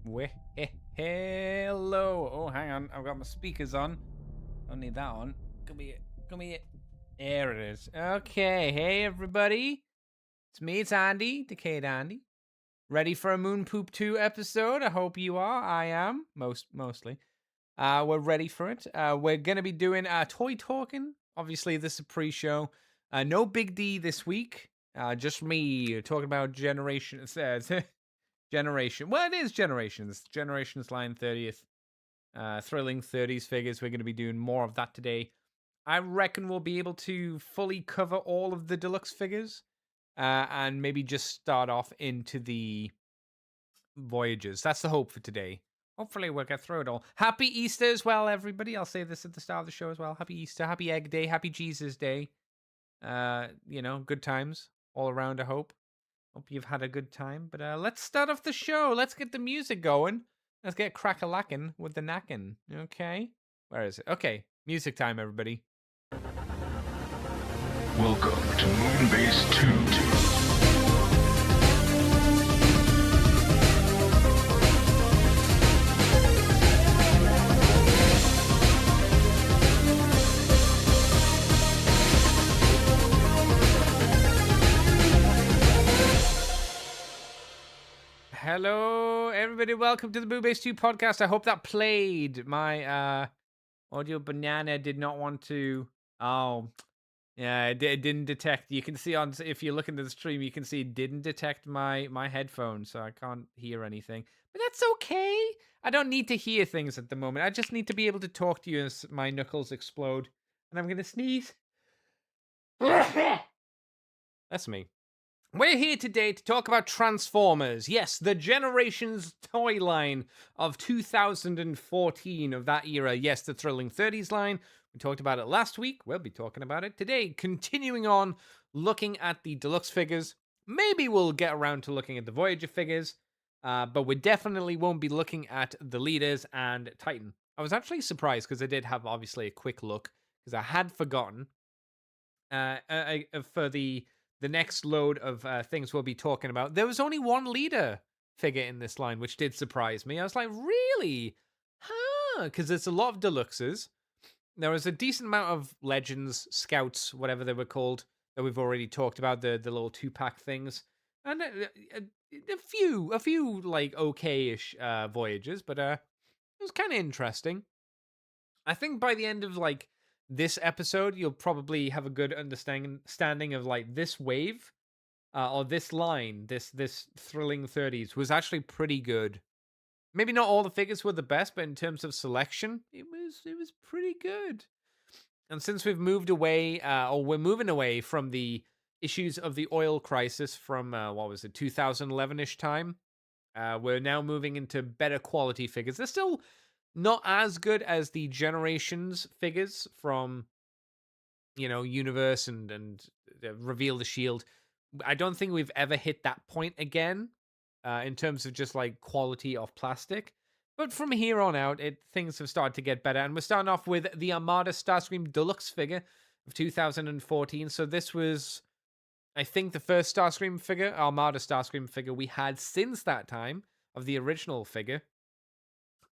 Hello. Oh, hang on. I've got my speakers on. Don't need that on. Come here. Come here. There it is. Okay. Hey, everybody. It's me. It's Andy. Decayed Andy. Ready for a Moon Poop 2 episode? I hope you are. I am. Mostly. We're ready for it. We're going to be doing toy talking. Obviously, this is a pre-show. No Big D this week. Just me talking about generations. Generation. Well, it is Generations. Generations line 30th. Thrilling 30s figures. We're going to be doing more of that today. I reckon we'll be able to fully cover all of the deluxe figures. And maybe just start off into the Voyages. That's the hope for today. Hopefully we'll get through it all. Happy Easter as well, everybody. I'll say this at the start of the show as well. Happy Easter. Happy Egg Day. Happy Jesus Day. Good times all around, I hope. Hope you've had a good time. But let's start off the show. Let's get the music going. Let's get crack-a-lackin' with the knackin'. Okay. Where is it? Okay. Music time, everybody. Welcome to Moonbase 2. Hello, everybody. Welcome to the Moonbase 2 podcast. I hope that played. My audio banana did not want to... Oh, yeah, it didn't detect. You can see on... If you look into the stream, you can see it didn't detect my headphones, so I can't hear anything. But that's okay. I don't need to hear things at the moment. I just need to be able to talk to you as my knuckles explode. And I'm going to sneeze. That's me. We're here today to talk about Transformers. Yes, the Generations toy line of 2014 of that era. Yes, the Thrilling 30s line. We talked about it last week. We'll be talking about it today. Continuing on, looking at the deluxe figures. Maybe we'll get around to looking at the Voyager figures. But we definitely won't be looking at the Leaders and Titan. I was actually surprised because I did have, obviously, a quick look. Because I had forgotten for the next load of things we'll be talking about. There was only one leader figure in this line, which did surprise me. I was like, really? Huh? Because there's a lot of deluxes. There was a decent amount of legends, scouts, whatever they were called, that we've already talked about, the little 2-pack things. And a few like okay-ish voyages, but it was kind of interesting. I think by the end of like this episode, you'll probably have a good understanding of like this wave or this line, this Thrilling 30s was actually pretty good. Maybe not all the figures were the best, but in terms of selection, it was pretty good. And since we've moved away, or we're moving away from the issues of the oil crisis from 2011-ish time, we're now moving into better quality figures. They're still not as good as the Generations figures from, Universe and Reveal the Shield. I don't think we've ever hit that point again in terms of just like quality of plastic. But from here on out, things have started to get better. And we're starting off with the Armada Starscream Deluxe figure of 2014. So this was, I think, the first Starscream figure, Armada Starscream figure we had since that time of the original figure.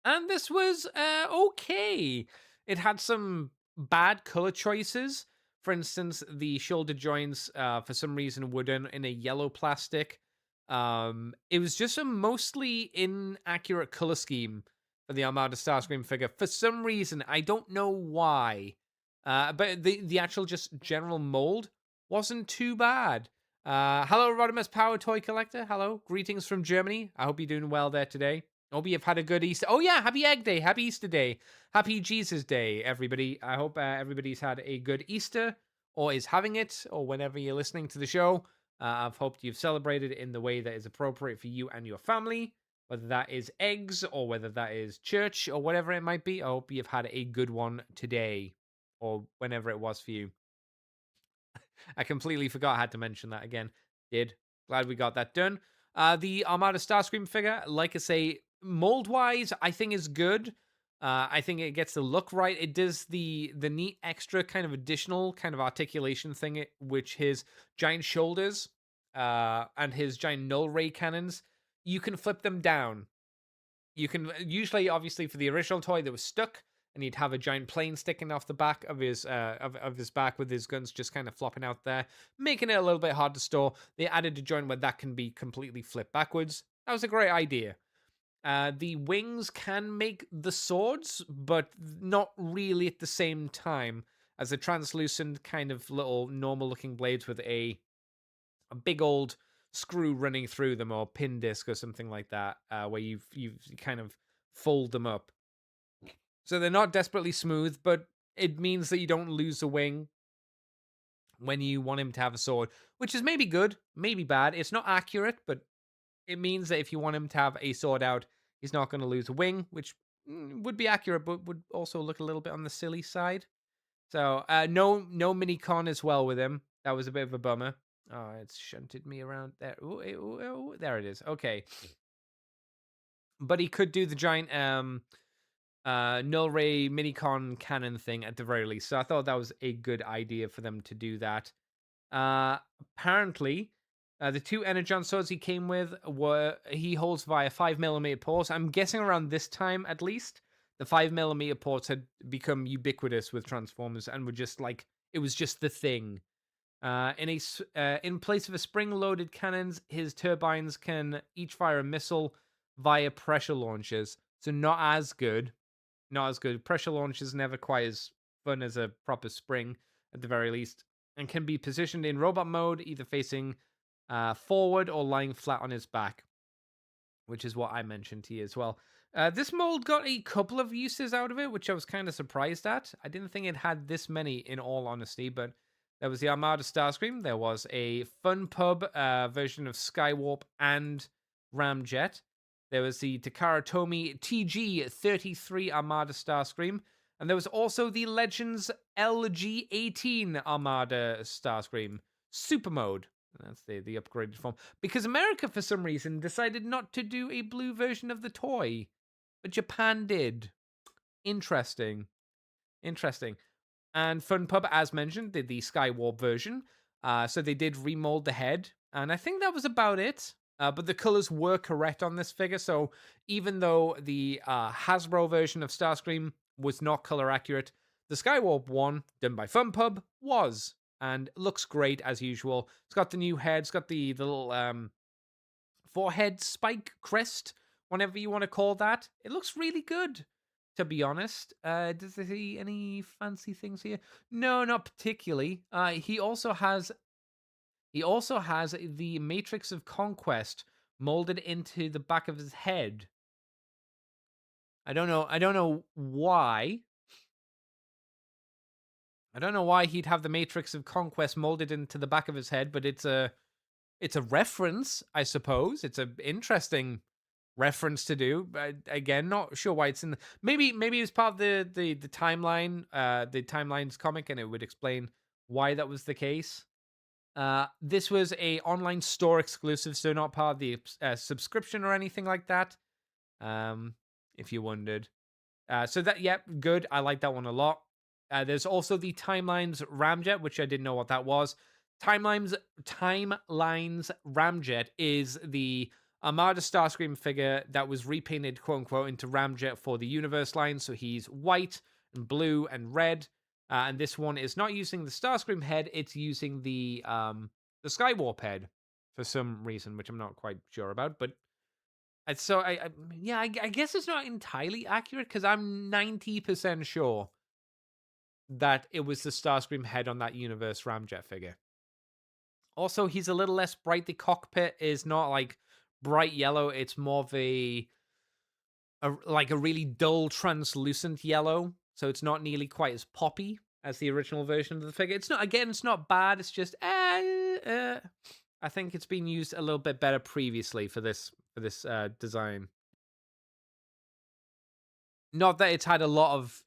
And this was okay. It had some bad color choices. For instance, the shoulder joints, for some reason, were done in a yellow plastic. It was just a mostly inaccurate color scheme for the Armada Starscream figure. For some reason, I don't know why. But the actual just general mold wasn't too bad. Hello, Rodimus Power Toy Collector. Hello. Greetings from Germany. I hope you're doing well there today. Hope you've had a good Easter. Oh, yeah. Happy Egg Day. Happy Easter Day. Happy Jesus Day, everybody. I hope everybody's had a good Easter or is having it, or whenever you're listening to the show. I've hoped you've celebrated it in the way that is appropriate for you and your family, whether that is eggs or whether that is church or whatever it might be. I hope you've had a good one today or whenever it was for you. I completely forgot I had to mention that again. Glad we got that done. The Armada Starscream figure, like I say, mold-wise, I think is good. I think it gets the look right. It does the neat extra kind of additional kind of articulation thing, which his giant shoulders and his giant null ray cannons, you can flip them down. You can usually, obviously, for the original toy, they was stuck, and he'd have a giant plane sticking off the back of his of his back with his guns just kind of flopping out there, making it a little bit hard to store. They added a joint where that can be completely flipped backwards. That was a great idea. The wings can make the swords, but not really at the same time, as the translucent kind of little normal looking blades with a big old screw running through them, or pin disc or something like that, where you kind of fold them up. So they're not desperately smooth, but it means that you don't lose a wing when you want him to have a sword, which is maybe good, maybe bad. It's not accurate, but it means that if you want him to have a sword out, he's not going to lose a wing, which would be accurate, but would also look a little bit on the silly side. So no mini con as well with him. That was a bit of a bummer. Oh, it's shunted me around there. Ooh, there it is. Okay. But he could do the giant null ray minicon cannon thing at the very least. So I thought that was a good idea for them to do that. Apparently, the two energon swords he came with he holds via 5mm ports. I'm guessing around this time at least, the 5mm ports had become ubiquitous with Transformers and were just like, it was just the thing. In place of a spring-loaded cannons, his turbines can each fire a missile via pressure launchers. So not as good. Not as good. Pressure launch is never quite as fun as a proper spring, at the very least, and can be positioned in robot mode, either facing forward or lying flat on his back, which is what I mentioned to you as well. This mold got a couple of uses out of it, which I was kind of surprised at. I didn't think it had this many, in all honesty, but there was the Armada Starscream. There was a Fun Pub version of Skywarp and Ramjet. There was the Takara Tomy TG-33 Armada Starscream. And there was also the Legends LG-18 Armada Starscream Super Mode. That's the upgraded form. Because America, for some reason, decided not to do a blue version of the toy. But Japan did. Interesting. And Fun Pub, as mentioned, did the Skywarp version. So they did remold the head. And I think that was about it. But the colors were correct on this figure. So even though the Hasbro version of Starscream was not color accurate, the Skywarp one, done by Fun Pub, was. And looks great as usual. It's got the new head. It's got the little forehead spike crest, whatever you want to call that. It looks really good, to be honest. Does he see any fancy things here? No, not particularly. He also has the Matrix of Conquest molded into the back of his head. I don't know why. I don't know why he'd have the Matrix of Conquest molded into the back of his head, but it's a reference, I suppose. It's an interesting reference to do. But again, not sure why it's in the, maybe it's part of the timeline, the Timelines comic, and it would explain why that was the case. This was a online store exclusive, so not part of the subscription or anything like that. If you wondered. So that, yep, good. I like that one a lot. There's also the Timelines Ramjet, which I didn't know what that was. Timelines Ramjet is the Armada Starscream figure that was repainted, quote unquote, into Ramjet for the Universe line. So he's white and blue and red. And this one is not using the Starscream head; it's using the Skywarp head for some reason, which I'm not quite sure about. But so I guess it's not entirely accurate because I'm 90% sure that it was the Starscream head on that Universe Ramjet figure. Also, he's a little less bright. The cockpit is not like bright yellow; it's more of a really dull, translucent yellow. So it's not nearly quite as poppy as the original version of the figure. It's not bad. It's just, I think it's been used a little bit better previously for this design. Not that it's had a lot of,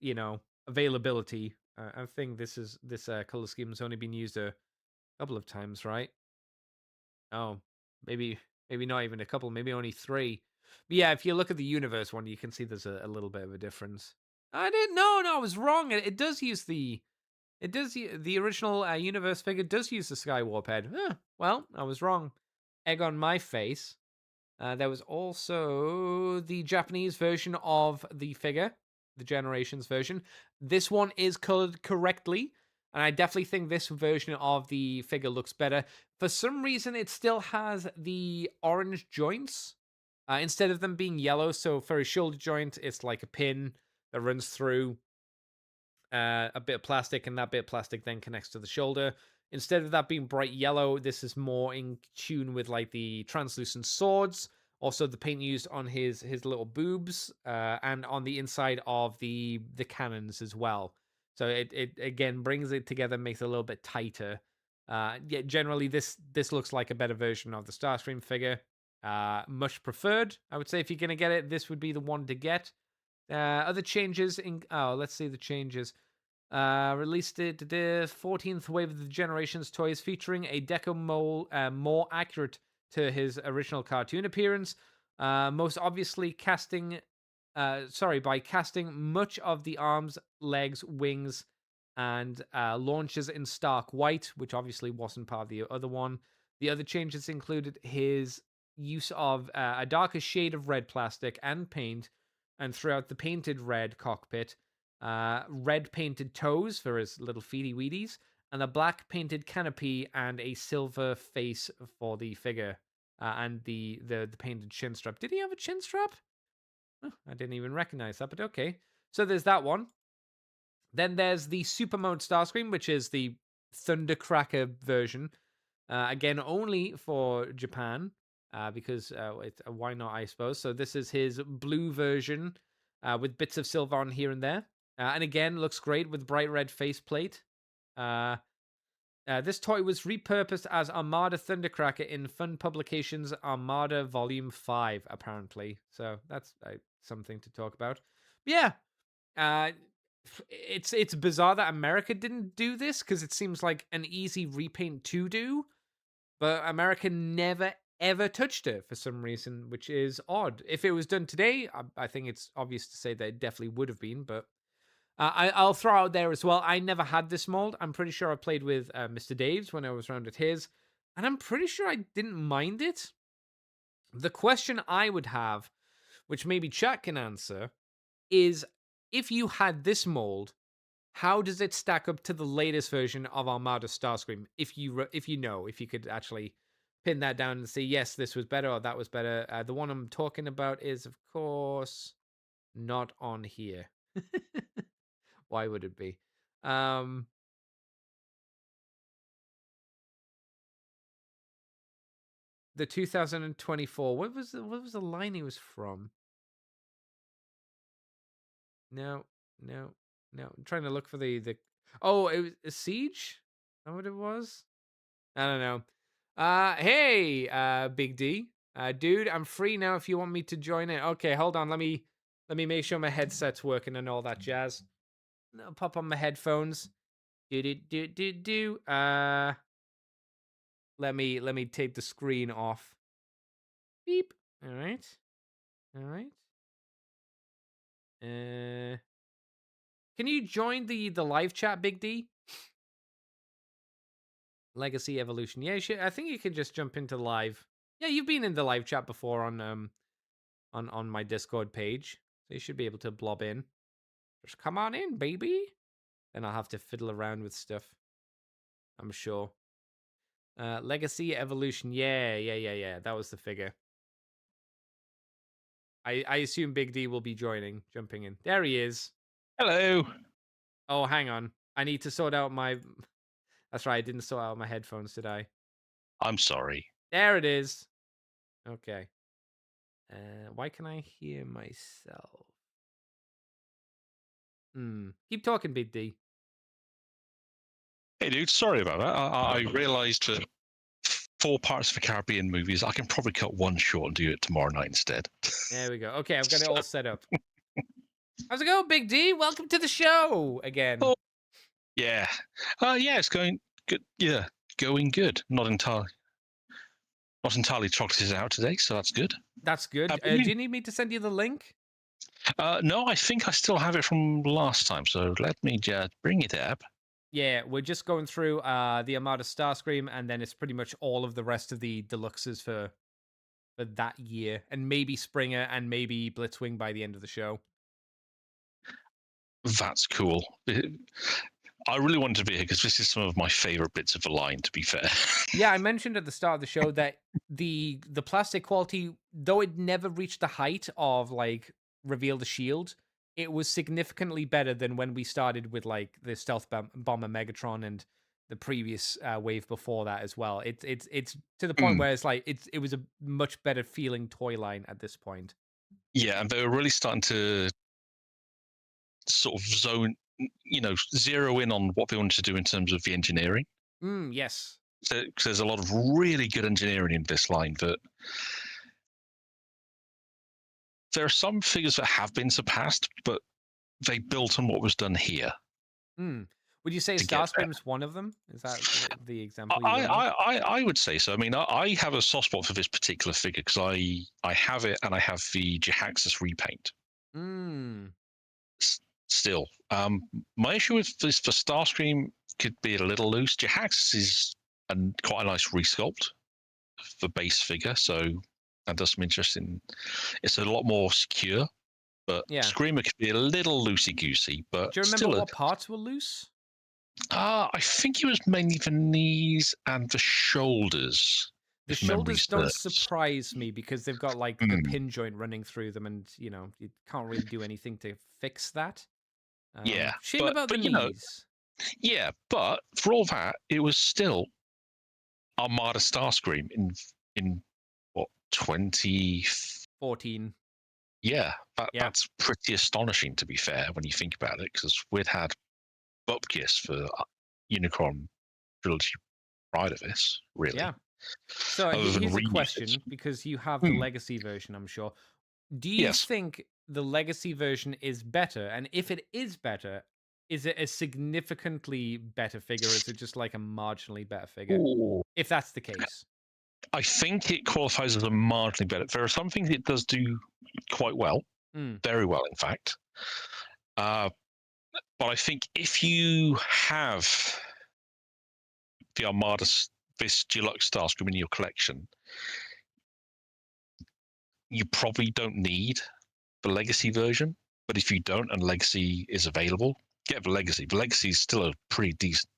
availability. I think this color scheme has only been used a couple of times, right? Oh, maybe not even a couple, maybe only 3. But yeah, if you look at the Universe one, you can see there's a little bit of a difference. I didn't. No, I was wrong. It does use the original Universe figure does use the Skywarp head. Well, I was wrong. Egg on my face. There was also the Japanese version of the figure, the Generations version. This one is colored correctly, and I definitely think this version of the figure looks better. For some reason, it still has the orange joints instead of them being yellow. So for a shoulder joint, it's like a pin that runs through a bit of plastic, and that bit of plastic then connects to the shoulder. Instead of that being bright yellow, this is more in tune with like the translucent swords. Also, the paint used on his little boobs and on the inside of the cannons as well. So it again brings it together, makes it a little bit tighter. Yeah, generally this looks like a better version of the Starscream figure. Much preferred, I would say. If you're gonna get it, this would be the one to get. Other changes in let's see the changes. Released it the 14th wave of the Generations toys, featuring a deco mold more accurate to his original cartoon appearance. Most obviously by casting much of the arms, legs, wings, and launches in stark white, which obviously wasn't part of the other one. The other changes included his use of a darker shade of red plastic and paint, and throughout the painted red cockpit, red painted toes for his little feety weeties, and a black painted canopy and a silver face for the figure, and the painted chin strap. Did he have a chin strap? Oh, I didn't even recognize that, but okay. So there's that one. Then there's the Super Mode Starscream, which is the Thundercracker version. Again, only for Japan, because why not, I suppose. So this is his blue version with bits of silver on here and there. And again, looks great with bright red faceplate. This toy was repurposed as Armada Thundercracker in Fun Publications Armada Volume 5, apparently. So that's something to talk about. But yeah, it's bizarre that America didn't do this, because it seems like an easy repaint to do. But America never, ever touched it for some reason, which is odd. If it was done today, I think it's obvious to say that it definitely would have been, but... I'll throw out there as well, I never had this mold. I'm pretty sure I played with Mr. Dave's when I was around at his, and I'm pretty sure I didn't mind it. The question I would have, which maybe chat can answer, is if you had this mold, how does it stack up to the latest version of Armada Starscream? If you could actually pin that down and say, yes, this was better or that was better. The one I'm talking about is, of course, not on here. Why would it be? The 2024. What was the line he was from? No. I'm trying to look for the. Oh, it was a Siege. Is that what it was? I don't know. Hey, Big D, dude, I'm free now. If you want me to join it, okay. Hold on. Let me make sure my headset's working and all that jazz. I'll pop on my headphones. Let me take the screen off. Beep. All right. Can you join the live chat, Big D? Legacy Evolution. Yeah, I think you can just jump into live. Yeah, you've been in the live chat before on my Discord page, so you should be able to blob in. Just come on in, baby. Then I'll have to fiddle around with stuff, I'm sure. Legacy Evolution. Yeah. That was the figure. I assume Big D will be jumping in. There he is. Hello. Oh, hang on. I need to sort out my... That's right, I didn't sort out my headphones, did I? I'm sorry. There it is. Okay. Why can I hear myself? Keep talking, Big D. Hey, dude, sorry about that. I realised that 4 Pirates of the Caribbean movies, I can probably cut one short and do it tomorrow night instead. There we go. Okay, I've got it all set up. How's it going, Big D? Welcome to the show again. Oh, yeah. Yeah, it's going good. Yeah, going good. Not entirely chocolate out today, so that's good. That's good. Do you need me to send you the link? No, I think I still have it from last time, so let me just bring it up. Yeah, we're just going through the Armada Starscream, and then it's pretty much all of the rest of the deluxes for for that year, and maybe Springer and maybe Blitzwing by the end of the show. That's cool. I really wanted to be here because this is some of my favorite bits of the line, to be fair. Yeah, I mentioned at the start of the show that the plastic quality, though it never reached the height of like Reveal the Shield, it was significantly better than when we started with like the Stealth Bomber Megatron and the previous wave before that as well. It's to the point where it's like it was a much better feeling toy line at this point. Yeah, and they were really starting to sort of zero in on what they wanted to do in terms of the engineering. Yes. So, 'cause there's a lot of really good engineering in this line, but there are some figures that have been surpassed, but they built on what was done here. Would you say to get Starscream's one of them? Is that the example? I would say so. I mean, I have a soft spot for this particular figure because I have it and I have the Jahaxus repaint. Still, my issue with this for Starscream could be a little loose. Jahaxus is quite a nice resculpt for base figure, so that does some interesting. It's a lot more secure, but Screamer could be a little loosey goosey. But do you remember what parts were loose? I think it was mainly the knees and the shoulders. The shoulders don't surprise me because they've got like the pin joint running through them, and you can't really do anything to fix that. Shame about the knees. But for all that, it was still Armada Starscream in what 2014. Yeah, that's pretty astonishing to be fair when you think about it, because we'd had Bupkis for Unicron trilogy prior to this, really. Yeah. So here's a question, because you have the Legacy version, I'm sure. Do you think the Legacy version is better? And if it is better, is it a significantly better figure, or is it just like a marginally better figure? Ooh. If that's the case. I think it qualifies as a marginally better. There are some things it does do quite well, very well, in fact. But I think if you have the Armada, this deluxe Starscream in your collection, you probably don't need the Legacy version. But if you don't and Legacy is available, get the Legacy. The Legacy is still a pretty decent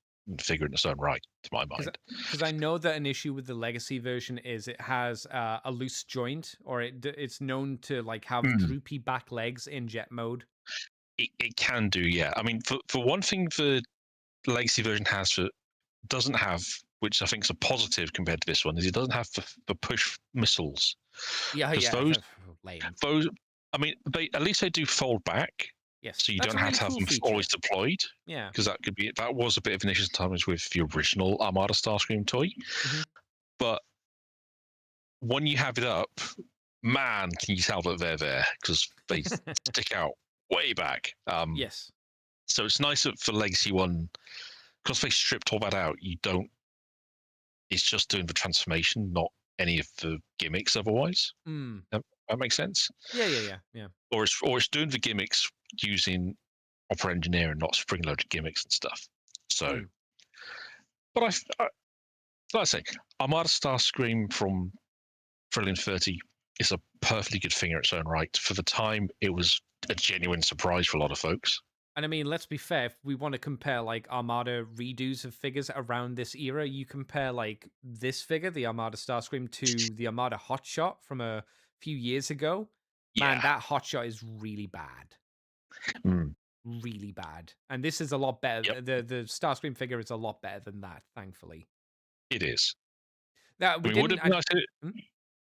figure in its own right, to my mind. Because I know that an issue with the Legacy version is it has a loose joint, or it's known to like have droopy back legs in jet mode. It can do, yeah. I mean, for one thing, the Legacy version doesn't have, which I think is a positive compared to this one, is it doesn't have the push missiles. Those, I mean, at least they do fold back. Yes, so you don't have to have them always deployed. Yeah, because that was a bit of an issue sometimes with the original Armada Starscream toy. But when you have it up, man, can you tell that they're there, because they stick out way back. Yes. So it's nice that for Legacy one, because they stripped all that out, it's just doing the transformation, not any of the gimmicks otherwise. That makes sense? Yeah. Or it's doing the gimmicks using Opera Engineering, not spring-loaded gimmicks and stuff. So, but like I say, Armada Starscream from Trillion 30 is a perfectly good figure in its own right. For the time, it was a genuine surprise for a lot of folks. And I mean, let's be fair, if we want to compare like Armada redos of figures around this era, you compare like this figure, the Armada Starscream, to the Armada Hotshot from a few years ago. Man, that Hotshot is really bad. Really bad. And this is a lot better. The Starscream figure is a lot better than that, thankfully. It is. Now, would it be nice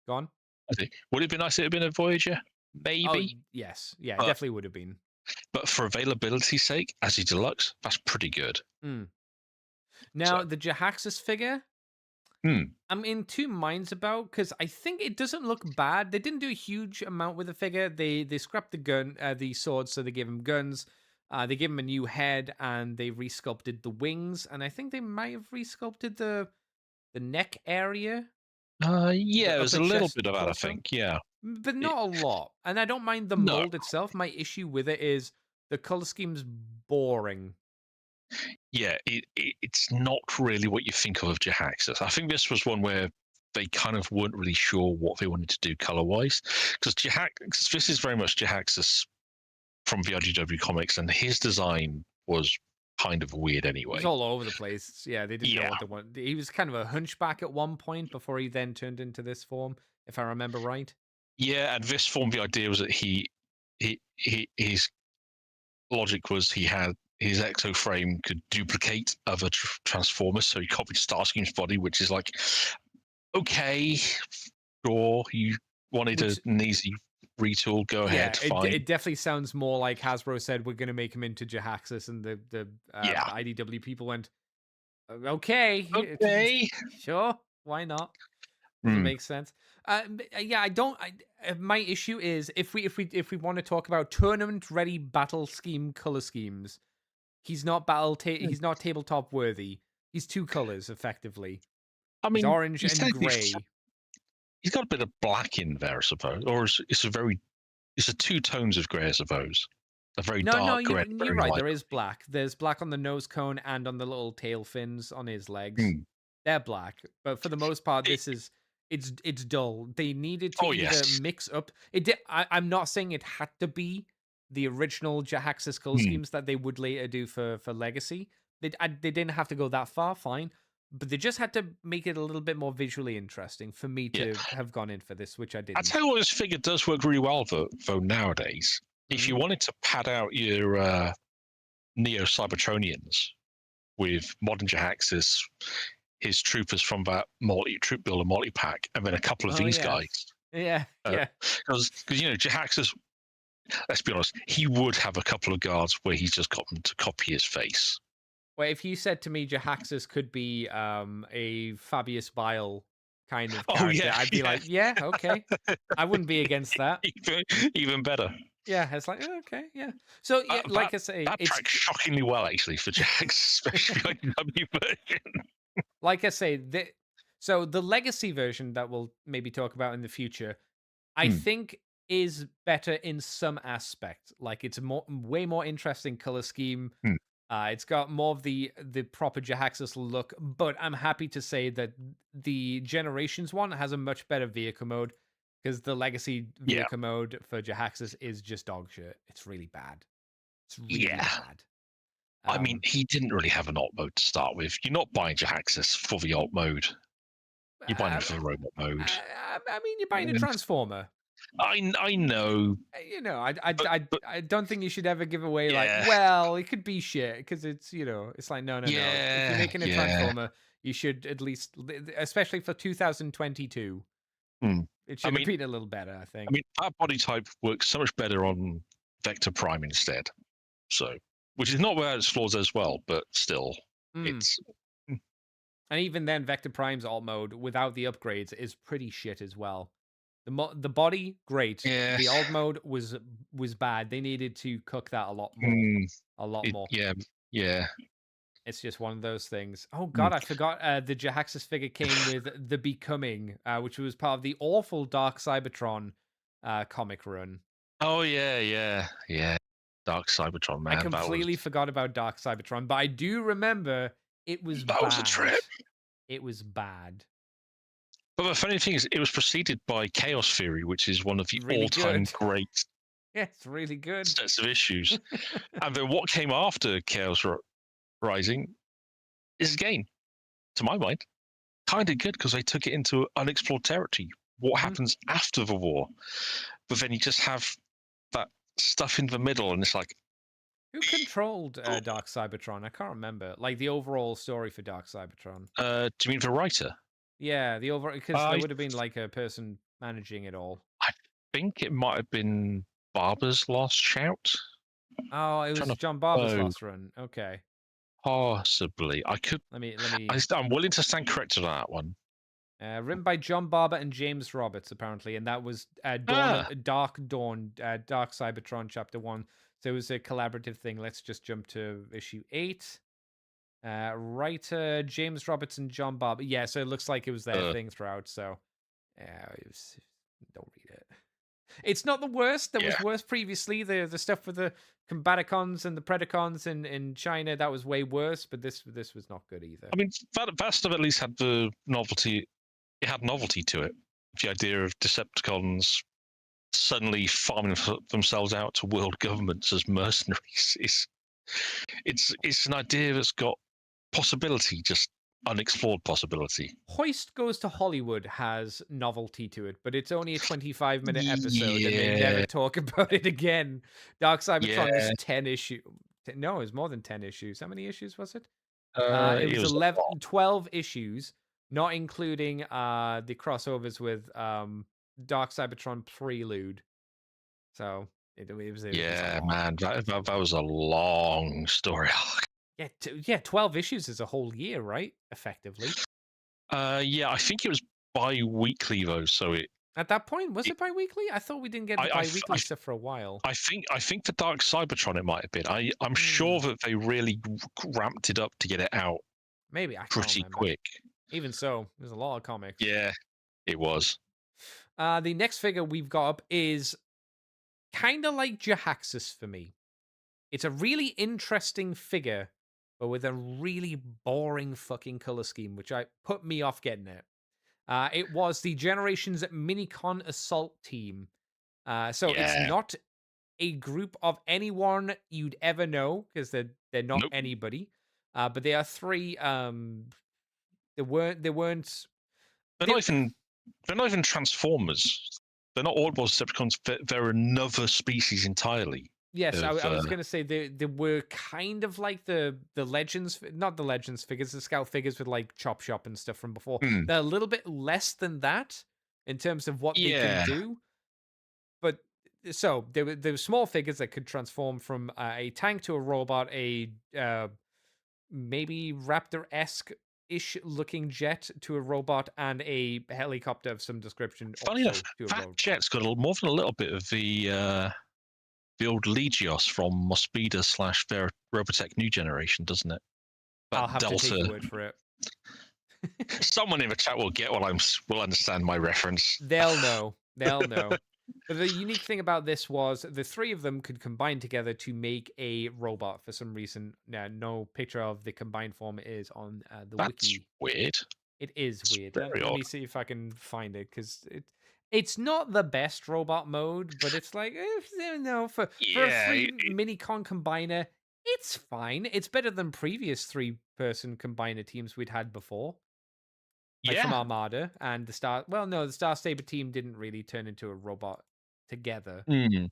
go on. Would it be nice if it had been a Voyager? Maybe. Oh, yes. Yeah, it definitely would have been. But for availability's sake, as a deluxe, that's pretty good. Now, the Jahaxus figure, I'm in two minds about, because I think it doesn't look bad. They didn't do a huge amount with the figure. They scrapped the sword, so they gave him guns. They gave him a new head, and they resculpted the wings. And I think they might have resculpted the neck area. Yeah, there's a little bit of that, I think. Yeah, but not a lot. And I don't mind the mold itself. My issue with it is the color scheme's boring. Yeah, it's not really what you think of Jahaxus. I think this was one where they kind of weren't really sure what they wanted to do color-wise, because this is very much Jahaxus from the IDW comics, and his design was kind of weird anyway. He's all over the place. Yeah, they didn't know what they wanted. He was kind of a hunchback at one point before he then turned into this form, if I remember right. Yeah, and this form, the idea was that his logic was he had his exo frame could duplicate other transformers, so he copied Starscream's body, which is like, okay, sure, you wanted an easy retool, go ahead, fine. It definitely sounds more like Hasbro said, we're going to make him into Jahaxus, and the IDW people went, okay, sure, why not? Doesn't make sense. I don't. My issue is if we want to talk about tournament ready battle scheme color schemes, he's not he's not tabletop worthy. He's two colors effectively. I mean, he's orange and gray. He's got a bit of black in there, I suppose, or it's a two tones of gray, I suppose. A very dark gray. You're right. There is black. There's black on the nose cone and on the little tail fins on his legs. They're black, but for the most part, it's dull. They needed to either mix up. I'm not saying it had to be the original Jahaxus color schemes that they would later do for Legacy. They didn't have to go that far, fine, but they just had to make it a little bit more visually interesting for me to have gone in for this, which I didn't. I tell you what, this figure does work really well though nowadays. If you wanted to pad out your Neo Cybertronians with modern Jahaxus, his troopers from that troop builder multi-pack, and then a couple of these guys. Yeah. Because Jahaxus, let's be honest, he would have a couple of guards where he's just got them to copy his face. Well, if you said to me Jahaxus could be a Fabius Bile kind of character, I'd be like, yeah, okay. I wouldn't be against that. Even better. Yeah, it's like, okay, yeah. So, like I say, that tracks shockingly well, actually, for Jax, especially like the W version. Like I say, so the Legacy version that we'll maybe talk about in the future, I think is better in some aspect. Like, it's way more interesting color scheme. It's got more of the proper Jahaxus look, but I'm happy to say that the Generations one has a much better vehicle mode, because the Legacy vehicle mode for Jahaxus is just dog shit. It's really bad. It's really bad. I mean, he didn't really have an alt mode to start with. You're not buying Jahaxus for the alt mode. You're buying it for the robot mode. I mean, you're buying a Transformer. I know. I don't think you should ever give away well, it could be shit, because it's it's like no. If you're making a Transformer, you should at least, especially for 2022. It should have been a little better, I think. I mean, that body type works so much better on Vector Prime instead. So, which is not without its flaws as well, but still, it's. And even then, Vector Prime's alt mode without the upgrades is pretty shit as well. The body, great. Yes. The alt mode was bad. They needed to cook that a lot more. More. Yeah. It's just one of those things. Oh god, I forgot the Jahaxus figure came with The Becoming, which was part of the awful Dark Cybertron comic run. Oh yeah. Dark Cybertron, man. I completely forgot about Dark Cybertron, but I do remember it was bad. That was a trip. It was bad. But the funny thing is, it was preceded by Chaos Theory, which is one of the all-time great it's really good sets of issues. And then what came after Chaos Rising is, again, to my mind, kind of good, because they took it into unexplored territory. What happens after the war? But then you just have that stuff in the middle, and it's like, who controlled Dark Cybertron? I can't remember. Like the overall story for Dark Cybertron. Do you mean the writer? Yeah, the overall, because there would have been like a person managing it all. I think it might have been Barber's last shout. Oh, it was John Barber's last run. Okay. Possibly. I could. Let me. I'm willing to stand corrected on that one. Written by John Barber and James Roberts, apparently, and that was Dark Cybertron Chapter 1. So it was a collaborative thing. Let's just jump to issue 8. Writer James Roberts and John Barber. Yeah, so it looks like it was their thing throughout. So, don't read it. It's not the worst. There was worse previously. The stuff with the Combaticons and the Predacons in China, that was way worse. But this was not good either. I mean, that stuff at least had the novelty it had novelty to it. The idea of Decepticons suddenly farming themselves out to world governments as mercenaries is it's an idea that's got possibility, just unexplored possibility. Hoist Goes to Hollywood has novelty to it, but it's only a 25-minute episode, and they Yeah, never talk about it again. Dark Cybertron was yeah. 10 issues. No, it was more than 10 issues. How many issues was it? It It was was a lot. 12 issues, not including the crossovers with Dark Cybertron Prelude. So it was a Yeah, lot. man, that was a long story arc. Yeah, 12 issues is a whole year, right? Effectively. Yeah, I think it was bi-weekly though, so At that point, was it bi-weekly? I thought we didn't get the bi-weekly stuff for a while. I think the Dark Cybertron it might have been. I'm sure that they really ramped it up to get it out Maybe I can't pretty remember. quick. Even so, there's a lot of comics. Yeah, it was. The next figure we've got up is kind of like Jahaxus for me. It's a really interesting figure, but with a really boring fucking color scheme, which put me off getting it. It was the Generations Minicon Assault Team. So it's not a group of anyone you'd ever know, because they're not anybody. But they are three. They weren't. They're not even Transformers. They're not Autobots, Decepticons. They're another species entirely. Yes, I was going to say they were kind of like the Legends, not the Legends figures, the Scout figures with like Chop Shop and stuff from before. They're a little bit less than that in terms of what they can do. But so they were small figures that could transform from a tank to a robot, a maybe Raptor-esque ish looking jet to a robot, and a helicopter of some description. Funny enough, that jet's got more than a little bit of the old Legios from Mospida / Robotech New Generation, doesn't it? That I'll have to take your word for it. Someone in the chat will understand my reference. They'll know. But the unique thing about this was the three of them could combine together to make a robot for some reason. No picture of the combined form is on the That's wiki. Weird. It is weird. Let odd. me see if I can find it, because it's not the best robot mode, but it's like, for a free Minicon combiner, it's fine. It's better than previous 3-person combiner teams we'd had before. Like from Armada and the Star. Well, no, the Star Saber team didn't really turn into a robot together. I mean,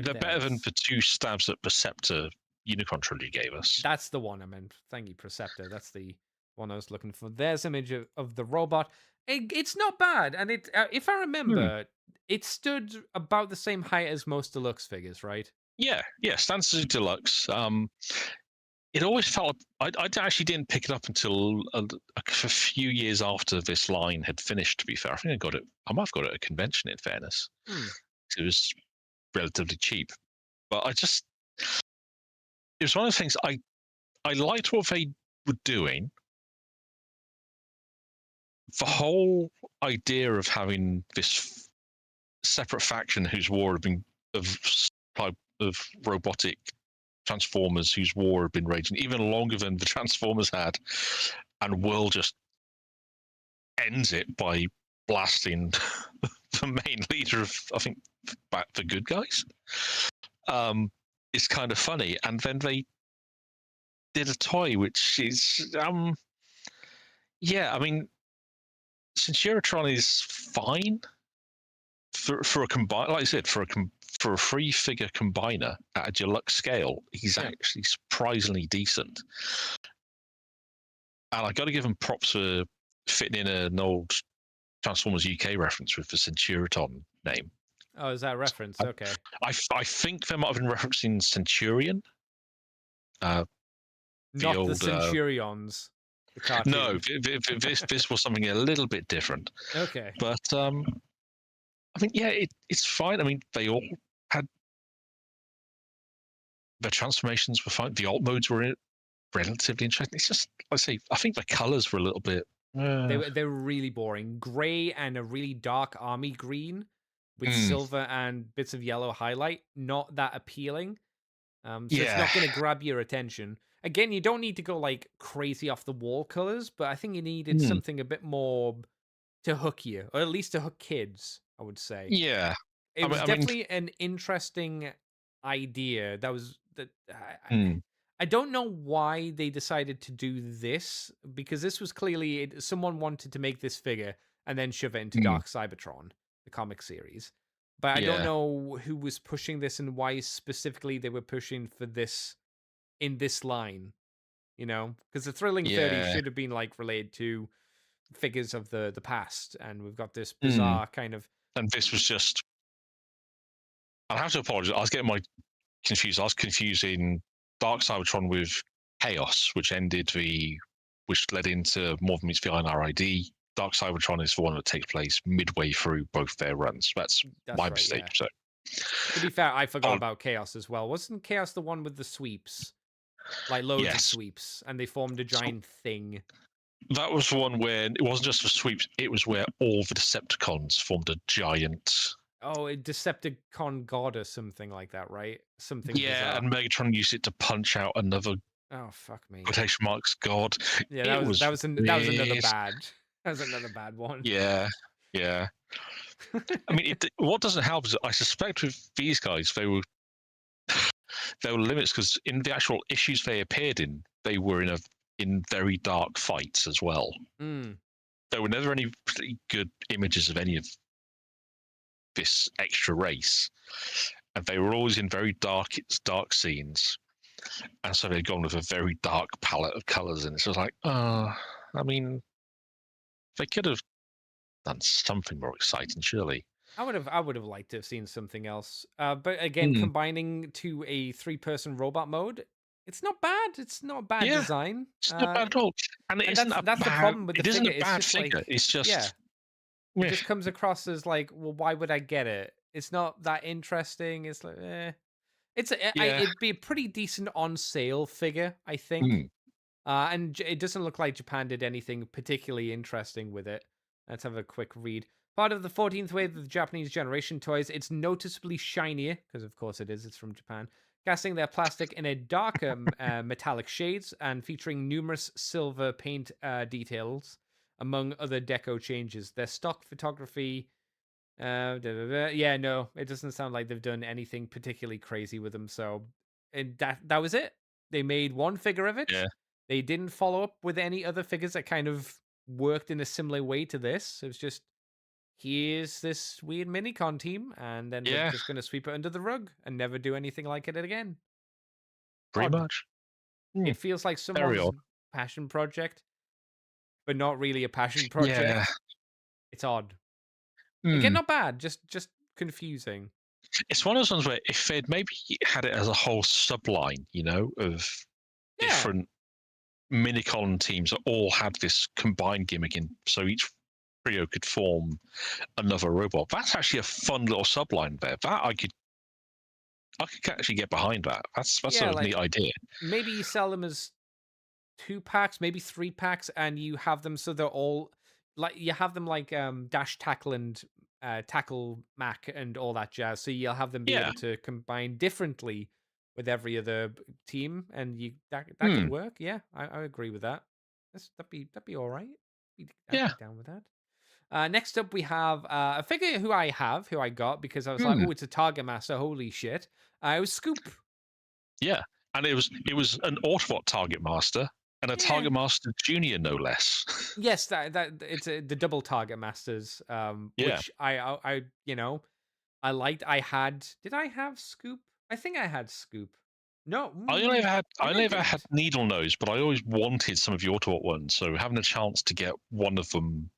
they're better than the 2 stabs that Perceptor Unicron trilogy gave us. That's the one I meant. Thank you, Perceptor. That's the one I was looking for. There's an image of the robot. It's not bad, and it, if I remember, it stood about the same height as most deluxe figures, right? Yeah, stands as a deluxe. It always felt I actually didn't pick it up until a few years after this line had finished. To be fair, I think I might have got it at a convention. In fairness, it was relatively cheap, but it was one of the things I liked what they were doing. The whole idea of having this separate faction whose war had been of robotic Transformers whose war had been raging even longer than the Transformers had, and Will just ends it by blasting the main leader of, I think, the good guys. It's kind of funny, and then they did a toy which is I mean, Centuritron is fine for a combine, like I said, for a 3-figure combiner at a deluxe scale. He's actually surprisingly decent, and I got to give him props for fitting in an old Transformers UK reference with the Centurion name. Oh, is that a reference? Okay. I think they might have been referencing Centurion. Not the Centurions. No, this was something a little bit different. Okay. But I mean, yeah, it's fine. I mean, they all had the transformations were fine. The alt modes were relatively interesting. It's just, I say, I think the colors were a little bit. They were really boring. Gray and a really dark army green with silver and bits of yellow highlight. Not that appealing. So it's not going to grab your attention. Again, you don't need to go like crazy off the wall colors, but I think you needed something a bit more to hook you, or at least to hook kids, I would say. Yeah. It was I mean, definitely an interesting idea. That was that mm, I don't know why they decided to do this, because this was clearly someone wanted to make this figure and then shove it into mm, Dark Cybertron, the comic series. But I don't yeah, know who was pushing this and why specifically they were pushing for this in this line, because the Thrilling 30 yeah. should have been like related to figures of the past, and we've got this Mm. bizarre kind of And this was just. I have to apologize. I was getting my confused. I was confusing Dark Cybertron with Chaos, which led into More Than Meets the Eye and RID. Dark Cybertron is the one that takes place midway through both their runs. That's that's my right, mistake. yeah. So, To be fair, I forgot oh, about Chaos as well. Wasn't Chaos the one with the sweeps? Like loads of yes, sweeps, and they formed a so giant thing. that was the one where it wasn't just the sweeps; it was where all the Decepticons formed a giant. Oh, a Decepticon god or something like that, right? Something Yeah, bizarre. and Megatron used it to punch out another Oh, fuck me. quotation marks god. Yeah, It was that was another weird. bad. That was another bad one. Yeah, yeah. I mean, what doesn't help is I suspect with these guys there were limits because in the actual issues they appeared in, they were in very dark fights as well. Mm. There were never any particularly good images of any of this extra race, and they were always in very dark scenes. And so they'd gone with a very dark palette of colors, and it's just like, I mean, they could have done something more exciting, surely. I would have liked to have seen something else. But again, Mm, combining to a 3-person robot mode, it's not bad. It's not a bad yeah, design. it's not bad at all, and it And isn't a that's the bad. problem with the It isn't figure. a It's bad just figure. like, It's yeah, just, it meh. just comes across as like, well, why would I get it? It's not that interesting. It's like, Yeah. it'd be a pretty decent on sale figure, I think. Mm, And it doesn't look like Japan did anything particularly interesting with it. Let's have a quick read. Part of the 14th wave of the Japanese generation toys, it's noticeably shinier, because of course it is, it's from Japan, casting their plastic in a darker metallic shades and featuring numerous silver paint details, among other deco changes. Their stock photography, yeah, no, it doesn't sound like they've done anything particularly crazy with them, so and that was it. They made one figure of it. yeah. They didn't follow up with any other figures that kind of worked in a similar way to this. It was just, here's this weird minicon team, and then we're Yeah. just going to sweep it under the rug and never do anything like it again. Pretty Odd. much. Mm, It feels like very someone's odd. passion project, but not really a passion Yeah. project. It's odd. Again, Mm. not bad, just confusing. It's one of those ones where if they'd maybe had it as a whole subline, of Yeah. different minicon teams that all had this combined gimmick in, so each trio could form another robot. That's actually a fun little subline there. That I could actually get behind that. That's Yeah, a like neat idea. maybe you sell them as 2 packs, maybe 3 packs, and you have them so they're all like, you have them like Dash Tackle and Tackle Mac and all that jazz. So you'll have them be Yeah. able to combine differently with every other team, and that could Hmm. work. Yeah, I agree with that. That'd be all right. I'd Yeah. be down with that. Next up, we have a figure who I got because I was like, Hmm. oh, it's a Target Master. Holy shit! It was Scoop. Yeah. And it was an Autobot Target Master and a Yeah. Target Master Junior, no less. Yes, that it's the double Target Masters. Yeah. Which I liked. Did I have Scoop? I think I had Scoop. No, I only ever had didn't. Needle Nose, but I always wanted some of the Autobot ones. So having a chance to get one of them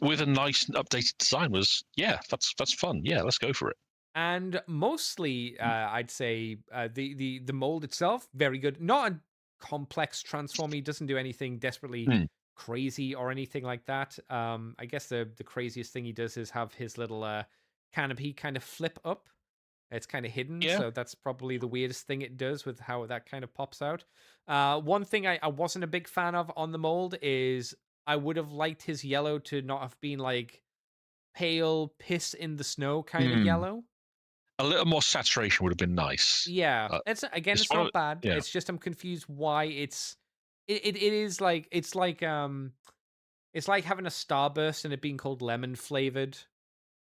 with a nice updated design was, that's fun. Yeah, let's go for it. And mostly, I'd say the mold itself very good. Not a complex transform. He doesn't do anything desperately Hmm. crazy or anything like that. I guess the craziest thing he does is have his little canopy kind of flip up. It's kind of hidden, Yeah. so that's probably the weirdest thing it does with how that kind of pops out. One thing I wasn't a big fan of on the mold is I would have liked his yellow to not have been like pale piss in the snow kind of Hmm. yellow. A little more saturation would have been nice. Yeah, it's it's not bad. yeah. It's just I'm confused why it is like It's like having a starburst and it being called lemon flavored.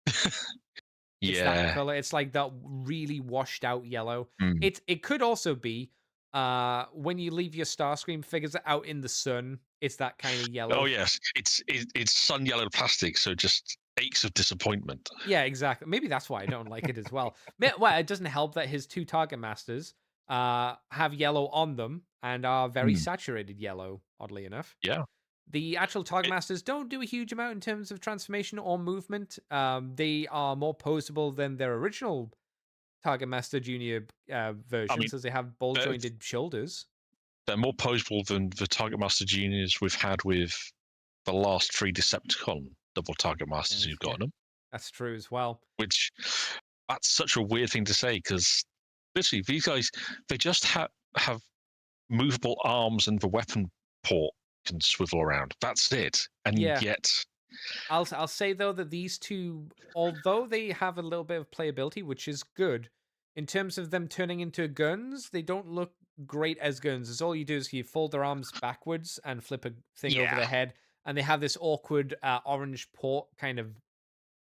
It's that Yeah. color. It's like that really washed out yellow. Mm. It could also be when you leave your Starscream figures out in the sun, it's that kind of Oh yellow. yes, it's sun yellowed plastic, so just aches of disappointment. Yeah, exactly. Maybe that's why I don't like it as well. Well, it doesn't help that his two target masters have yellow on them and are very Mm. saturated yellow, oddly enough. Yeah. The actual target It- masters don't do a huge amount in terms of transformation or movement. They are more posable than their original Target Master Junior I mean, versions, as they have ball they're, jointed shoulders. they're more posable than the Target Master Juniors we've had with the last 3 Decepticon double Target Masters Yes, who've yeah, got them. that's true as well. Which that's such a weird thing to say because literally these guys they just have movable arms and the weapon port can swivel around. That's it, and Yeah, yet I'll say though that these two, although they have a little bit of playability, which is good, in terms of them turning into guns, they don't look great as guns. As all you do is you fold their arms backwards and flip a thing over yeah, their head, and they have this awkward orange port kind of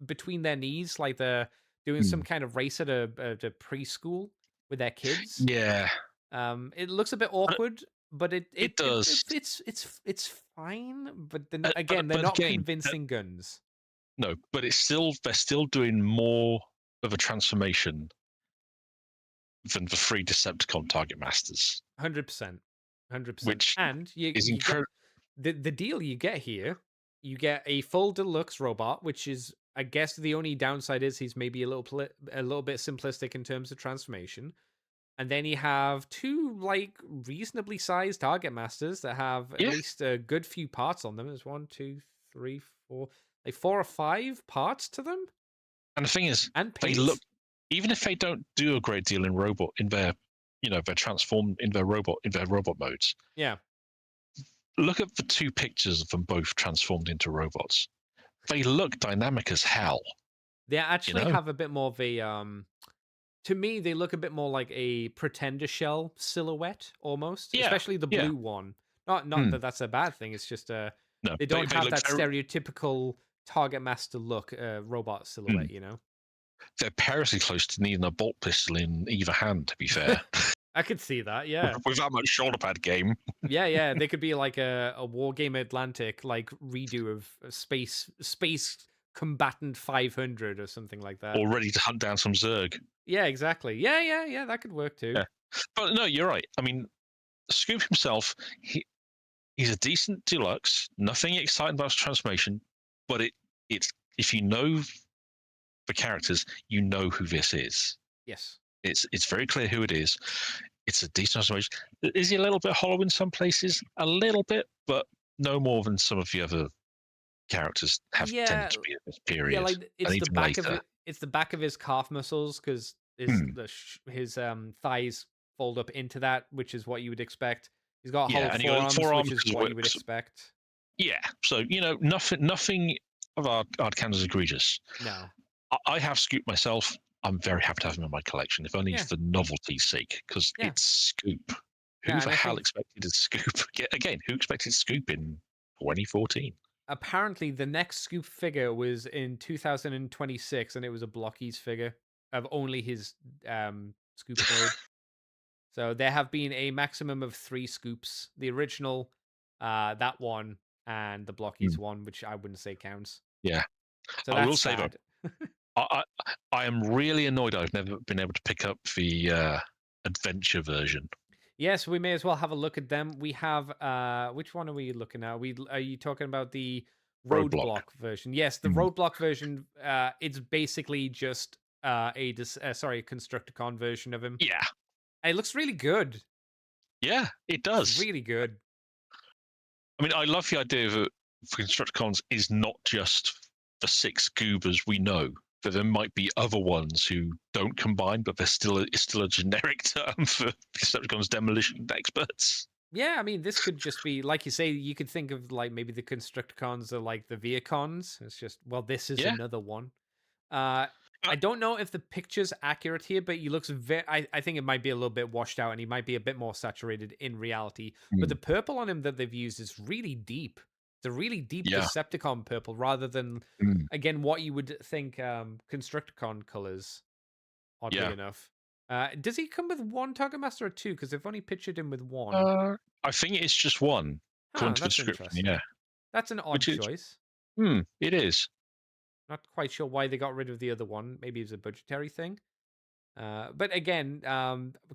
between their knees, like they're doing some mm, kind of race at a preschool with their kids. yeah, It looks a bit but awkward, but it does. it's fine. But then Uh, again, they're but not again, convincing guns. no, but it's still they're still doing more of a transformation than the 3 Decepticon Target Masters, 100%, 100%. which And is you get incredible. the deal you get here. You get a full deluxe robot, which is, I guess, the only downside is he's maybe a little bit simplistic in terms of transformation. And then you have two like reasonably sized target masters that have at Yeah, least a good few parts on them. There's one, two, three, four, like 4 or 5 parts to them, and the thing is, and they paint. look even if they don't do a great deal in robot in their their transform in their robot modes. Yeah, Look at the 2 pictures of them both transformed into robots. They look dynamic as hell. they You actually know? have a bit more of a To me, they look a bit more like a pretender shell silhouette almost, Yeah, especially the yeah. blue one. Not Hmm. that that's a bad thing. It's just No, they don't they have look that very. stereotypical target master look, robot Hmm. silhouette. You know. They're perilously close to needing a bolt pistol in either hand. To be fair, I could see that. Yeah. with that much shoulder pad game, Yeah, yeah, they could be like a War Game Atlantic like redo of Space Combatant 500 or something like that. or ready to hunt down some Zerg. Yeah, exactly. Yeah, yeah, yeah, that could work too. Yeah. But no, you're right. I mean, Scoop himself, he's a decent deluxe. Nothing exciting about his transformation, but it's if you know the characters, you know who this is. Yes. It's very clear who it is. It's a decent transformation. Is he a little bit hollow in some places? A little bit, but no more than some of the other characters have Yeah, tended to be at this yeah, period, like and even later. it's the back of his calf muscles cuz Hmm. his thighs fold up into that, which is what you would expect. He's got Yeah, hollow and you got forearms, forearms which is as what well. you would expect. Yeah, so nothing of our cans is egregious. No. I have Scoop myself. I'm very happy to have him in my collection, if only Yeah. for novelty's sake, because Yeah. it's Scoop. Who Yeah, the and I hell think expected a Scoop? Again, who expected Scoop in 2014? apparently the next Scoop figure was in 2026 and it was a Blockies figure of only his Scoop mode. So there have been a maximum of 3 Scoops. The original, that one, and the Blockies Hmm. one, which I wouldn't say counts. Yeah, So I will that's say though, sad. I am really annoyed I've never been able to pick up the adventure version. Yes, we may as well have a look at them. We have which one are we looking at? Are you talking about the Roadblock. roadblock version? Yes, the Mhm. roadblock version. It's basically just a Constructicon version of him. Yeah, It looks really good. yeah, it It's does. really good. I mean, I love the idea that Constructicons is not just the 6 goobers we know. That there might be other ones who don't combine, but it's still a generic term for Constructicons demolition experts. Yeah, I mean, this could just be like you say. You could think of like maybe the Constructicons are like the Viacons. It's just this is Yeah. another one. I don't know if the picture's accurate here, but he looks very. I think it might be a little bit washed out, and he might be a bit more saturated in reality. But the purple on him that they've used is really deep. It's a really deep Yeah. Decepticon purple rather than, Mm. again, what you would think Constructicon colors, oddly Yeah. enough. Does he come with one Target Master or two? Because they've only pictured him with one. I think it's just one, according to the That's description. interesting. Yeah. That's an odd Which is, choice. it is. Not quite sure why they got rid of the other one. Maybe it was a budgetary thing. But again,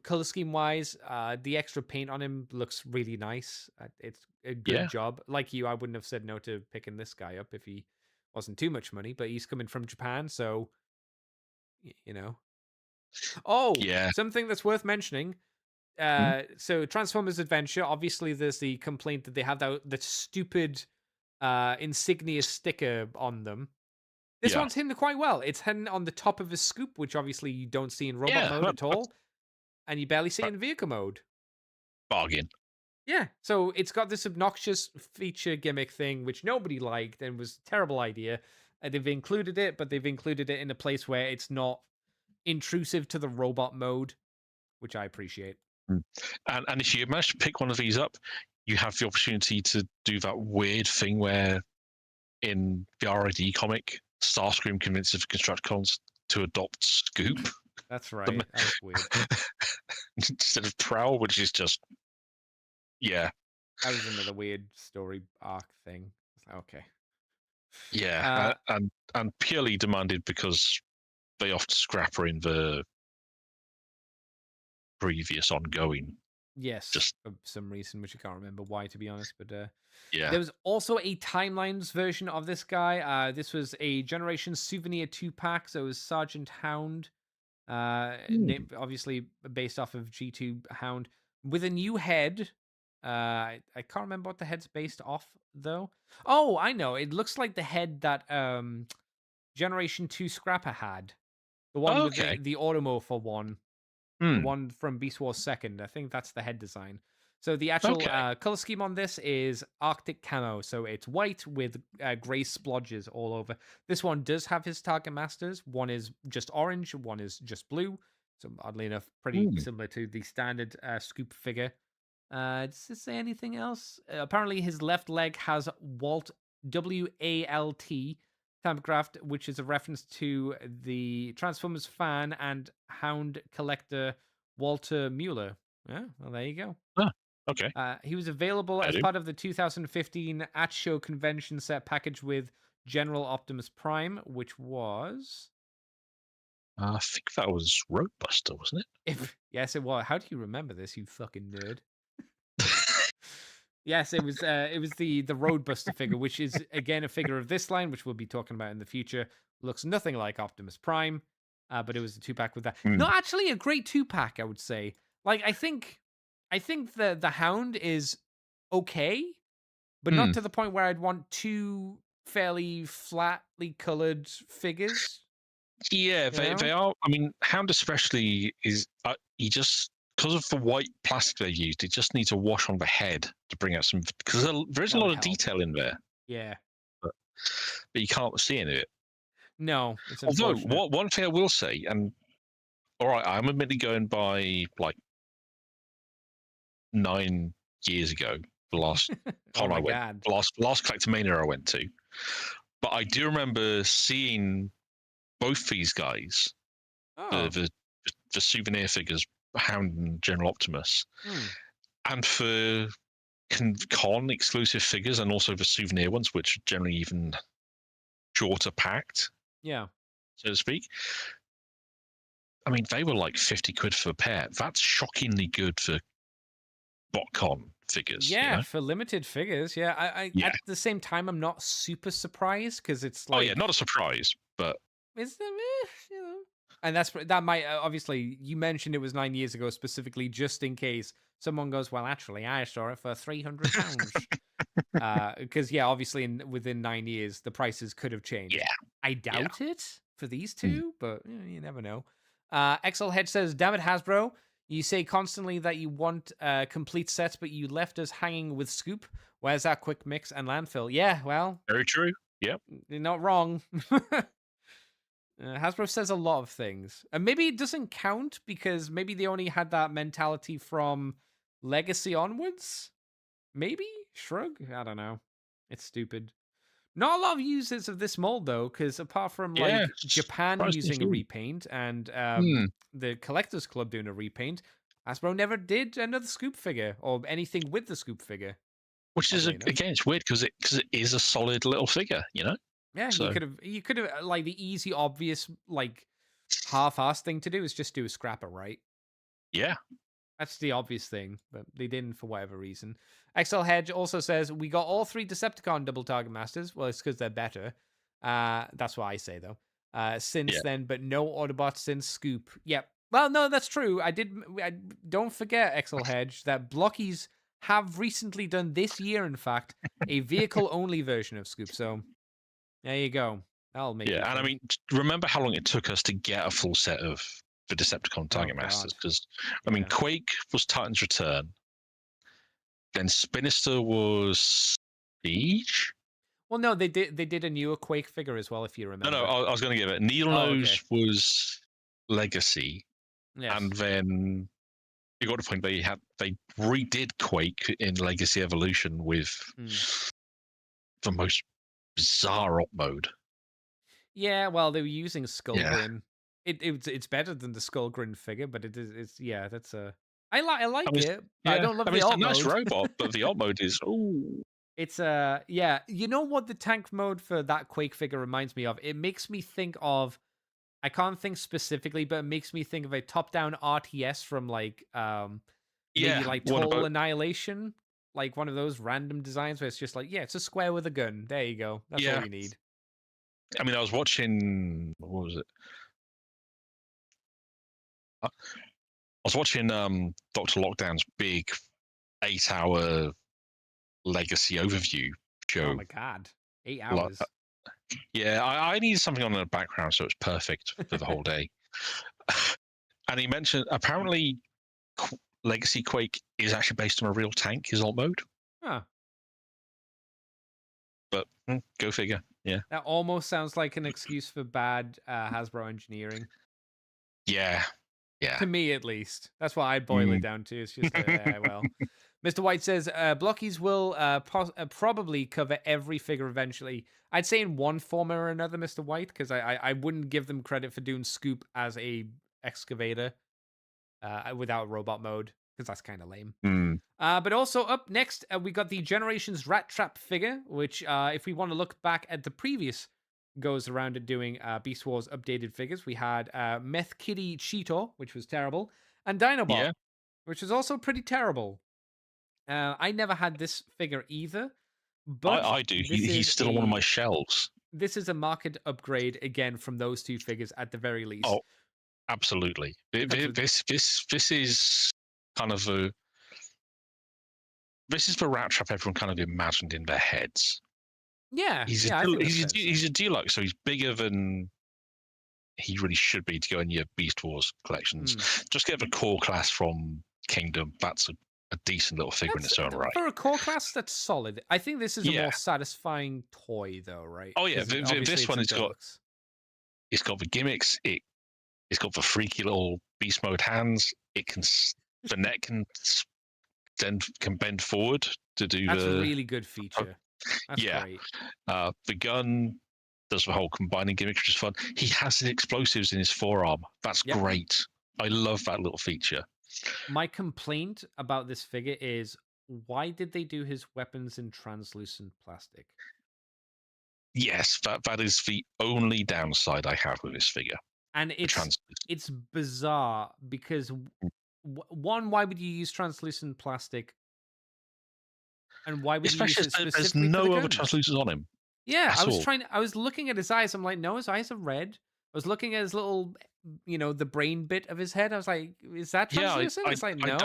color scheme wise, the extra paint on him looks really nice. It's a good Yeah. job. Like you, I wouldn't have said no to picking this guy up if he wasn't too much money, but he's coming from Japan, so you know. Oh, Yeah. something that's worth mentioning. Mm. So Transformers Adventure, obviously there's the complaint that they have that stupid insignia sticker on them. This Yeah. one's hidden quite well. It's hidden on the top of his scoop, which obviously you don't see in robot Yeah, mode at all, and you barely see it in vehicle mode. Bargain. Yeah, so it's got this obnoxious feature gimmick thing, which nobody liked and was a terrible idea. They've included it, but they've included it in a place where it's not intrusive to the robot mode, which I appreciate. And if you manage to pick one of these up, you have the opportunity to do that weird thing where in the RID comic, Starscream convinces Constructicons to adopt Scoop. That's right. That was weird. Instead of Prowl, which is just, yeah. That was another weird story arc thing. It's like, okay. Yeah, and purely demanded because they offed Scrapper in the previous ongoing. Yes, just for some reason, which I can't remember why, to be honest. But yeah, there was also a Timelines version of this guy. This was a Generation Souvenir 2-pack, so it was Sergeant Hound, obviously based off of G2 Hound, with a new head. I can't remember what the head's based off, though. Oh, I know. It looks like the head that Generation 2 Scrapper had. The one with the Automorpher one. The one from Beast Wars 2nd. I think that's the head design. So the actual color scheme on this is Arctic camo. So it's white with gray splodges all over. This one does have his Target Masters. One is just orange. One is just blue. So oddly enough, pretty similar to the standard Scoop figure. Does this say anything else? Apparently his left leg has Walt, W-A-L-T, typographed, which is a reference to the Transformers fan and Hound collector Walter Mueller. Yeah, well, there you go. Oh, okay. He was available as part of the 2015 At Show convention set package with General Optimus Prime, which was... I think that was Roadbuster, wasn't it? Yes, it was. How do you remember this, you fucking nerd? Yes, it was the Roadbuster figure, which is again a figure of this line, which we'll be talking about in the future. Looks nothing like Optimus Prime, but it was a 2-pack with that. No, actually a great 2-pack, I would say. Like I think the Hound is okay, but not to the point where I'd want two fairly flatly colored figures. Yeah, they are. I mean, Hound especially is he just, because of the white plastic they used, it just needs a wash on the head to bring out some, because there is a lot of detail in there. Yeah, but you can't see any of it. No, it's although one thing I will say, and all right, I'm admittedly going by like 9 years ago, the last con I went, the last Collectomania I went to, but I do remember seeing both these guys, the souvenir figures, Hound and General Optimus, and for con exclusive figures, and also the souvenir ones, which are generally even shorter packed, so to speak. I mean, they were like 50 quid for a pair. That's shockingly good for BotCon figures. Yeah, for limited figures. Yeah, I at the same time, I'm not super surprised because it's like, oh yeah, not a surprise, but it's you know. And that might obviously, you mentioned it was 9 years ago specifically, just in case someone goes, well, actually, I saw it for £300. Because obviously within 9 years the prices could have changed. Yeah, I doubt it for these two, but you never know. XL Head says, damn it, Hasbro, you say constantly that you want complete sets, but you left us hanging with Scoop. Where's that quick mix and landfill? Yeah, well, very true. Yep, you're not wrong. Hasbro says a lot of things, and maybe it doesn't count because maybe they only had that mentality from Legacy onwards. Maybe shrug. I don't know. It's stupid. Not a lot of users of this mold though, because apart from Yeah, like Japan surprisingly using a few. repaint and Hmm. the Collectors Club doing a repaint, Hasbro never did another scoop figure or anything with the scoop figure. Which is Oddly enough. again, it's weird because it is a solid little figure, you know. Yeah, So you could have like the easy, obvious, like half-ass thing to do is just do a scrapper, right? yeah, That's the obvious thing, but they didn't for whatever reason. XL Hedge also says we got all 3 Decepticon double target masters. Well, it's because they're better. That's what I say though. Since yeah. then, but no Autobots since Scoop. Yep. Well, no, that's true. Don't forget XL Hedge that Blockies have recently done this year, in fact, a vehicle only version of Scoop. So there you go. That'll make you Yeah, and I think. mean, remember how long it took us to get a full set of the Decepticon Oh Target Masters? God. Because I mean, Yeah. Quake was Titan's Return, then Spinister was Siege. Well, no, they did a newer Quake figure as well, if you No, remember. no, I was going to give it. Needle Oh, Nose okay. was Legacy, Yes. and then you got to the point they redid Quake in Legacy Evolution with the most bizarre op mode. Yeah, well, they were using Yeah. Skullgrin. It's better than the Skullgrin figure, but it's yeah, that's a I like mean, it. But I don't love the it's alt a nice mode. robot, but the op mode is It's yeah, you know what the tank mode for that Quake figure reminds me of? It makes me think of I can't think specifically, but it makes me think of a top-down RTS from like maybe yeah. like What Total about Annihilation, like one of those random designs where it's just like, yeah, it's a square with a gun. There you go. That's all you need. I mean, I was watching. What was it? I was watching Doctor Lockdown's big 8-hour legacy overview show. Oh my god, 8 Like, hours. yeah, I needed something on in the background, so it's perfect for the whole day. And he mentioned apparently Legacy Quake is actually based on a real tank, his alt mode. Huh. But go figure. Yeah. That almost sounds like an excuse for bad Hasbro engineering. Yeah. Yeah. To me, at least. That's what I boil it down to. It's just, well. Mr. White says, Blockies will probably cover every figure eventually. I'd say in one form or another, Mr. White, because I wouldn't give them credit for doing Scoop as a excavator without robot mode, because that's kind of lame. But also up next, we got the Generations Rattrap figure, which if we want to look back at the previous goes around at doing Beast Wars updated figures, we had Meth Kitty Cheetor, which was terrible, and Dinobot, which was also pretty terrible. I never had this figure either, but I do. He's still on one of my shelves. This is a market upgrade again from those two figures at the very least. Oh, absolutely. This is kind of a. This is the Rattrap everyone kind of imagined in their heads. Yeah, he's a deluxe, so he's bigger than he really should be to go in your Beast Wars collections. Just get the core class from Kingdom. That's a decent little figure in its own right. For a core class, that's solid. I think this is a more satisfying toy, though, right? Oh yeah, this one has got the gimmicks. It's got the freaky little beast mode hands. The neck can bend forward to do That's a really good feature. That's great. The gun does the whole combining gimmick, which is fun. He has the explosives in his forearm. That's great. I love that little feature. My complaint about this figure is why did they do his weapons in translucent plastic? Yes, that is the only downside I have with this figure. And it's bizarre because one, why would you use translucent plastic? And why would you use it specifically? There's no other translucents on him. Yeah, I was looking at his eyes. I'm like, no, his eyes are red. I was looking at his little, the brain bit of his head. I was like, is that translucent? It's like, no.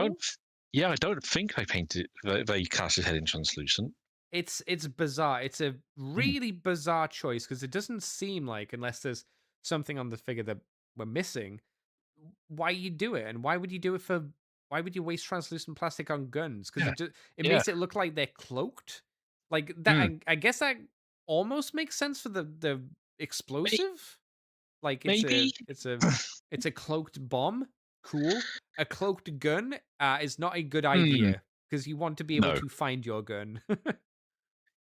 I don't think they painted they cast his head in translucent. It's bizarre. It's a really bizarre choice because it doesn't seem like, unless there's something on the figure that we're missing, why you do it, and why would you do it for? Why would you waste translucent plastic on guns? Because it makes it look like they're cloaked. Like that, I guess that almost makes sense for the explosive. Like it's a cloaked bomb. Cool. A cloaked gun is not a good idea because you want to be able to find your gun.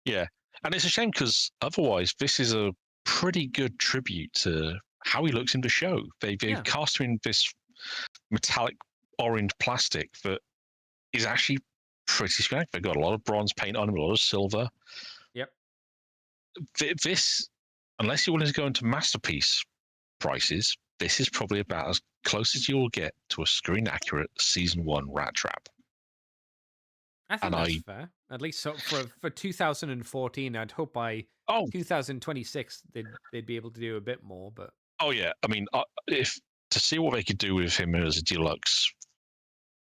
Yeah. And it's a shame because otherwise, this is a pretty good tribute to how he looks in the show. They've Yeah. cast him in this metallic orange plastic that is actually pretty swank. They've got a lot of bronze paint on him, a lot of silver. Yep. This, unless you're willing to go into masterpiece prices, this is probably about as close as you'll get to a screen accurate season 1 Rattrap. I think that's fair. At least so for 2014, I'd hope by 2026 they'd be able to do a bit more. But yeah, I mean, if to see what they could do with him as a deluxe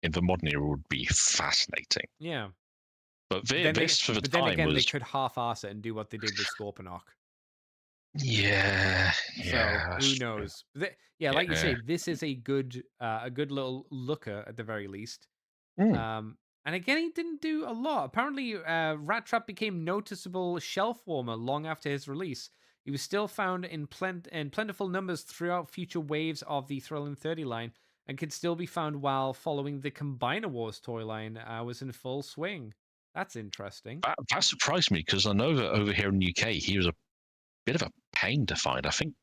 in the modern era would be fascinating. Yeah. But this for the but time then again, was... they could half-ass it and do what they did with Scorponok. Yeah. So who knows? Like you say, this is a good little looker at the very least. And again, he didn't do a lot. Apparently, Rattrap became noticeable shelf warmer long after his release. He was still found in plentiful numbers throughout future waves of the Thrilling 30 line, and could still be found while following the Combiner Wars toy line was in full swing. That's interesting. That surprised me because I know that over here in the UK, he was a bit of a pain to find. I think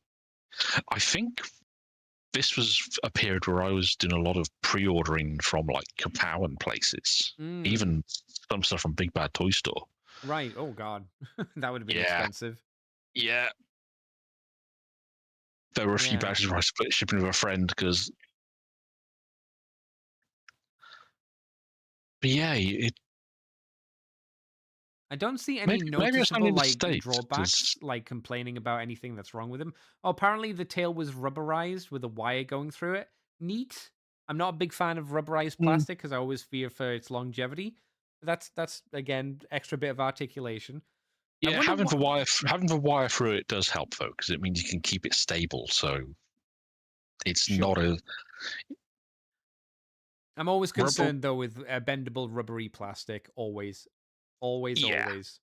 this was a period where I was doing a lot of pre-ordering from like Kapow and places, even some stuff from Big Bad Toy Store. Right. Oh God, that would have been expensive. Yeah. There were a few batches where I split shipping with a friend because... But yeah, I don't see any noticeable drawbacks, just... like complaining about anything that's wrong with him. Oh, apparently the tail was rubberized with a wire going through it. Neat. I'm not a big fan of rubberized plastic because I always fear for its longevity. That's again extra bit of articulation. Yeah, having the wire through it does help though, because it means you can keep it stable. So it's not a... I'm always concerned though with bendable rubbery plastic. Always. That's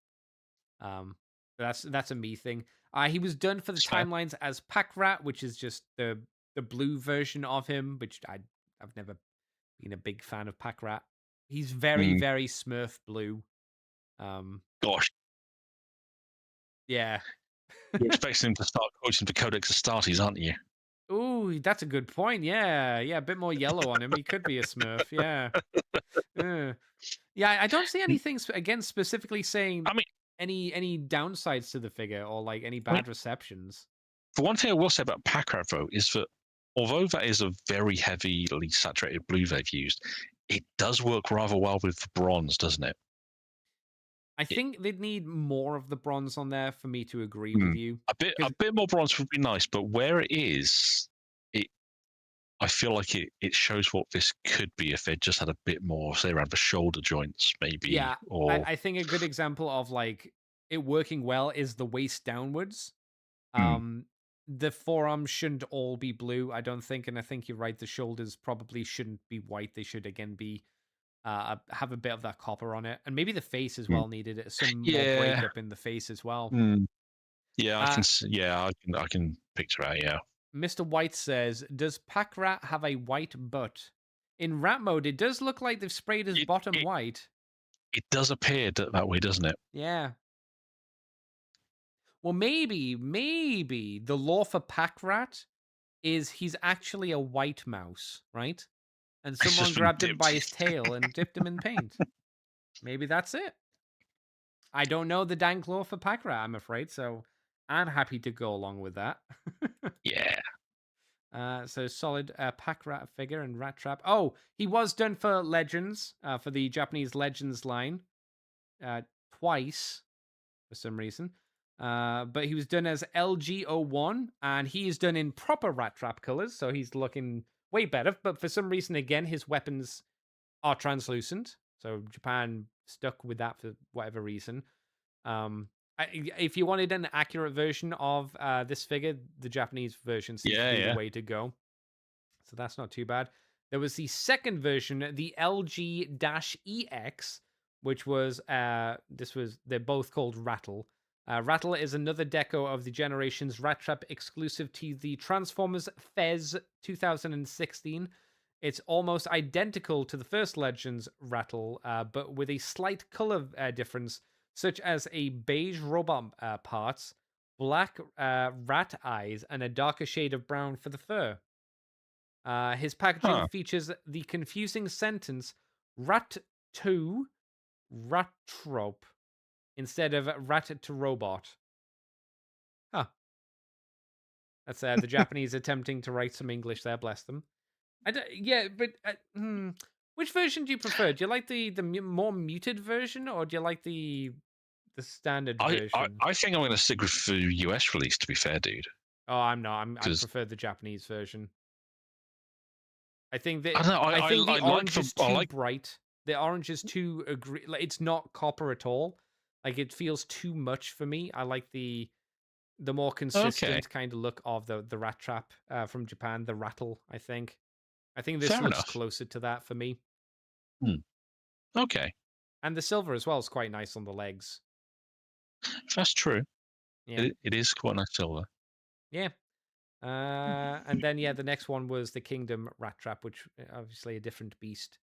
a me thing. He was done for the timelines as Pack Rat, which is just the blue version of him, which I've never been a big fan of Pack Rat. He's very very Smurf blue. Gosh. Yeah. You're expecting him to start quoting the Codex Astartes, aren't you? Ooh, that's a good point. Yeah, a bit more yellow on him. He could be a Smurf. Yeah. Yeah, I don't see anything again specifically saying any downsides to the figure or like any bad receptions. The one thing I will say about Packrat though is that although that is a very heavily saturated blue they've used, it does work rather well with the bronze, doesn't it? I think they'd need more of the bronze on there for me to agree with you. A bit more bronze would be nice, but where it is, I feel like it shows what this could be if they just had a bit more, say, around the shoulder joints, maybe. Yeah, I think a good example of like it working well is the waist downwards. The forearms shouldn't all be blue, I don't think, and I think you're right. The shoulders probably shouldn't be white. They should again be have a bit of that copper on it, and maybe the face as well needed some more breakup in the face as well. Yeah, I can picture that. Yeah. Mr. White says, "Does Pack Rat have a white butt? In rat mode, it does look like they've sprayed his bottom white. It does appear that way, doesn't it? Yeah. Well, maybe the lore for Pack Rat is he's actually a white mouse, right? And someone grabbed him by his tail and dipped him in paint. Maybe that's it. I don't know the dank lore for Pack Rat, I'm afraid, so I'm happy to go along with that. Yeah. So solid Pack Rat figure and Rattrap. Oh, he was done for Legends, for the Japanese Legends line, twice for some reason. But he was done as LG01, and he is done in proper Rattrap colors, so he's looking way better. But for some reason, again, his weapons are translucent. So Japan stuck with that for whatever reason. If you wanted an accurate version of this figure, the Japanese version seems to be the way to go. So that's not too bad. There was the second version, the LG-EX, which was they're both called Rattle. Rattle is another deco of the Generations Rattrap exclusive to the Transformers Fez 2016. It's almost identical to the first Legends Rattle, but with a slight color difference, such as a beige robot parts, black rat eyes, and a darker shade of brown for the fur. His packaging Huh. features the confusing sentence "rat to Rattrap" instead of "rat to robot." Huh. That's the Japanese attempting to write some English there. Bless them. Yeah, but which version do you prefer? Do you like the more muted version, or do you like the standard version? I think I'm going to stick with the US release. To be fair, dude. Oh, I'm not. I Because prefer the Japanese version. I think that I don't know. I think the I like orange is I too like. bright. The orange is too like it's not copper at all. Like it feels too much for me. I like the more Okay, consistent kind of look of the Rattrap from Japan, the Rattle, I think. I think this fair looks enough. closer to that for me. Okay, And the silver as well is quite nice on the legs. that's true. Yeah. It is quite nice silver. Yeah. And then the next one was the Kingdom Rattrap, which obviously a different beast.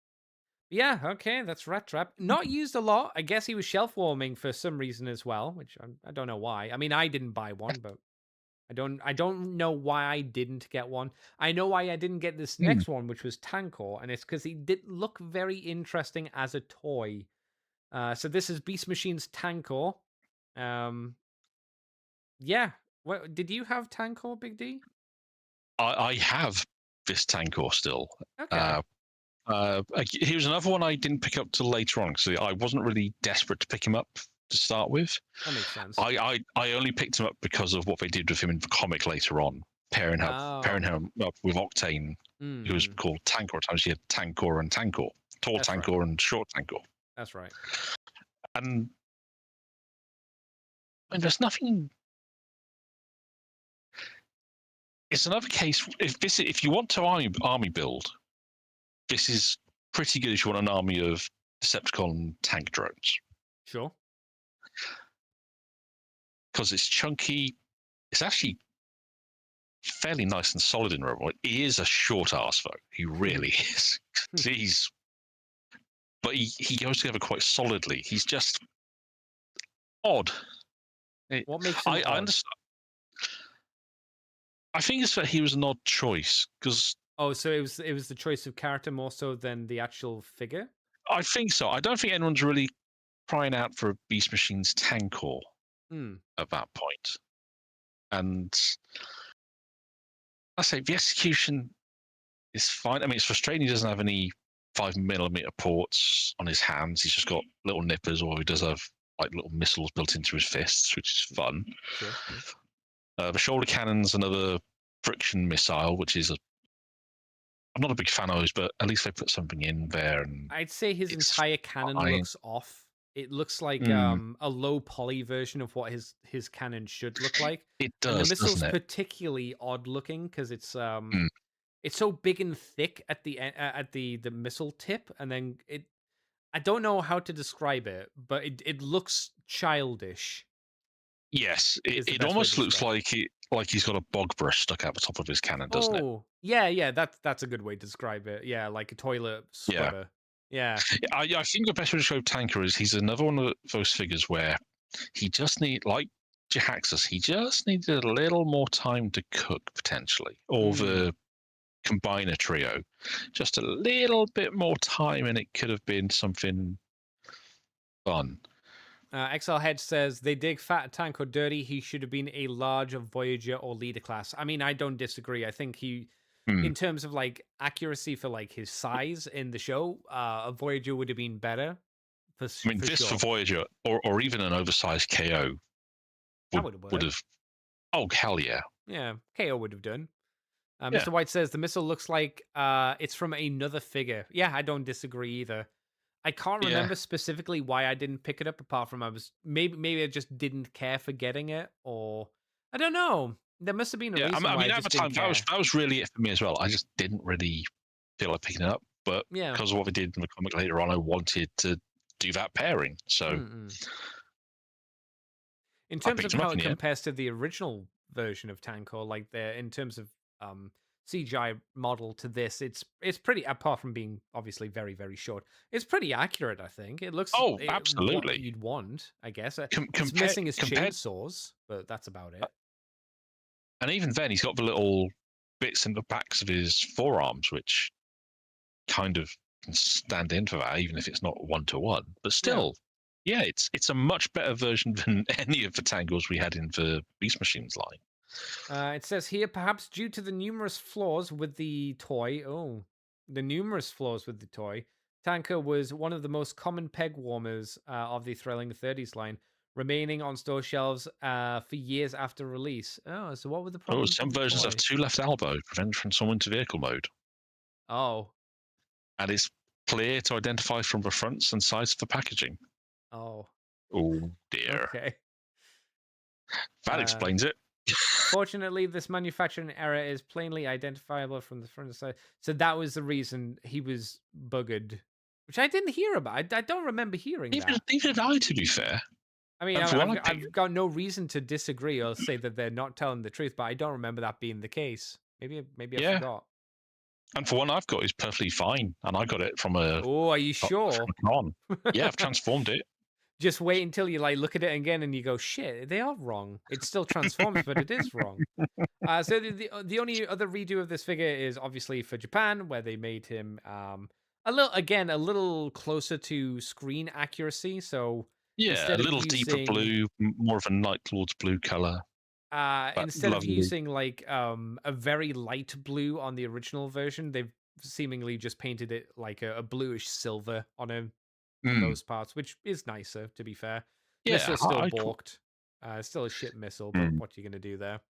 Yeah, okay, that's Rattrap. Not used a lot. I guess he was shelf warming for some reason as well, which I don't know why. I mean, I didn't buy one, but I don't know why I didn't get one. I know why I didn't get this next one, which was Tankor, and it's because he did look very interesting as a toy. So this is Beast Machine's Tankor. Yeah. What did you have Tankor, Big D? I have this Tankor still. Okay. He was another one I didn't pick up till later on because I wasn't really desperate to pick him up to start with. That makes sense. I only picked him up because of what they did with him in the comic later on, pairing him up with Octane, who was called Tankor. At times he had Tankor and Tankor, tall That's Tankor right. and short Tankor. That's right. And there's nothing. It's another case. If you want to army build, this is pretty good. If you want an army of Decepticon tank drones, Sure. because it's chunky. It's actually fairly nice and solid in robot. He is a short ass though. He really is. But he goes together quite solidly. He's just odd. What makes him odd? I understand. I think it's that he was an odd choice because. Oh, so it was the choice of character more so than the actual figure? I think so. I don't think anyone's really crying out for a Beast Machine's Tankor at that point. And I say the execution is fine. I mean, it's frustrating. He doesn't have any 5mm ports on his hands. He's just got little nippers, or he does have like little missiles built into his fists, which is fun. Sure. The shoulder cannon's another friction missile, which is I'm not a big fan of those, but at least they put something in there. And I'd say his entire cannon looks off. It looks like a low poly version of what his cannon should look like. It does. And the missile's doesn't it? particularly odd looking because it's so big and thick at the missile tip, and then I don't know how to describe it, but it looks childish. Yes, it almost looks like he's got a bog brush stuck out the top of his cannon, doesn't it? Oh, yeah, that's a good way to describe it. Yeah, like a toilet sweater. Yeah. I think the best way to show Tanker is he's another one of those figures where he just like Jahaxus, he just needed a little more time to cook potentially, or the Combiner trio, just a little bit more time, and it could have been something fun. XL Head says they dig Fat Tankor dirty. He should have been a larger Voyager or leader class. I mean, I don't disagree. I think he, in terms of like accuracy for like his size in the show, a Voyager would have been better. For Voyager or even an oversized KO would have. Oh hell yeah! Yeah, KO would have done. Mr. White says the missile looks like it's from another figure. Yeah, I don't disagree either. I can't remember specifically why I didn't pick it up, apart from maybe I just didn't care for getting it, or I don't know. There must have been a reason. I mean, at the time, that was really it for me as well. I just didn't really feel like picking it up, but because of what we did in the comic later on, I wanted to do that pairing. So, in terms of how it compares to the original version of Tankor, like in terms of CGI model to this, it's pretty. Apart from being obviously very very short, it's pretty accurate. I think it looks Oh, what absolutely. you'd want. I guess it's Compared missing his compared, chainsaws, but that's about it. and even then, he's got the little bits in the backs of his forearms, which kind of can stand in for that, even if it's not 1-to-1. But still, yeah, it's a much better version than any of the tangles we had in the Beast Machines line. It says here, perhaps due to the numerous flaws with the toy. Oh, the numerous flaws with the toy. Tanker was one of the most common peg warmers of the Thrilling 30s line, remaining on store shelves for years after release. Oh, so what were the Oh, problems some with the versions have toy? 2 left elbow, preventing transforming into vehicle mode, Oh, and it's clear to identify from the fronts and sides of the packaging. oh, Oh dear, okay. that explains it. Fortunately, this manufacturing error is plainly identifiable from the front and side. So that was the reason he was buggered, which I didn't hear about. I don't remember hearing Neither, that. neither did I, to be fair. I mean, And for one, I picked, I've got no reason to disagree or say that they're not telling the truth, but I don't remember that being the case. Maybe I yeah, forgot. and for one, I've got is perfectly fine, and I got it from a Oh, are you from sure? a con. Yeah, I've transformed it. Just wait until you like look at it again and you go, shit, they are wrong. It still transforms, but it is wrong. So the only other redo of this figure is obviously for Japan, where they made him a little closer to screen accuracy. So Yeah, a instead of little deeper using blue, more of a Night Lord's blue color. But instead of lovely. using like a very light blue on the original version, they've seemingly just painted it like a bluish silver on him on Mm, those parts, which is nicer, to be fair. yeah, Missile's still I balked. Still a shit missile, but mm, what you gonna do there?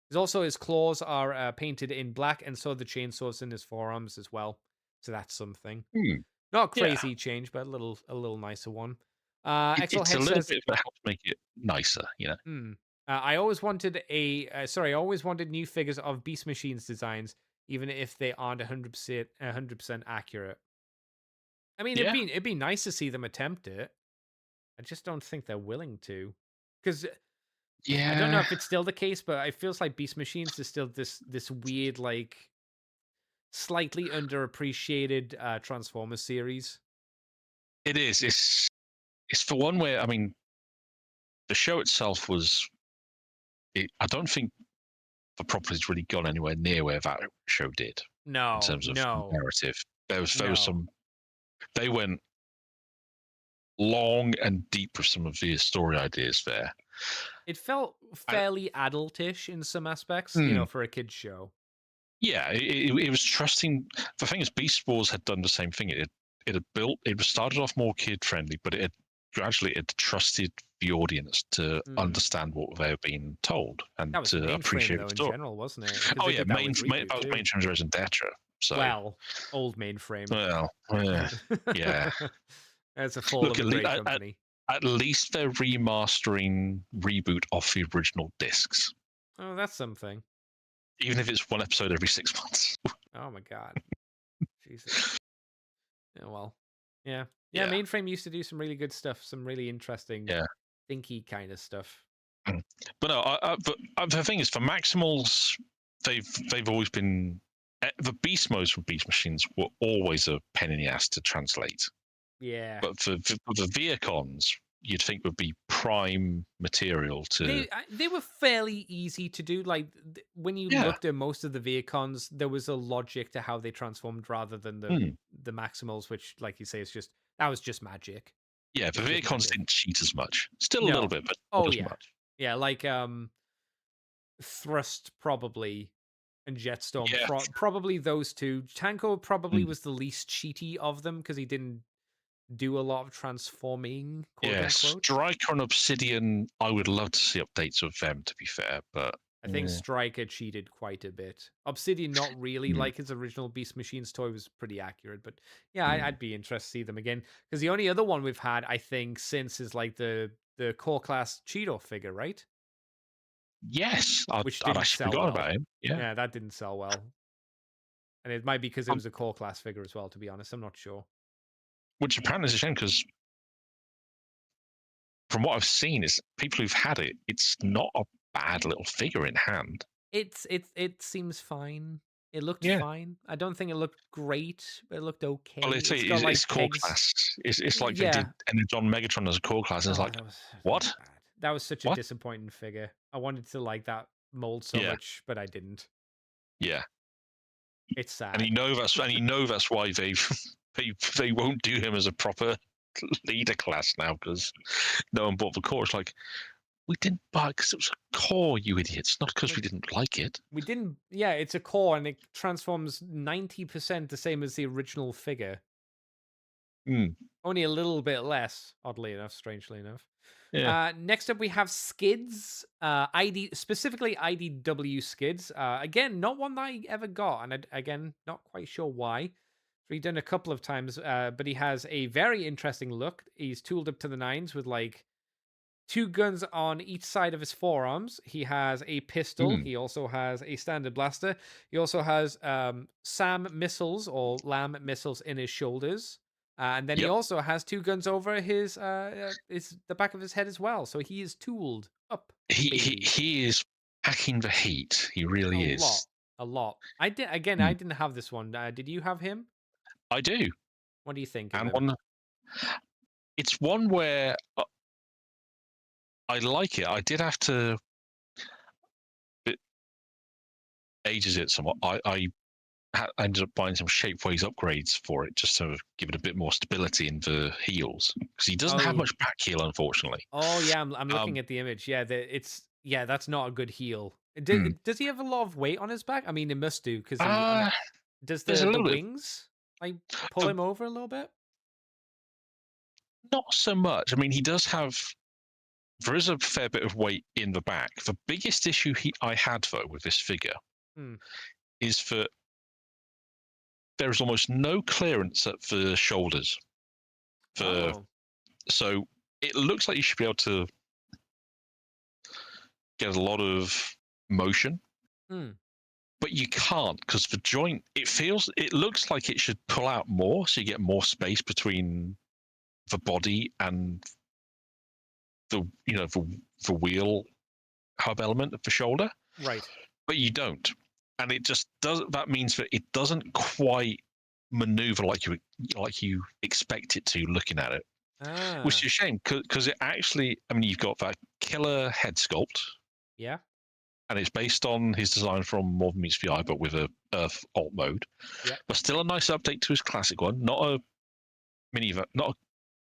There's also his claws are painted in black, and so are the chainsaws in his forearms as well. So that's something. mm, Not a yeah. crazy change, but a little nicer one. Exo It's a Head little says, bit that helps make it nicer, hmm. I always wanted I always wanted new figures of Beast Machines designs, even if they aren't 100% accurate. I mean, Yeah, it'd be nice to see them attempt it. I just don't think they're willing to, because I don't know yeah. if it's still the case, but it feels like Beast Machines is still this weird, like slightly underappreciated Transformers series. It is. It's for one where, I mean, the show itself was. I don't think the property's really gone anywhere near where that show did in No, terms of no, narrative. There was no. some. They went long and deep with some of the story ideas there. It felt I, fairly adultish in some aspects, hmm, for a kids show. yeah, it was trusting. The thing is, Beast Wars had done the same thing. It had built. It was started off more kid friendly, but it had gradually it trusted the audience to Hmm. understand what they were being told and That was to Mainframe appreciate though the in story. general, wasn't it? Because Oh they yeah, did that with Reboot that was too. Mainframe's Resident Detra. So Well, old Mainframe. well, yeah. That's a fall Look, of a great company. at least they're remastering Reboot off the original discs, Oh, that's something. even if it's one episode every 6 months. Oh my god. Jesus. Yeah, well. Yeah. Yeah, Yeah, Mainframe used to do some really good stuff, some really interesting, yeah. thinky kind of stuff. But no, the thing is, for Maximals, they've always been the beast modes from Beast Machines were always a pain in the ass to translate. Yeah. But for the Viacons, you'd think would be prime material to. They were fairly easy to do. Like when you Yeah, looked at most of the Viacons, there was a logic to how they transformed rather than mm, the Maximals, which, like you say, is just that was just magic. yeah. It The was just Viacons magic. didn't cheat as much. Still a little No. bit, but not Oh as yeah. much. Yeah, like Thrust probably and Jetstorm Yeah. probably those two. Tanko probably Mm. was the least cheaty of them because he didn't do a lot of transforming, quote Yeah, unquote. Striker and Obsidian. I would love to see updates of them. To be fair, but I think Striker cheated quite a bit. Obsidian, not really. mm, Like his original Beast Machines toy was pretty accurate, but yeah, mm. I'd be interested to see them again because the only other one we've had, I think, since is like the core class Cheeto figure, right? Yes, Which I'd didn't actually sell forgot well. about him. Yeah. Yeah, that didn't sell well, and it might be because it was a core class figure as well. To be honest, I'm not sure. Which apparently is a shame because from what I've seen, is people who've had it, it's not a bad little figure in hand. It seems fine. It looked Yeah. fine. I don't think it looked great, but it looked okay. Well, It's got it's like core pegs. class. It's like they Yeah. did Energon Megatron as a core class, and it's Oh, like, that was very what? bad. That was such a What? disappointing figure. I wanted to like that mold so Yeah, much, but I didn't. yeah. It's And sad. you know that's why they won't do him as a proper leader class now because no one bought the core. It's like we didn't buy it because it was a core, you idiots, not because we Like didn't like it. we didn't. Yeah, it's a core and it transforms 90% the same as the original figure. Mm, Only a little bit less, oddly enough, strangely enough. yeah. Next up, we have skids. Specifically IDW skids. Again, not one that I ever got, and again, not quite sure why. So he's done a couple of times, but he has a very interesting look. He's tooled up to the nines with like two guns on each side of his forearms. He has a pistol. Mm, He also has a standard blaster. He also has SAM missiles or LAM missiles in his shoulders. And then he yep. also has two guns over his the back of his head as well. So he is tooled up, baby. He is packing the heat. He A really lot, is. a lot. I did again. I Mm, didn't have this one. Did you have him? I do. What do you think of And him? it's one where I like it. I did have to it ages it somewhat. I ended up buying some Shapeways upgrades for it just to give it a bit more stability in the heels because he doesn't have Oh, much back heel, unfortunately. oh yeah. I'm looking Um, at the image. Yeah, that's not a good heel. hmm. Does he have a lot of weight on his back? I mean, it must do because uh, does there's a the little bit. wings like pull The, him over a little bit? not so much. I mean, he does have. There is a fair bit of weight in the back. The biggest issue I had though with this figure Hmm. is that there is almost no clearance at the shoulders. For Oh. so it looks like you should be able to get a lot of motion, Hmm. but you can't because the joint. It looks like it should pull out more, so you get more space between the body and the wheel hub element of the shoulder, Right. but you don't, and it just does. That means that it doesn't quite maneuver like you expect it to, looking at it, which is Ah. a shame because it actually. I mean, you've got that killer head sculpt, Yeah. and it's based on his design from More Than Meets the Eye, but with a Earth alt mode. Yeah. But still a nice update to his classic one. Not a minivan, not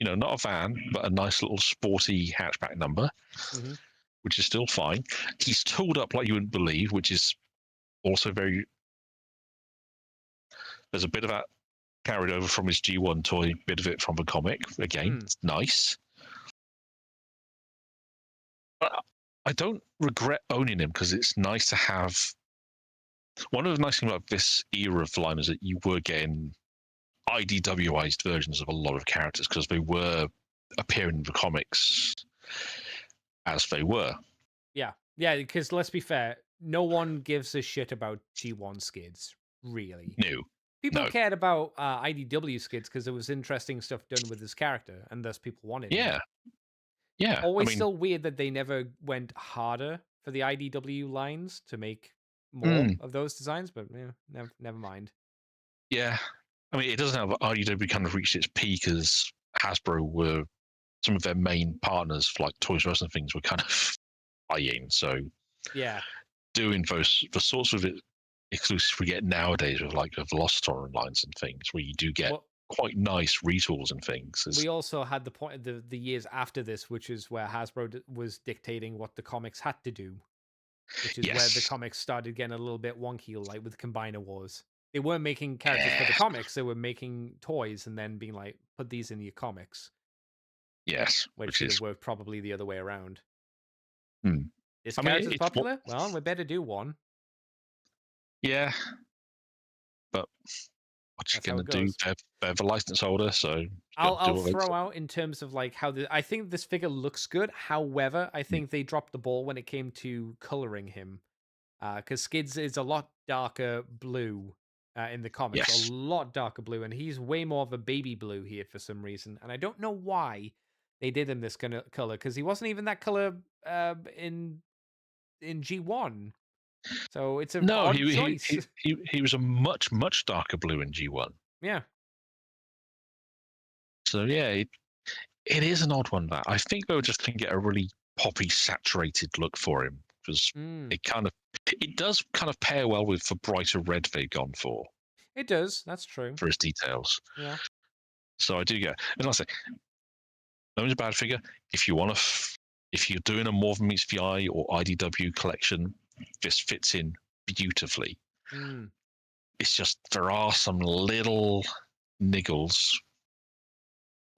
a van, but a nice little sporty hatchback number, Mm-hmm. which is still fine. He's tooled up like you wouldn't believe, which is also very. There's a bit of that carried over from his G1 toy, bit of it from the comic. Again, it's nice. But I don't regret owning him because it's nice to have. One of the nice things about this era of the line is that you were getting IDWized versions of a lot of characters because they were appearing in the comics as they were. Yeah. Yeah. Because let's be fair, no one gives a shit about G1 skids, really. New. People No. cared about IDW skids because there was interesting stuff done with his character, and thus people wanted him. Yeah. Yeah. Always I mean, still weird that they never went harder for the IDW lines to make more mm, of those designs, but yeah, never mind. yeah. I mean, it doesn't have IDW kind of reached its peak as Hasbro were some of their main partners, for like Toys R Us and things, were kind of eyeing. So Yeah. doing the sorts of exclusives we get nowadays with like the Velocitor lines and things, where you do get Well, quite nice retools and things. we also had the point the years after this, which is where Hasbro was dictating what the comics had to do, which is where the Yes. comics started getting a little bit wonky, like with Combiner Wars. They weren't making characters for the Yes. comics; they were making toys and then being like, "Put these in your comics," Yes. which Which should is, have worked probably the other way around. hmm. This I mean, character's popular. Well, we better do one. yeah, but what you That's how gonna it do? goes. They're the license holder, so you I'll gotta do I'll what they throw say. out in terms of like how I think this figure looks good. However, I Mm. think they dropped the ball when it came to coloring him. Because Skids is a lot darker blue in the comics, a Yes. lot darker blue, and he's way more of a baby blue here for some reason, and I don't know why they did him this kind of color because he wasn't even that color in G1. So it's an No, odd he he choice. he he was a much darker blue in G1. Yeah. So yeah, it is an odd one. That I think they were just trying to get a really poppy, saturated look for him because Mm, it does kind of pair well with the brighter red they've gone it does. That's true. for his details. Yeah. So I do get, and like I say, no one's a bad figure. If you want to, if you're doing a More Than Meets the Eye or IDW collection, this fits in beautifully. Mm, It's just there are some little niggles.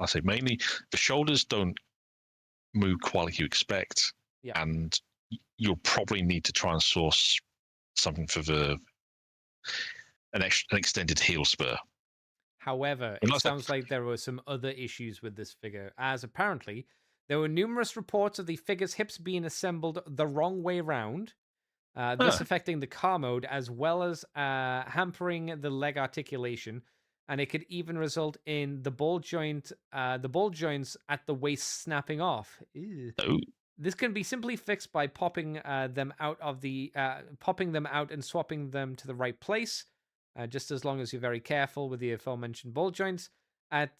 I say mainly the shoulders don't move quite like you expect, yeah. and you'll probably need to try and source something for an extended heel spur. However, And it that's like, sounds like there were some other issues with this figure, as apparently there were numerous reports of the figure's hips being assembled the wrong way round, thus affecting the car mode as well as hampering the leg articulation, and it could even result in the ball joints at the waist snapping off. Ew. oh, This can be simply fixed by popping them out and swapping them to the right place. Just as long as you're very careful with the aforementioned ball joints. At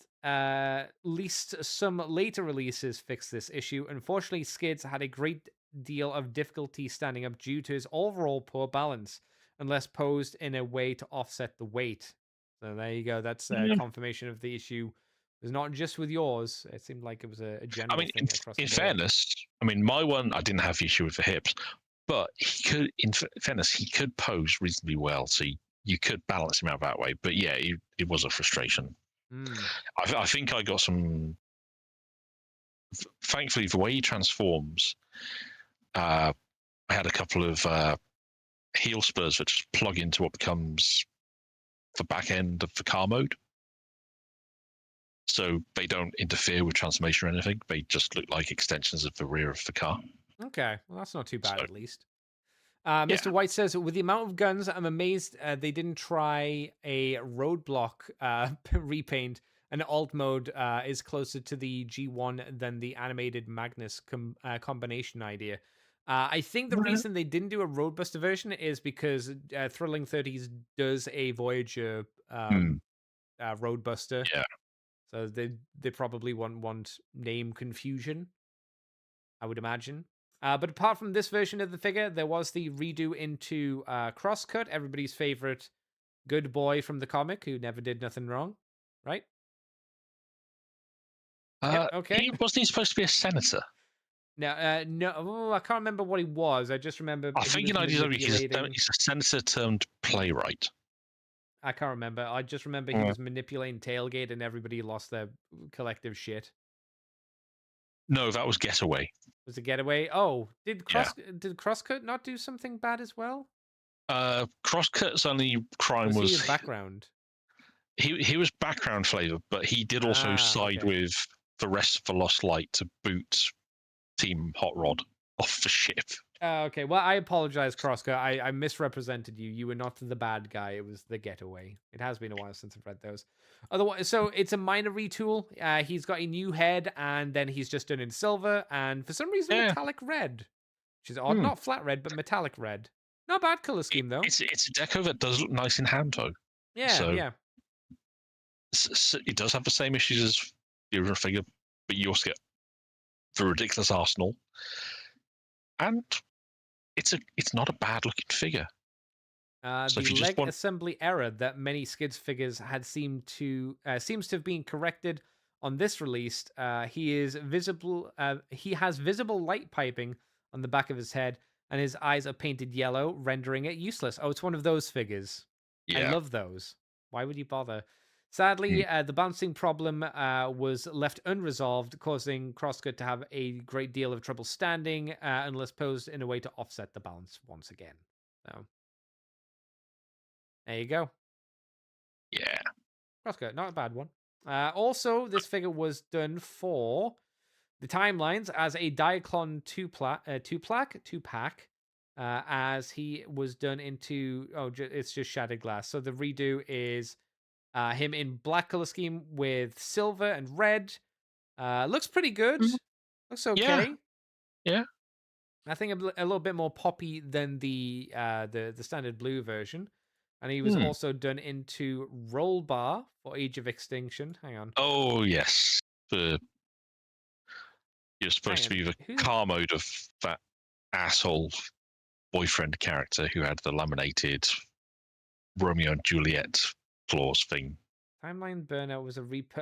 least some later releases fixed this issue. Unfortunately, Skids had a great deal of difficulty standing up due to his overall poor balance, unless posed in a way to offset the weight. So there you go. That's yeah. confirmation of the issue. It was not just with yours. It seemed like it was a I general mean, thing across the in board. fairness, I mean, my one I didn't have the issue with the hips, but he could, in fairness, he could pose reasonably well, so you could balance him out that way. But yeah, it was a frustration. Mm. I think I got some. Thankfully, the way he transforms, I had a couple of heel spurs that just plug into what becomes the back end of the car mode. So they don't interfere with transformation or anything. They just look like extensions of the rear of the car. Okay, well that's not too bad So, at least. Mr. White says, with the amount of guns, I'm amazed they didn't try a roadblock repaint. And alt mode is closer to the G1 than the animated Magnus combination idea. I think the reason they didn't do a Roadbuster version is because Thrilling 30s does a Voyager Roadbuster. Yeah. So they probably won't want name confusion, I would imagine. But apart from this version of the figure, there was the redo into Crosscut, everybody's favorite good boy from the comic who never did nothing wrong, right? Yep, okay. Wasn't he supposed to be a senator? No, I can't remember what he was. I just remember I think in IDW manipulating. he's a senator turned playwright. I can't remember. I just remember he was manipulating Tailgate and everybody lost their collective shit. No, that was Getaway. Was it Getaway? Oh, did Crosscut not do something bad as well? Crosscut's only crime was was he background. He was background flavor, but he did also side with the rest of the Lost Light to boot Team Hot Rod off the ship. Okay, well, I apologize, Crosscut. I misrepresented you. You were not the bad guy. It was the Getaway. It has been a while since I've read those. Otherwise, so it's a minor retool. He's got a new head, and then he's just done in silver, and for some reason, metallic red, which is odd. Not flat red, but metallic red. Not bad color scheme though. It's a deco that does look nice in hand though. Yeah, so, yeah. So it does have the same issues as the original figure, but you also get the ridiculous arsenal, and it's not a bad looking figure. So the leg assembly error that many Skids figures had seems to have been corrected on this release. He has visible light piping on the back of his head, and his eyes are painted yellow, rendering it useless. Oh, it's one of those figures. Yeah. I love those. Why would you bother? Sadly, the bouncing problem was left unresolved, causing Crosscut to have a great deal of trouble standing unless posed in a way to offset the balance once again. So, there you go. Yeah. Crosscut, not a bad one. Also, this figure was done for the timelines as a Diaclon 2-pack, as he was done into... Oh, it's just Shattered Glass. So the redo is... him in black color scheme with silver and red. Looks pretty good. Looks okay. Yeah. I think a little bit more poppy than the standard blue version. And he was also done into roll bar for Age of Extinction. Hang on. Oh yes, you're supposed to be the car mode of that asshole boyfriend character who had the laminated Romeo and Juliet clause thing. Timeline Burnout was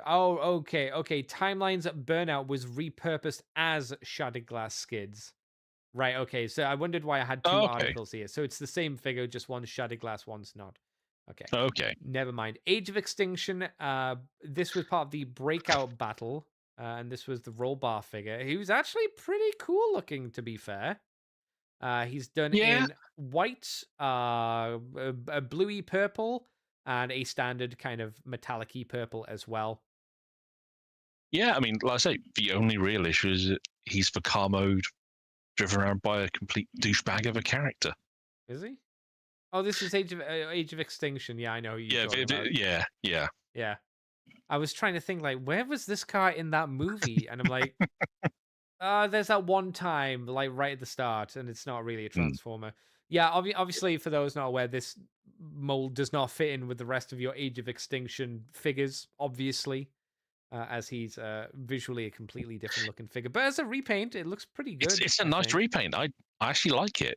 Oh, okay. Timeline's Burnout was repurposed as Shattered Glass Skids. Right, okay. So I wondered why I had two articles here. So it's the same figure, just one's Shattered Glass, one's not. Okay. Never mind. Age of Extinction. This was part of the Breakout Battle, and this was the roll bar figure. He was actually pretty cool looking, to be fair. He's done in white, a bluey purple, and a standard kind of metallic-y purple as well. Yeah, I mean, like I say, the only real issue is that he's the car mode driven around by a complete douchebag of a character. Is he? Oh, this is Age of Extinction. Yeah, I know. Yeah. I was trying to think, like, where was this car in that movie? And I'm like, there's that one time, like, right at the start, and it's not really a Transformer. Yeah, obviously, for those not aware, this mold does not fit in with the rest of your Age of Extinction figures, obviously, as he's visually a completely different looking figure. But as a repaint, it looks pretty good. It's a nice repaint. I actually like it.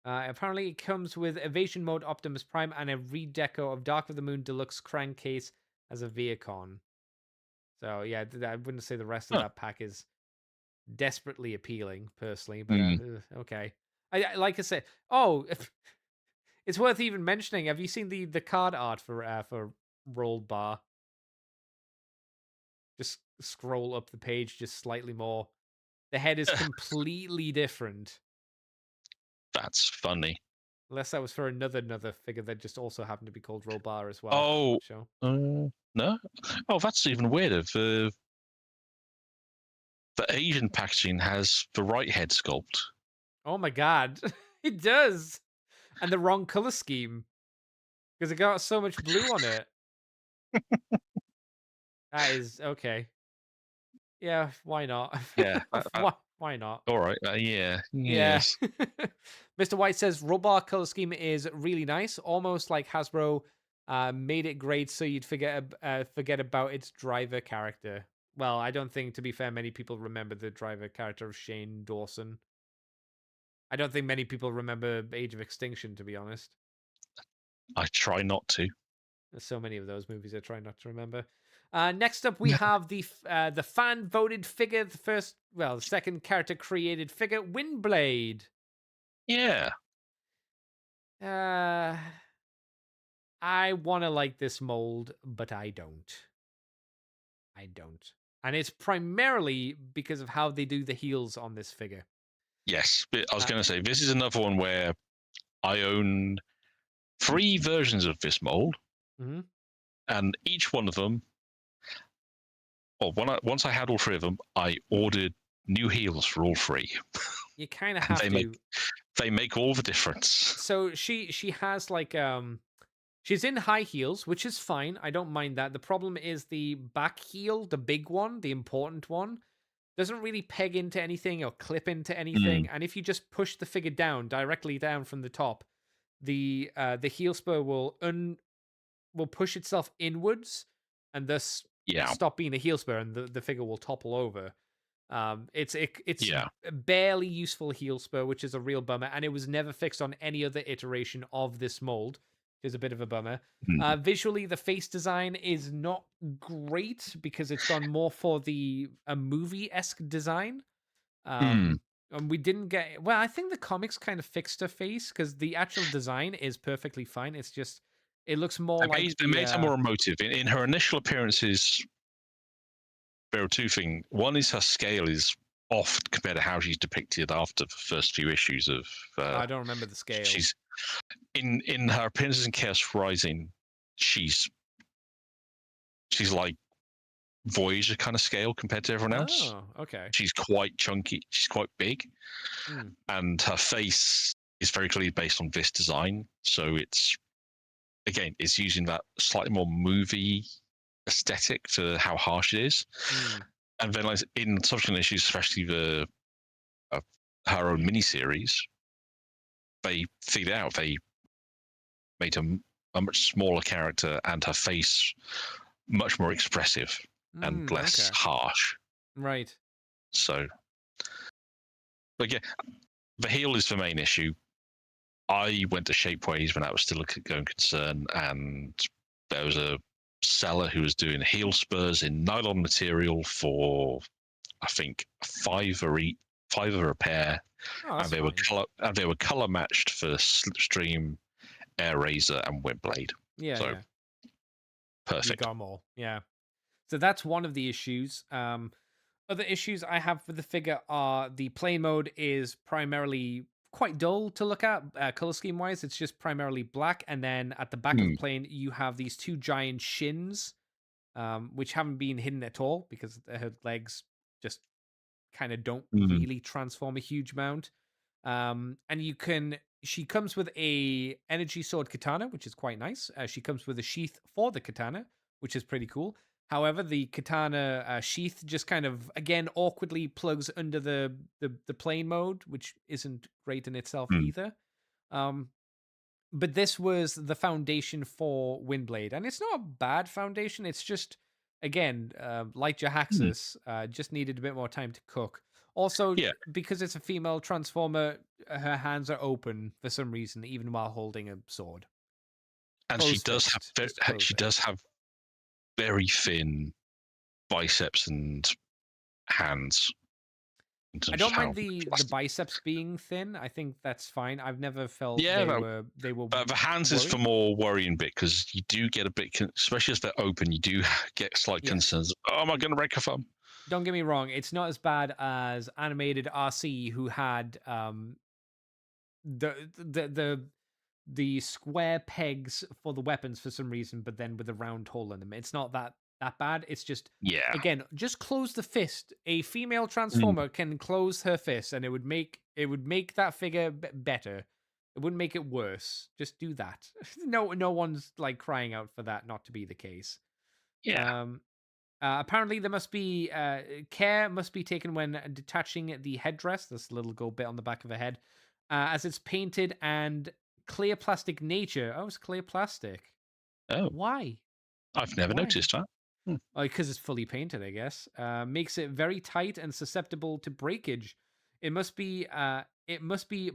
Apparently, it comes with Evasion Mode Optimus Prime and a redeco of Dark of the Moon Deluxe Crankcase as a Viacon. So, yeah, I wouldn't say the rest of that pack is desperately appealing, personally, but okay. Like I said, it's worth even mentioning. Have you seen the card art for Rolled Bar? Just scroll up the page just slightly more. The head is completely different. That's funny. Unless that was for another figure that just also happened to be called Roll Bar as well. Oh, no. Oh, that's even weirder. The Asian packaging has the right head sculpt. Oh my god, it does, and the wrong color scheme because it got so much blue on it. That is okay. Yeah, why not? Yeah, why not? All right. Yeah. Yes. Mr. White says Rollbar color scheme is really nice, almost like Hasbro made it great so you'd forget about its driver character. Well, I don't think, to be fair, many people remember the driver character of Shane Dawson. I don't think many people remember Age of Extinction, to be honest. I try not to. There's so many of those movies I try not to remember. Next up, we have the fan-voted figure, the second character-created figure, Windblade. Yeah. I want to like this mold, but I don't. And it's primarily because of how they do the heels on this figure. Yes, but I was going to say, this is another one where I own 3 versions of this mold, and each one of them, once I had all 3 of them, I ordered new heels for all 3. You kind of have to. They make all the difference. So she has like she's in high heels, which is fine. I don't mind that. The problem is the back heel, the big one, the important one, doesn't really peg into anything or clip into anything. And if you just push the figure directly down from the top, the heel spur will push itself inwards and thus stop being a heel spur, and the figure will topple over. It's barely useful heel spur, which is a real bummer, and it was never fixed on any other iteration of this mold, which is a bit of a bummer. Visually, the face design is not great because it's gone more for a movie-esque design. And we didn't get... Well, I think the comics kind of fixed her face because the actual design is perfectly fine. It's just... It looks more like... They made her more emotive. In her initial appearances, there are 2 things. One is her scale is off compared to how she's depicted after the first few issues of... I don't remember the scale. She's in her appearances in Chaos Rising, she's like Voyager kind of scale compared to everyone else. Oh, okay. She's quite chunky. She's quite big. And her face is very clearly based on this design. So it's using that slightly more movie aesthetic for how harsh it is. And then like in subsequent issues, especially the her own miniseries, they figured out. They made a much smaller character and her face much more expressive and less harsh. Right. So, but yeah, the heel is the main issue. I went to Shapeways when that was still a going concern, and there was a seller who was doing heel spurs in nylon material for, I think, $5 a pair, Oh, and they were color matched for Slipstream, Air Razor, and Windblade. Yeah. So perfect. You got them all. Yeah. So that's one of the issues. Other issues I have with the figure are the play mode is primarily quite dull to look at, color scheme wise. It's just primarily black, and then at the back of the plane you have these two giant shins, which haven't been hidden at all because her legs just kind of don't really transform a huge amount. And she comes with a energy sword katana, which is quite nice. She comes with a sheath for the katana, which is pretty cool. However, the katana sheath just kind of, again, awkwardly plugs under the plane mode, which isn't great in itself either. But this was the foundation for Windblade, and it's not a bad foundation. It's just, again, like Jahaxus, just needed a bit more time to cook. Also, because it's a female transformer, her hands are open for some reason, even while holding a sword. And she does have very thin biceps and hands. I don't mind the biceps being thin. I think that's fine. I've never felt they were. But the hands is the more worrying bit, because you do get a bit, especially as they're open, you do get slight concerns. Oh, am I going to break a thumb? Don't get me wrong; it's not as bad as animated RC, who had the square pegs for the weapons for some reason, but then with a round hole in them. It's not that bad. It's just, again, just close the fist. A female transformer can close her fist, and it would make that figure better. It wouldn't make it worse. Just do that. No one's like crying out for that not to be the case. Apparently there must be care must be taken when detaching the headdress. This little gold bit on the back of the head, as it's painted and clear plastic nature. Oh, it's clear plastic. Oh, why? I've never noticed that. Because it's fully painted, I guess. Makes it very tight and susceptible to breakage. It must be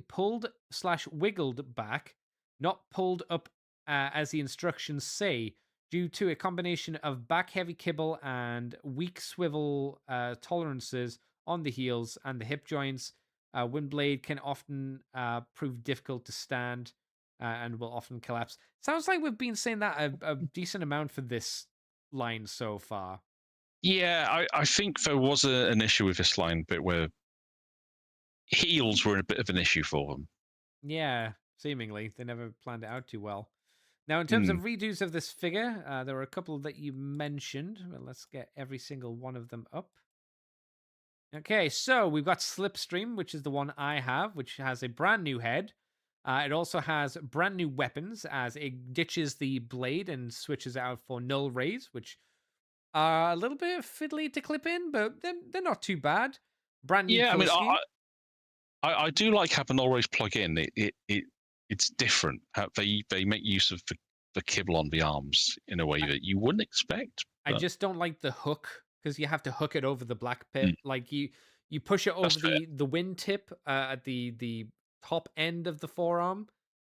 pulled/wiggled back, not pulled up as the instructions say, due to a combination of back-heavy kibble and weak swivel tolerances on the heels and the hip joints. Windblade can often prove difficult to stand and will often collapse. Sounds like we've been saying that a decent amount for this line so far. Yeah, I think there was an issue with this line bit where heels were a bit of an issue for them. Yeah, seemingly. They never planned it out too well. Now, in terms of redos of this figure, there were a couple that you mentioned. Well, let's get every single one of them up. Okay, so we've got Slipstream, which is the one I have, which has a brand new head. It also has brand new weapons, as it ditches the blade and switches out for null rays, which are a little bit fiddly to clip in, but they're not too bad. Brand new. Yeah, I do like having null rays plug in. It's different. They make use of the kibble on the arms in a way that you wouldn't expect. I just don't like the hook, because you have to hook it over the black pit. Like you push it over the wing tip at the top end of the forearm,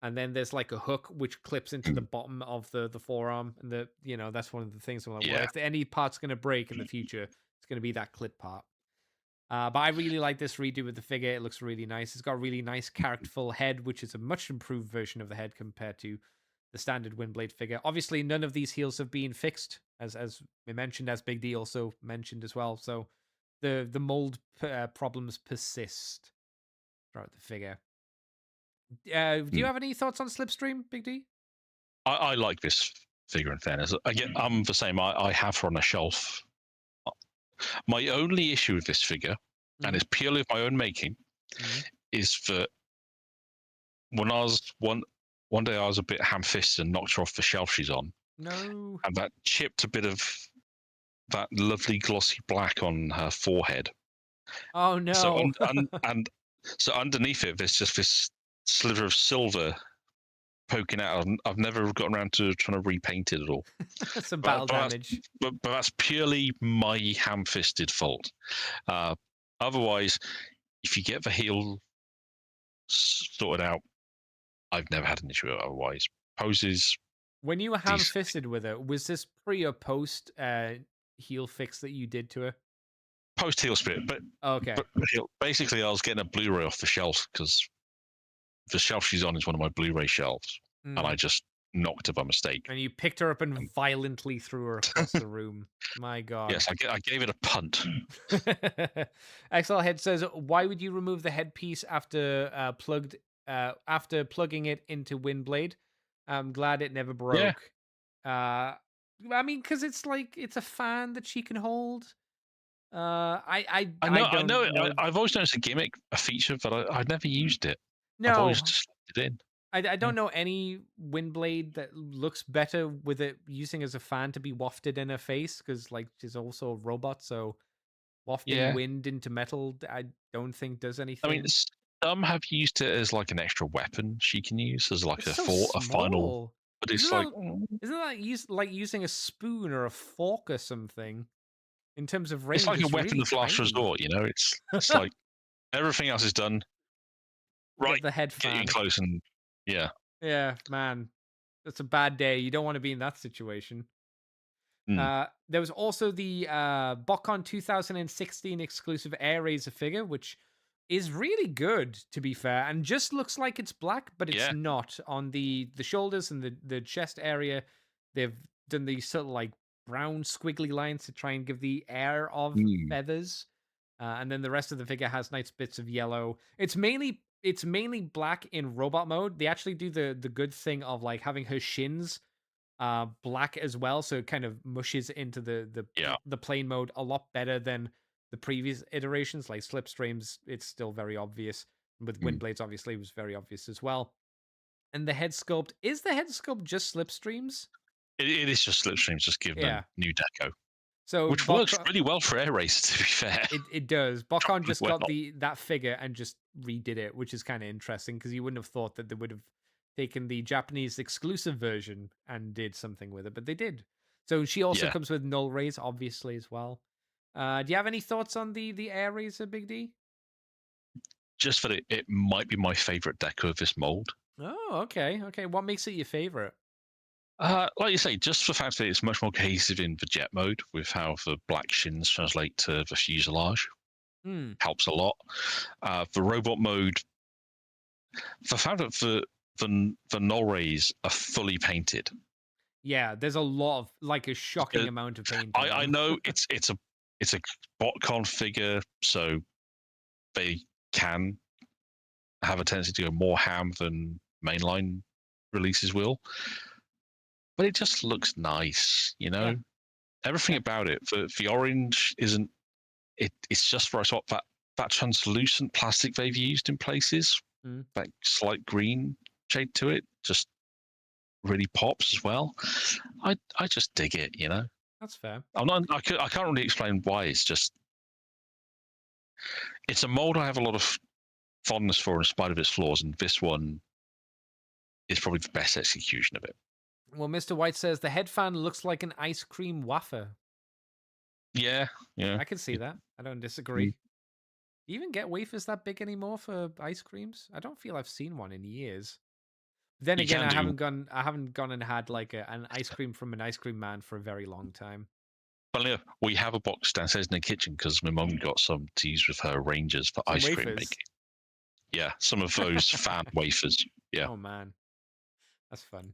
and then there's like a hook which clips into the bottom of the forearm, and that's one of the things. I'm like, well, if any part's going to break in the future, it's going to be that clip part. But I really like this redo with the figure. It looks really nice. It's got a really nice characterful head, which is a much improved version of the head compared to the standard Windblade figure. Obviously, none of these heels have been fixed, as we mentioned, as Big D also mentioned as well. So the mold problems persist throughout the figure. Do you have any thoughts on Slipstream, Big D? I like this figure, in fairness. Again, I'm the same. I have her on a shelf. My only issue with this figure, and it's purely of my own making, is that when I was one day I was a bit ham-fisted and knocked her off the shelf she's on. No. And that chipped a bit of that lovely glossy black on her forehead. Oh no. So and So underneath it, there's just this sliver of silver poking out. I've never gotten around to trying to repaint it at all. Some But, battle but, that's, damage. but that's purely my ham-fisted fault. Otherwise, if you get the heel sorted out, I've never had an issue with it otherwise. Poses, When you were decent. ham-fisted with her, was this pre or post heel fix that you did to her? Post heel split, but Okay. basically I was getting a Blu-ray off the shelf because the shelf she's on is one of my Blu-ray shelves, and I just knocked her by mistake. And you picked her up and violently threw her across the room. My God. Yes, I gave it a punt. XL Head says, "Why would you remove the headpiece after plugging it into Windblade? I'm glad it never broke. I mean, because it's like it's a fan that she can hold. I know. I've always known it's a gimmick, a feature, but I've never used it. I've No, always just left it in. I don't know any Windblade that looks better with it using as a fan to be wafted in her face, because like she's also a robot, so wafting wind into metal, I don't think does anything. I mean, some have used it as like an extra weapon she can use as like It's a final. But it's isn't that like using a spoon or a fork or something in terms of range? It's like a weapon really of last tiny. resort, you know. It's like everything else is done. Right, Get the head fan. Get in close and yeah, man, that's a bad day. You don't want to be in that situation. There was also the BotCon 2016 exclusive Air Razor figure, which is really good, to be fair, and just looks like it's black, but it's not. On the shoulders and the chest area, they've done these sort of like brown squiggly lines to try and give the air of feathers. And then the rest of the figure has nice bits of yellow. It's mainly black in robot mode. They actually do the good thing of like having her shins black as well, so it kind of mushes into the plain mode a lot better than the previous iterations. Like Slipstreams, it's still very obvious. With Windblades, obviously, it was very obvious as well. And the head sculpt, is the head sculpt just Slipstreams? It is just Slipstreams, just give them new deco. So which works really well for Air Racer, to be fair. It does. BotCon just got that figure and just redid it, which is kind of interesting because you wouldn't have thought that they would have taken the Japanese exclusive version and did something with it, but they did. So she also comes with null rays, obviously, as well. Do you have any thoughts on the Air Razor, Big D? Just that it might be my favorite deco of this mold. Oh, okay. What makes it your favorite? Like you say, just the fact that it's much more cohesive in the jet mode with how the black shins translate to the fuselage helps a lot. The robot mode, the fact that the null rays are fully painted. Yeah, there's a lot of like a shocking amount of paint. I know it's a BotCon figure, so they can have a tendency to go more ham than mainline releases will. But it just looks nice, you know. Everything about it. The orange isn't. It's just for that translucent plastic they've used in places. That slight green shade to it just really pops as well. I just dig it, you know. That's fair. I can't really explain why. It's just. It's a mold I have a lot of fondness for, in spite of its flaws, and this one is probably the best execution of it. Well, Mr. White says the head fan looks like an ice cream wafer. Yeah. I can see that. I don't disagree. Do you even get wafers that big anymore for ice creams? I don't feel I've seen one in years. Then again, I haven't gone and had like an ice cream from an ice cream man for a very long time. But yeah, we have a box downstairs in the kitchen because my mum got some to use with her Rangers for ice cream making. Yeah, some of those fan wafers. Yeah. Oh man, that's fun.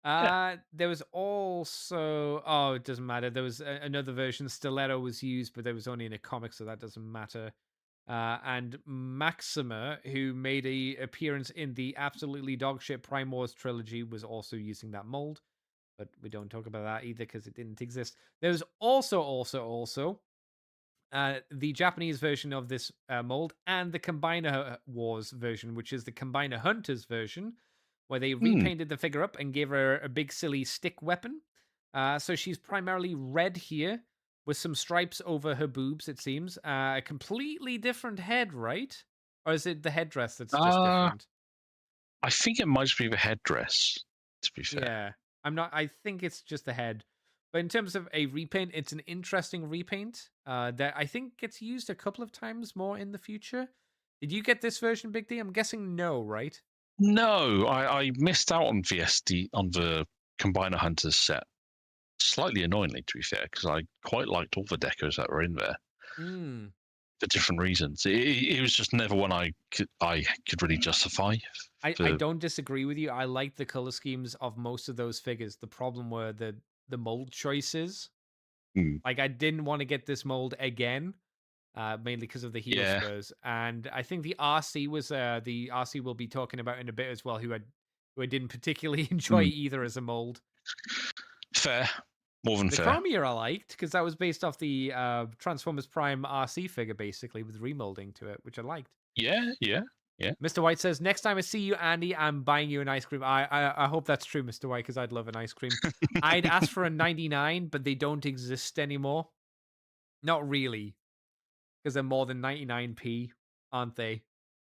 There was also it doesn't matter. There was another version. Stiletto was used, but there was only in a comic, so that doesn't matter. And Maxima, who made a appearance in the absolutely dogshit Prime Wars trilogy, was also using that mold. But we don't talk about that either because it didn't exist. There's also the Japanese version of this mold and the Combiner Wars version, which is the Combiner Hunters version, where they repainted the figure up and gave her a big silly stick weapon. So she's primarily red here with some stripes over her boobs, it seems. A completely different head, right? Or is it the headdress that's just Uh, different? I think it might just be the headdress, to be fair. Yeah. I'm not I think it's just the head. But in terms of a repaint, it's an interesting repaint that I think gets used a couple of times more in the future. Did you get this version, Big D? I'm guessing no, right? No, I missed out on VSD on the Combiner Hunters set. Slightly annoyingly, to be fair, because I quite liked all the decos that were in there Mm. for different reasons. It was just never one I could really justify. I don't disagree with you. I like the color schemes of most of those figures. The problem were the mold choices. Mm, Like I didn't want to get this mold again, mainly because of the heel yeah, spurs. And I think the RC was the RC we'll be talking about in a bit as well, who I didn't particularly enjoy mm, either as a mold. fair, more than The fair. Chromia I liked because that was based off the Transformers Prime RC figure, basically with remolding to it, which I liked. Yeah, yeah, yeah. Mr. White says, "Next time I see you, Andy, I'm buying you an ice cream." I hope that's true, Mr. White, because I'd love an ice cream. I'd ask for a 99, but they don't exist anymore. Not really, because they're more than 99p, aren't they?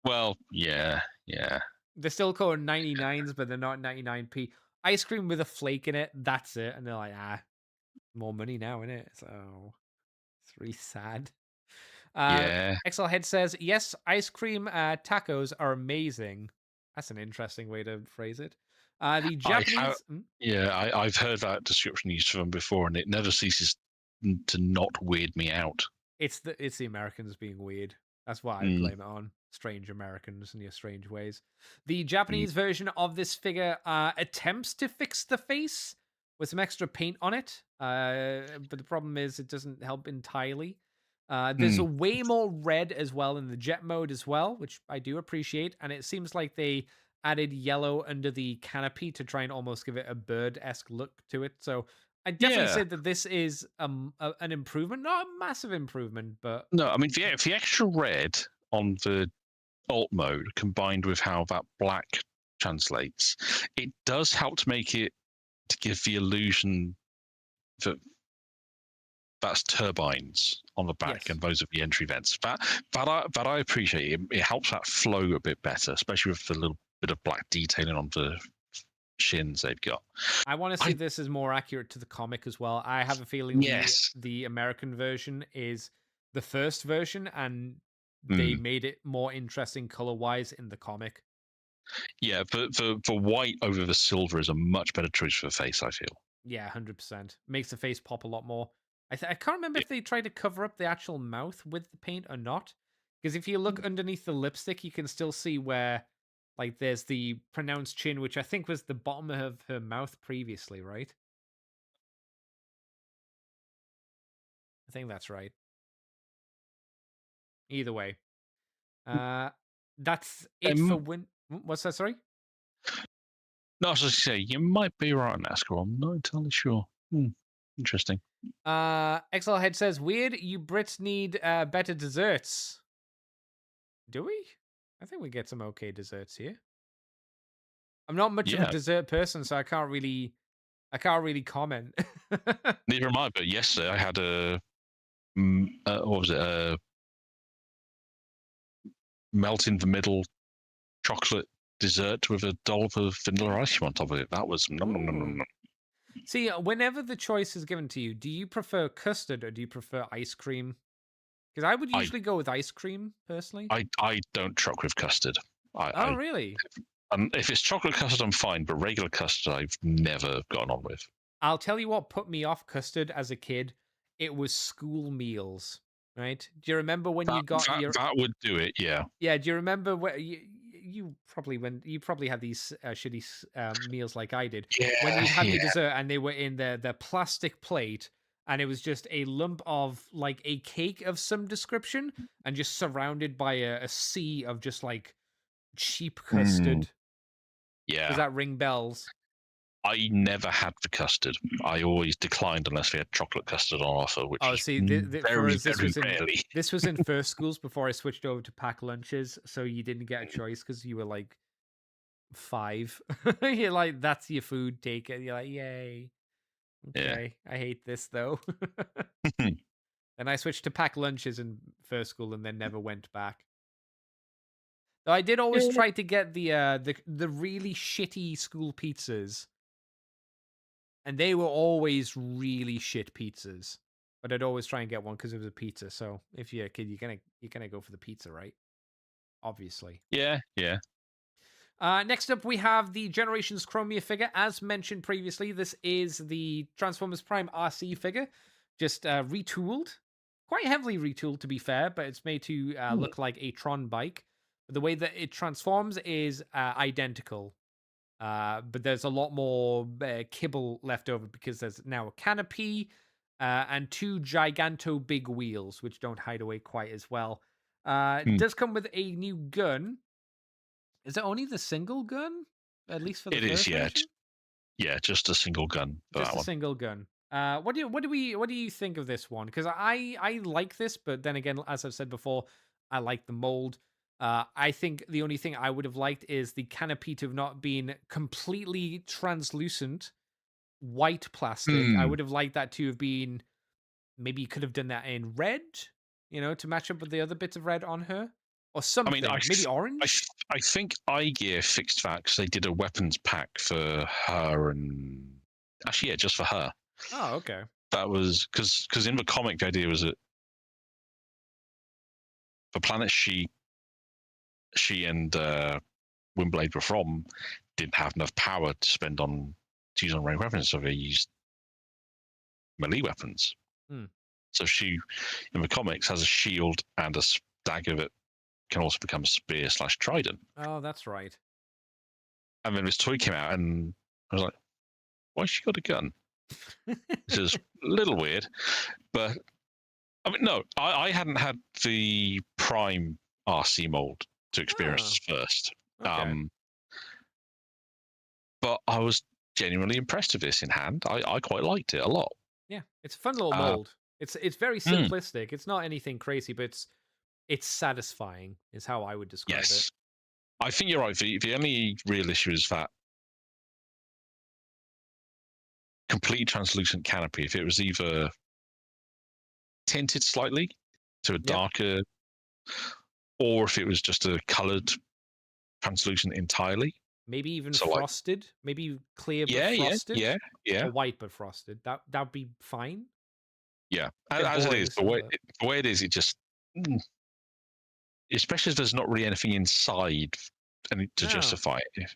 Well, yeah, yeah, They're still called 99s, but they're not 99p. Ice cream with a flake in it, that's it. And they're like, more money now, innit? So it's really sad. yeah. XL says, yes, ice cream tacos are amazing. That's an interesting way to phrase it. The I have, Japanese. yeah, I've heard that description used for them before, and it never ceases to not weird me out. It's the Americans being weird. That's what I Mm, blame it on. Strange Americans and your strange ways. The mm. Japanese version of this figure attempts to fix the face with some extra paint on it, but the problem is it doesn't help entirely. There's a Mm. way more red as well in the jet mode as well, which I do appreciate, and it seems like they added yellow under the canopy to try and almost give it a bird-esque look to it. So I definitely Yeah. say that this is an improvement, not a massive improvement, but No, I mean the extra red on the alt mode combined with how that black translates, it does help to make it to give the illusion that that's turbines on the back yes. and those are the entry vents. That I appreciate. It helps that flow a bit better, especially with the little bit of black detailing on the shins they've got. I want to see I this as more accurate to the comic as well. I have a feeling yes. the American version is the first version, and they Mm. made it more interesting color wise in the comic. Yeah, the white over the silver is a much better choice for the face, I feel. Yeah, 100% makes the face pop a lot more. I can't remember It, if they tried to cover up the actual mouth with the paint or not. Because if you look underneath the lipstick, you can still see where, like, there's the pronounced chin, which I think was the bottom of her mouth previously, right? I think that's right. Either way, uh, that's it for um, Win. What's that? Sorry. no, I was just say you might be right on that score. I'm not entirely sure. Interesting. XL Head says, "Weird, you Brits need better desserts." Do we? I think we get some okay desserts here. I'm not much of a Yeah, dessert person, so I can't really comment. neither am I. But yesterday I had a what was it? A melt in the middle chocolate dessert with a dollop of vanilla ice cream on top of it. That was nom nom nom nom Ooh. nom. See, whenever the choice is given to you, do you prefer custard or do you prefer ice cream? Because I would I usually go with ice cream personally. I don't truck with custard. Oh, I really? if it's chocolate custard, I'm fine. But regular custard, I've never gotten on with. I'll tell you what put me off custard as a kid. It was school meals, right? Do you remember when you got your That would do it. Yeah. Yeah, do you remember where you probably had these shitty meals like I did when Yeah. you'd have your Yeah. dessert and they were in the plastic plate and it was just a lump of like a cake of some description and just surrounded by a sea of just like cheap Mm, custard. Does yeah. that ring bells? I never had the custard. I always declined unless they had chocolate custard on offer, which Oh, was see, for very, us this very was in rarely. first schools before I switched over to pack lunches, so you didn't get a choice because you were like 5. You're like, that's your food, take it. You're like, yay. Yeah. Okay. I hate this though. And I switched to pack lunches in first school and then never went back. Though I did always Yeah. try to get the really shitty school pizzas, and they were always really shit pizzas. But I'd always try and get one because it was a pizza. So if you're a kid, you're gonna go for the pizza, right? Obviously. Yeah, yeah. Next up, we have the Generations Chromia figure. As mentioned previously, this is the Transformers Prime RC figure, just retooled, quite heavily retooled to be fair, but it's made to look like a Tron bike. But the way that it transforms is identical, but there's a lot more kibble left over because there's now a canopy and two giganto big wheels, which don't hide away quite as well. It Hmm. does come with a new gun. Is it only the single gun? At least for the It is, first yeah. version? Yeah, just a single gun for Just that a one. single gun. What do you think of this one? Because I like this, but then again, as I've said before, I like the mold. I think the only thing I would have liked is the canopy to have not been completely translucent, white plastic. I Hmm. would have liked that to have been, maybe you could have done that in red, to match up with the other bits of red on her, or I mean, something. Maybe orange. I think iGear fixed that because they did a weapons pack for her and actually, yeah, just for her. Oh, okay. That was because in the comic the idea was that the planet she and Windblade were from didn't have enough power to use on range weapons, so they used melee weapons. Hmm. So she, in the comics, has a shield and a dagger that can also become a spear/trident. Oh, that's right. And then this toy came out, and I was like, "Why has she got a gun?" This is a little weird, but I mean, no, I hadn't had the Prime RC mold to experience this first. Okay. But I was genuinely impressed with this in hand. I quite liked it a lot. Yeah, it's a fun little Uh, mold. It's very mm, simplistic. It's not anything crazy, but it's satisfying is how I would describe it. yes, I think you're right. The only real issue is that completely translucent canopy. If it was either tinted slightly to a Yep. darker, or if it was just a coloured translucent entirely. Maybe even So, like, frosted. Maybe clear but yeah, frosted. yeah. Or white but frosted. That'd be fine. Yeah, Bit as it boring is, still, but the way it is, it just, especially as there's not really anything inside to no. justify it.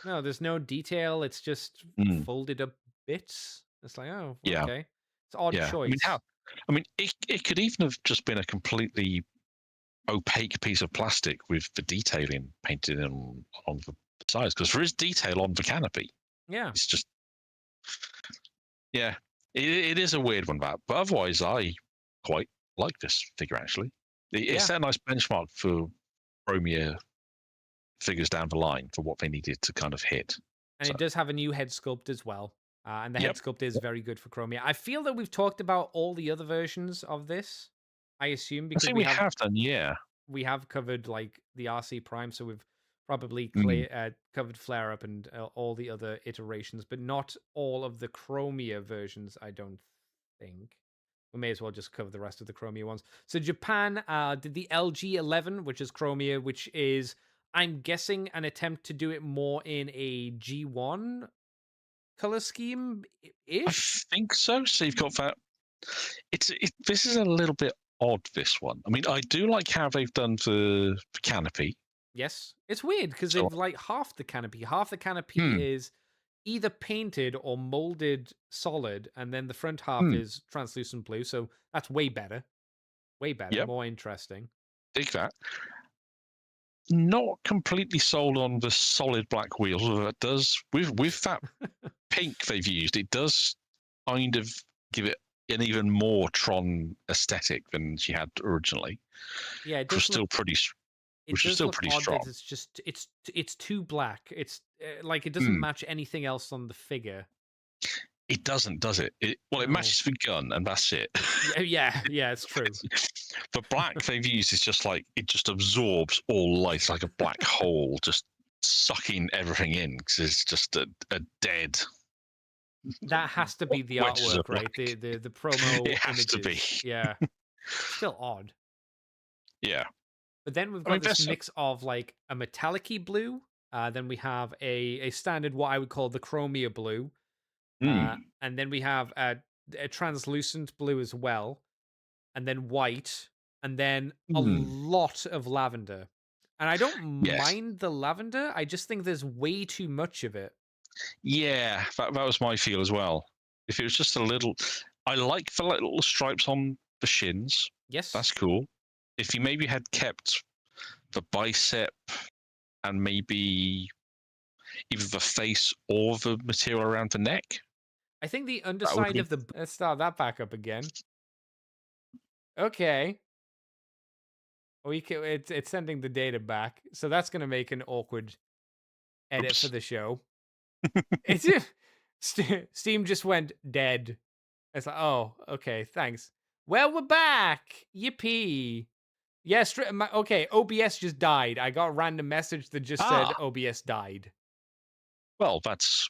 No, there's no detail. It's just Mm, folded up bits. It's like, oh, yeah, okay. It's an odd yeah. choice. I mean, it could even have just been a completely opaque piece of plastic with the detailing painted on the sides, because there is detail on the canopy. Yeah. It's just, yeah, it is a weird one, but otherwise, I quite like this figure actually. It's Yeah. a nice benchmark for Chromia figures down the line for what they needed to kind of hit. And So, it does have a new head sculpt as well. And the head yep. sculpt is very good for Chromia. I feel that we've talked about all the other versions of this. I assume I because think we have done, yeah. we have covered like the RC Prime, so we've probably Mm. covered Flare Up and all the other iterations, but not all of the Chromia versions. I don't think. We may as well just cover the rest of the Chromia ones. So Japan did the LG11, which is Chromia, which is, I'm guessing, an attempt to do it more in a G1 color scheme I ish. think so. So you've got that. This is a little bit odd. This one. I mean, I do like how they've done the canopy. Yes, it's weird because So, they've like half the canopy. Half the canopy hmm, is either painted or molded solid, and then the front half hmm, is translucent blue. So that's way better, yep, more interesting. dig that. Not completely sold on the solid black wheels. Although it does with that pink they've used, it does kind of give it an even more Tron aesthetic than she had originally, Yeah, it which was does still look. pretty, It which was does still look pretty odd strong. that it's too black. It's like it doesn't Hmm. match anything else on the figure. It doesn't, does it? Well, it No. matches the gun, and that's it. Yeah, it's true. The black they've used is just like it just absorbs all light like a black hole, just sucking everything in because it's just a dead. That has to be the Wedges of artwork, right? black. The promo It has to be. images. Yeah, still odd. Yeah. But then we've I got mean, this there's mix of like a metallic-y blue. Then we have a standard, what I would call the chromia blue. And then we have a translucent blue as well. And then white. And then a lot of lavender. And I don't yes, mind the lavender. I just think there's way too much of it. yeah, that was my feel as well. If it was just a little, I like the little stripes on the shins. Yes. That's cool. If you maybe had kept the bicep and maybe either the face or the material around the neck, I think the that would underside be. of the... Let's start that back up again. Okay. It's sending the data back. So that's going to make an awkward edit for Oops. the show. It's Steam just went dead. It's like, oh, okay, thanks. Well, we're back. Yippee. Yes, okay, OBS just died. I got a random message that just said OBS died. Well, that's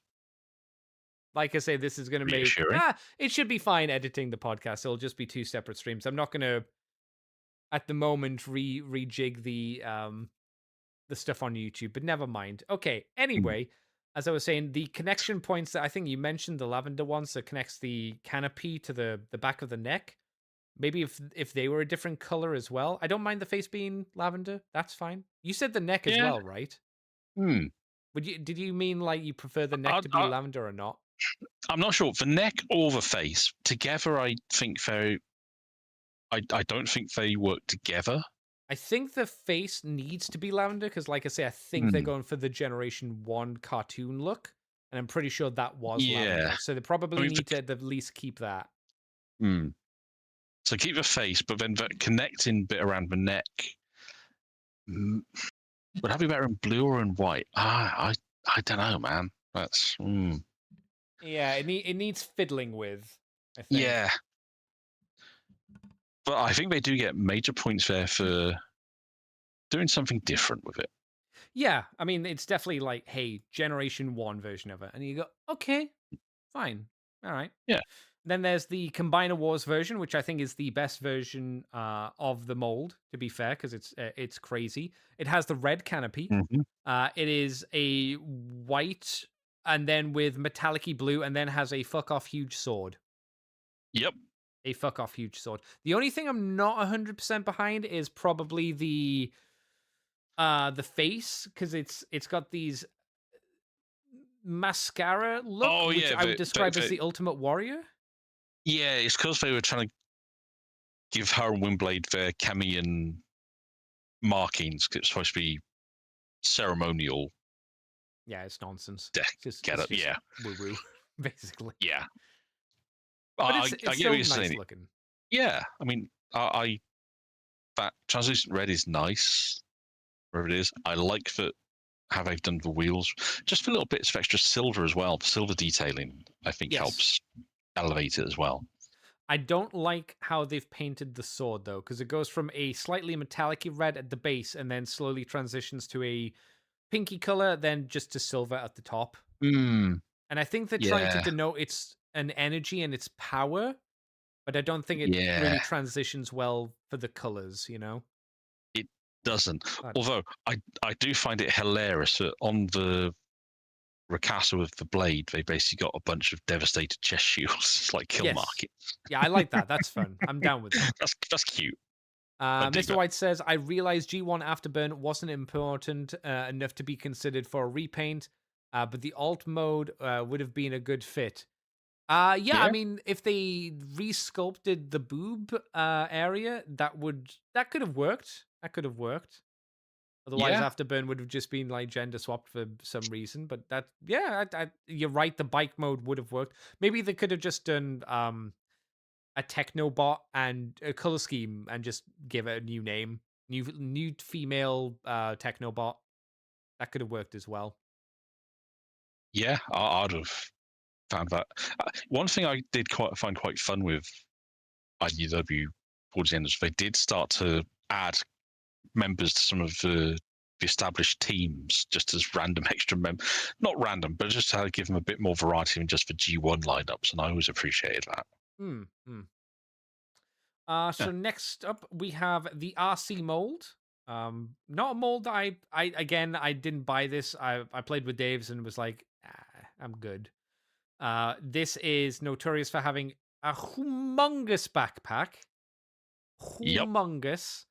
Like I say, this is going to make... reassuring. It should be fine editing the podcast. It'll just be 2 separate streams. I'm not going to, at the moment, rejig the stuff on YouTube, but never mind. Okay, anyway, as I was saying, the connection points that I think you mentioned, the lavender ones that connects the canopy to the back of the neck. Maybe if they were a different color as well. I don't mind the face being lavender. That's fine. You said the neck as well, right? Did you mean like you prefer the neck to be lavender or not? I'm not sure. The neck or the face together, I think they. I don't think they work together. I think the face needs to be lavender because, like I say, I think they're going for the Generation 1 cartoon look, and I'm pretty sure that was lavender. So they probably need to at least keep that. So keep the face, but then the connecting bit around the neck. Would that be better in blue or in white? I don't know, man. That's Yeah, it needs fiddling with, I think. Yeah. But I think they do get major points there for doing something different with it. Yeah, I mean, it's definitely like, hey, Generation 1 version of it. And you go, okay, fine. All right. Yeah. Then there's the Combiner Wars version, which I think is the best version of the mold, to be fair, because it's crazy. It has the red canopy. It is a white and then with metallic-y blue, and then has a fuck-off huge sword. Yep. A fuck-off huge sword. The only thing I'm not 100% behind is probably the face, because it's got these mascara look, which I would describe as the Ultimate Warrior. Yeah, it's because they were trying to give her and Windblade their Camian markings. It's supposed to be ceremonial. Yeah, it's nonsense. Just yeah, woo-woo, basically. Yeah, but it's I get still what you're nice saying. Looking. Yeah, I mean, that translucent red is nice. Wherever it is, I like that. How they've done the wheels, just for little bits of extra silver as well. The silver detailing, I think, helps elevate it as well. I don't like how they've painted the sword though, because it goes from a slightly metallic red at the base and then slowly transitions to a pinky color, then just to silver at the top. And I think they're trying to denote it's an energy and its power, but I don't think it really transitions well for the colors, you know? It doesn't. Although I do find it hilarious that on the Ricasa with the blade, they basically got a bunch of devastated chest shields, like kill markets. Yeah, I like that. That's fun. I'm down with that. That's cute. Mr. White says, I realized G1 Afterburn wasn't important enough to be considered for a repaint, but the alt mode would have been a good fit. I mean, if they resculpted the boob area, that could have worked. That could have worked. Otherwise, Afterburn would have just been like gender swapped for some reason. But you're right. The bike mode would have worked. Maybe they could have just done a Technobot and a color scheme and just give it a new name. New female Technobot. That could have worked as well. Yeah, I'd have found that. One thing I did find quite fun with IDW towards the end is they did start to add members to some of the established teams just as random extra not random, but just to give them a bit more variety than just the G1 lineups, and I always appreciated that. So next up we have the RC mold. Not a mold that I didn't buy this. I played with Dave's and was like, I'm good. This is notorious for having a humongous backpack. Yep. Humongous.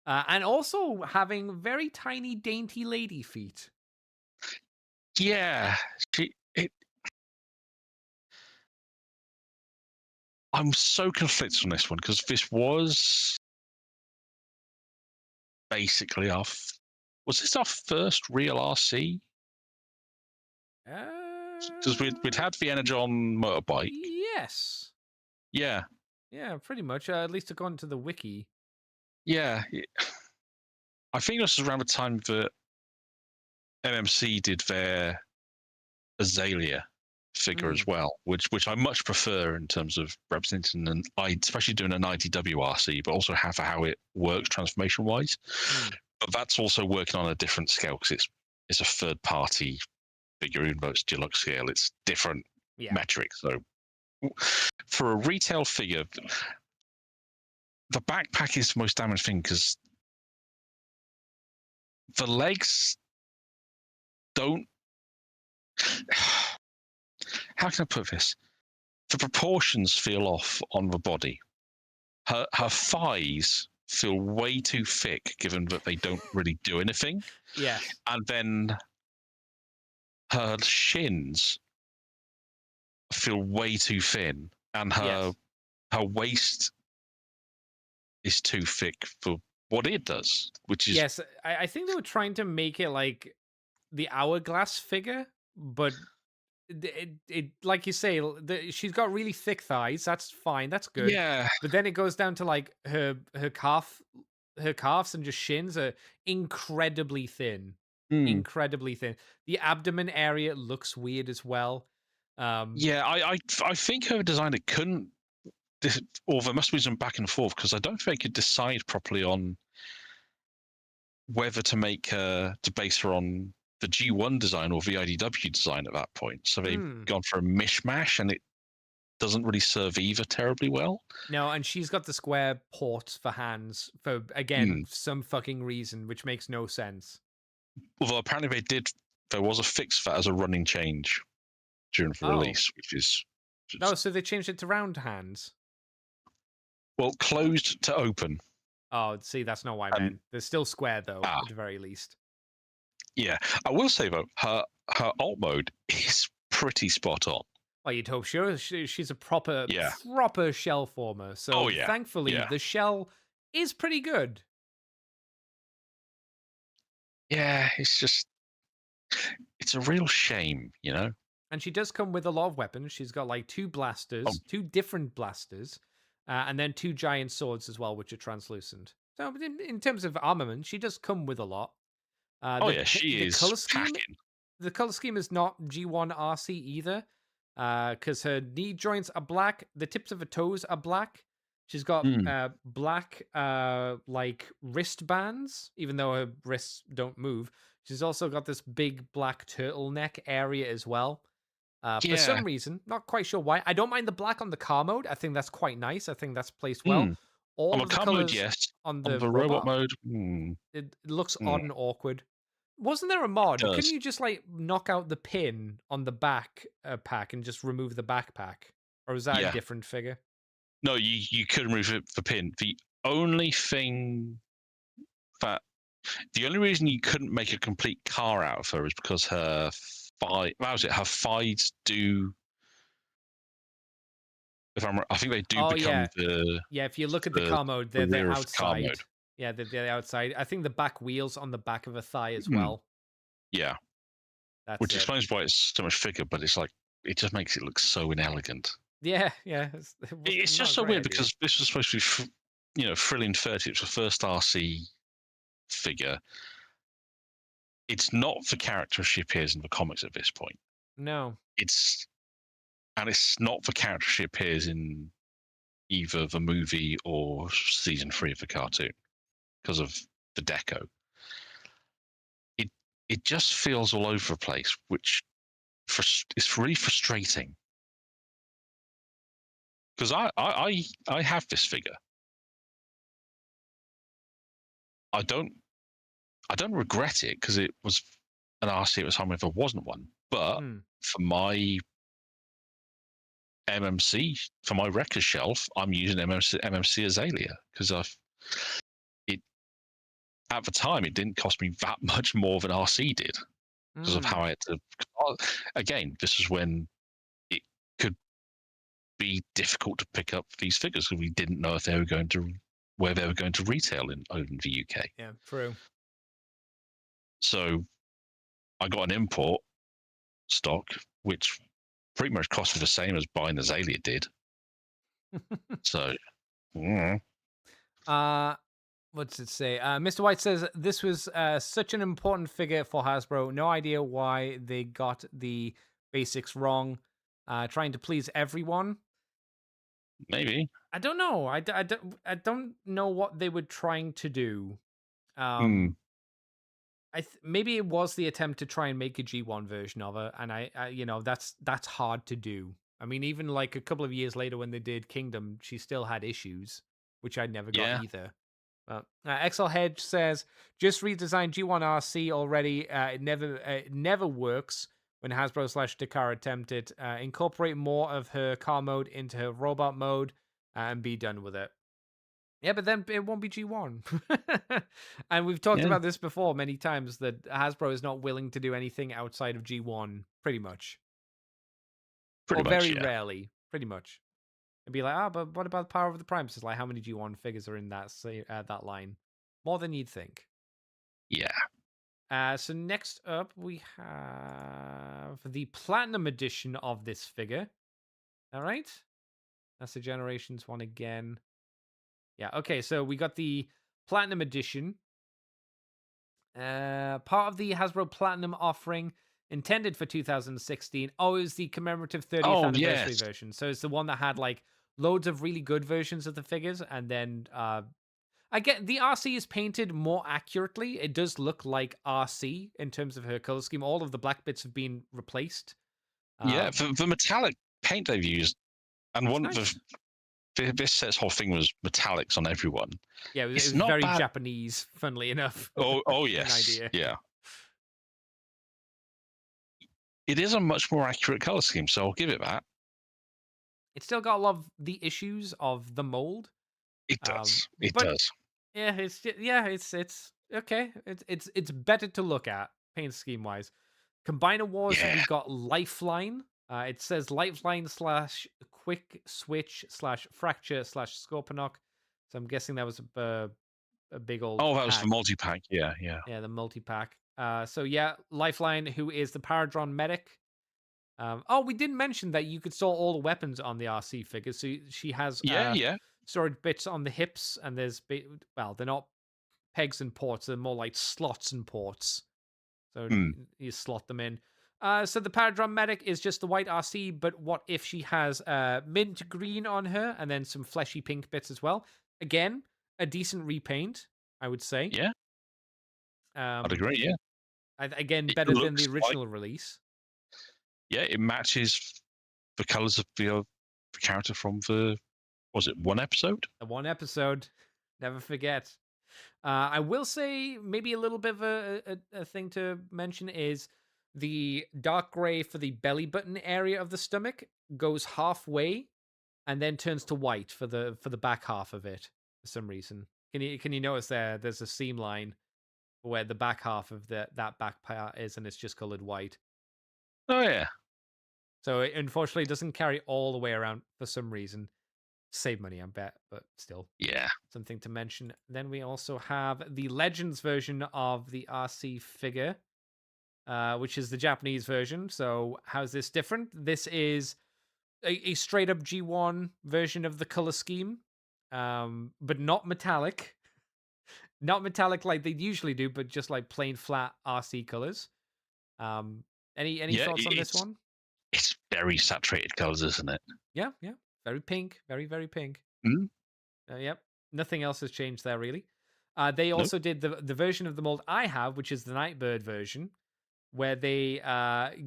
And also having very tiny, dainty lady feet. Yeah. I'm so conflicted on this one because this was basically was this our first real RC? Because we'd had the Energon motorbike. Yes. Yeah. Yeah, pretty much. At least according to the wiki. Yeah. I think this was around the time that MMC did their Azalea figure as well, which I much prefer in terms of representing especially doing an IDWRC, but also how it works transformation wise. But that's also working on a different scale because it's a third party figure, even though it's deluxe scale, it's different metrics. So for a retail figure, the backpack is the most damaged thing because the legs don't. How can I put this? The proportions feel off on the body. Her thighs feel way too thick, given that they don't really do anything. Yeah. And then her shins feel way too thin, and her waist is too thick for what it does, which is yes. I think they were trying to make it like the hourglass figure, but it like you say, she's got really thick thighs. That's fine. That's good. Yeah. But then it goes down to like her calves and just shins are incredibly thin. Incredibly thin. The abdomen area looks weird as well. Yeah, I think her designer couldn't, or there must be some back and forth because I don't think they could decide properly on whether to base her on the G1 design or the IDW design at that point. So they've gone for a mishmash, and it doesn't really serve either terribly well. No, and she's got the square ports for hands for some fucking reason, which makes no sense. Although apparently there was a fix for that as a running change during the release, which is so they changed it to round hands. Well, closed to open. Oh, see, that's not what I meant. They're still square though, at the very least. Yeah, I will say though, her alt mode is pretty spot on. Well, you'd hope she's a proper shell former. So thankfully, the shell is pretty good. Yeah, it's a real shame, you know. And she does come with a lot of weapons. She's got like two blasters, 2 different blasters, and then 2 giant swords as well, which are translucent. So in terms of armament, she does come with a lot. She is packing. The color scheme is not G1 RC either, because her knee joints are black. The tips of her toes are black. She's got black like wristbands, even though her wrists don't move. She's also got this big black turtleneck area as well. For some reason, not quite sure why. I don't mind the black on the car mode. I think that's quite nice. I think that's placed well. All on of the the car colors mode, yes. on the the robot mode, it looks odd and awkward. Wasn't there a mod? Couldn't you just like knock out the pin on the back pack and just remove the backpack? Or was that a different figure? No, you could remove the pin. The only reason you couldn't make a complete car out of her is because her thighs do. I think they do become the. Yeah, if you look at the car mode, they're outside. Yeah, they're outside. I think the back wheels on the back of a thigh as well. Yeah. Which explains why it's so much thicker, but it's like it just makes it look so inelegant. Yeah. It's just so weird because this was supposed to be, Thrilling 30. It's the first RC figure. It's not the character she appears in the comics at this point. No. It's not the character she appears in either the movie or season 3 of the cartoon because of the deco. It just feels all over the place, which is really frustrating. Because I have this figure. I don't I don't regret it because it was an RC at the time if there wasn't one. But Hmm. for my MMC, for my record shelf, I'm using MMC Azalea because it at the time it didn't cost me that much more than RC did because of how I had to. Again, this is when it could be difficult to pick up these figures because we didn't know if they were going to where they were going to retail in the UK. Yeah, true. So I got an import stock, which pretty much cost me the same as buying Azalea did. So, What does it say? Mr. White says this was such an important figure for Hasbro. No idea why they got the basics wrong. Trying to please everyone. maybe. I don't know. I don't know what they were trying to do. Maybe it was the attempt to try and make a G1 version of it, and I that's hard to do. I mean, even like a couple of years later when they did Kingdom, she still had issues, which I never got either. XL Hedge says just redesigned G1 RC already. It never works when Hasbro / Dakar attempt it. Incorporate more of her car mode into her robot mode and be done with it. Yeah, but then it won't be G1. And we've talked about this before many times that Hasbro is not willing to do anything outside of G1, pretty much. Very rarely, pretty much. It'd be like, but what about Power of the Primes? It's like, how many G1 figures are in that line? More than you'd think. Yeah. So next up, we have the Platinum Edition of this figure. All right. That's the Generations one again. Yeah, okay, so we got the Platinum Edition. Part of the Hasbro Platinum offering intended for 2016. Oh, it was the commemorative 30th anniversary version. So it's the one that had like loads of really good versions of the figures. And then I get the RC is painted more accurately. It does look like RC in terms of her color scheme. All of the black bits have been replaced. Yeah, the metallic paint they've used, and one nice. of this set's whole thing was metallics on everyone. Yeah, it was very bad. Japanese, funnily enough. Oh yes, yeah. It is a much more accurate color scheme, so I'll give it that. It's still got a lot of the issues of the mold. It does. It does. Yeah, it's okay. It's better to look at paint scheme wise. Combiner Wars, we got Lifeline. It says Lifeline / Quick Switch / Fracture / Scorponok. So I'm guessing that was a big old. Oh, that was the multi pack. Yeah. Yeah, the multi pack. So yeah, Lifeline, who is the Paradron medic. We didn't mention that you could store all the weapons on the RC figure. So she has storage bits on the hips, and there's they're not pegs and ports; they're more like slots and ports. So you slot them in. So the Paradron medic is just the white RC, but what if she has mint green on her and then some fleshy pink bits as well? Again, a decent repaint, I would say. Yeah. I'd agree, yeah. Again, better than the original release. Yeah, it matches the colors of the character from was it one episode? The one episode. Never forget. I will say maybe a little bit of a thing to mention is the dark gray for the belly button area of the stomach goes halfway and then turns to white for the back half of it for some reason. Can you notice there's a seam line where the back half of that back part is, and it's just colored white. Oh yeah. So it unfortunately doesn't carry all the way around for some reason. Save money, I bet, but still. Yeah. Something to mention. Then we also have the Legends version of the RC figure, which is the Japanese version. So how's this different? This is a straight up G1 version of the color scheme, but not metallic. Not metallic like they usually do, but just like plain flat RC colors. Any thoughts on this one? It's very saturated colors, isn't it? Yeah. Very pink. Very, very pink. Yep. Nothing else has changed there, really. They also did the version of the mold I have, which is the Nightbird version, where they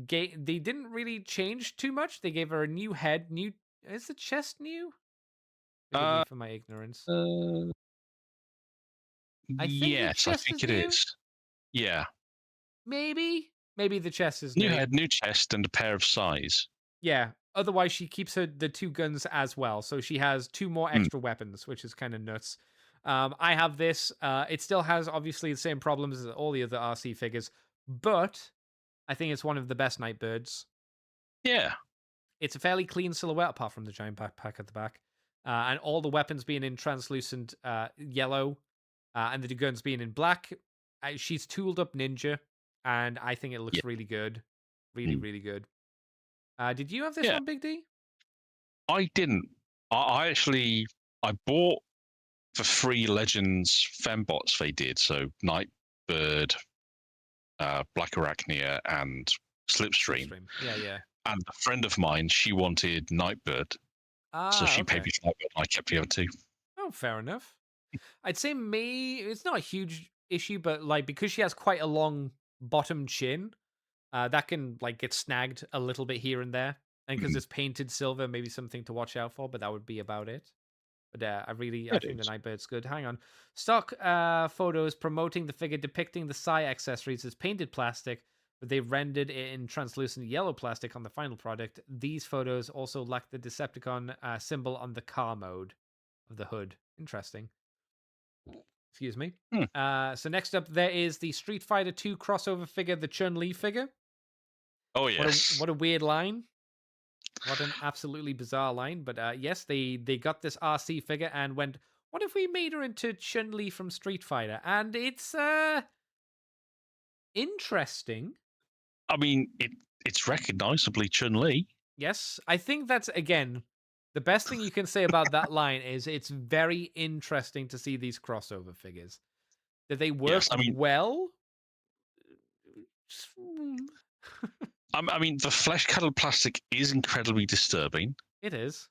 didn't really change too much. They gave her a new head. Is the chest new? Forgive me for my ignorance. Yes, I think it is. Yeah. Maybe the chest is New new. head, new chest, and a pair of size. Yeah. Otherwise, she keeps the 2 guns as well, so she has 2 more Hmm. extra weapons, which is kind of nuts. I have this. It still has obviously the same problems as all the other RC figures, but I think it's one of the best Nightbirds. Yeah. It's a fairly clean silhouette, apart from the giant backpack at the back, and all the weapons being in translucent yellow, and the guns being in black. She's tooled up ninja, and I think it Yeah. looks really good, really, Mm. really good. Did you have this Yeah. one, Big D? I didn't. I actually I bought the 3 Legends fembots they did. So Nightbird, Black Arachnia, and Slipstream. Yeah, yeah. And a friend of mine, she wanted Nightbird, so she paid Okay. me for Nightbird. And I kept the other 2. Oh, fair enough. I'd say it's not a huge issue, but like because she has quite a long bottom chin, that can like get snagged a little bit here and there. And because Mhm. it's painted silver, maybe something to watch out for, but that would be about it. But I It think the is. Nightbird's good. Hang on. Stock photos promoting the figure depicting the Psy accessories as painted plastic, but they rendered it in translucent yellow plastic on the final product. These photos also lack the Decepticon symbol on the car mode of the hood. Interesting. Excuse me. Hmm. So next up, there is the Street Fighter 2 crossover figure, the Chun-Li figure. Oh yes. What a weird line. What an absolutely bizarre line. But yes, they got this RC figure and went, what if we made her into Chun-Li from Street Fighter? And it's interesting. I mean, it's recognizably Chun-Li. Yes, I think that's, again, the best thing you can say about that line is it's very interesting to see these crossover figures. That they work Yes, I mean, well. I mean, the flesh-colored plastic is incredibly disturbing. It is.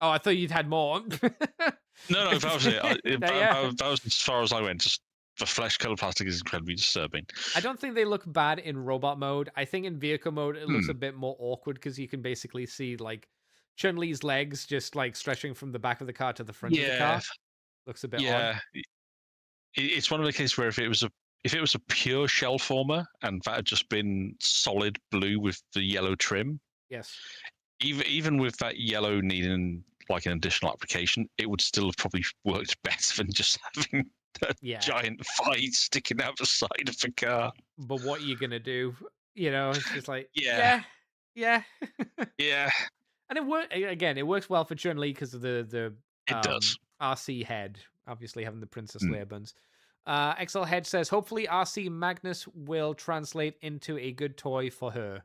Oh, I thought you'd had more. No, that was it. Yeah. That was as far as I went. Just the flesh-colored plastic is incredibly disturbing. I don't think they look bad in robot mode. I think in vehicle mode it looks a bit more awkward because you can basically see like Chun-Li's legs just like stretching from the back of the car to the front of the car. Looks a bit odd. It's one of the cases where if it was a pure shell former and that had just been solid blue with the yellow trim, Yes. even with that yellow needing like an additional application, it would still have probably worked better than just having a giant fight sticking out the side of the car. But what are you gonna do? You know, it's just like yeah. And it works well for Chun-Li because of the it does. RC head, obviously having the Princess Leia buns. XL Head says, hopefully RC Magnus will translate into a good toy for her.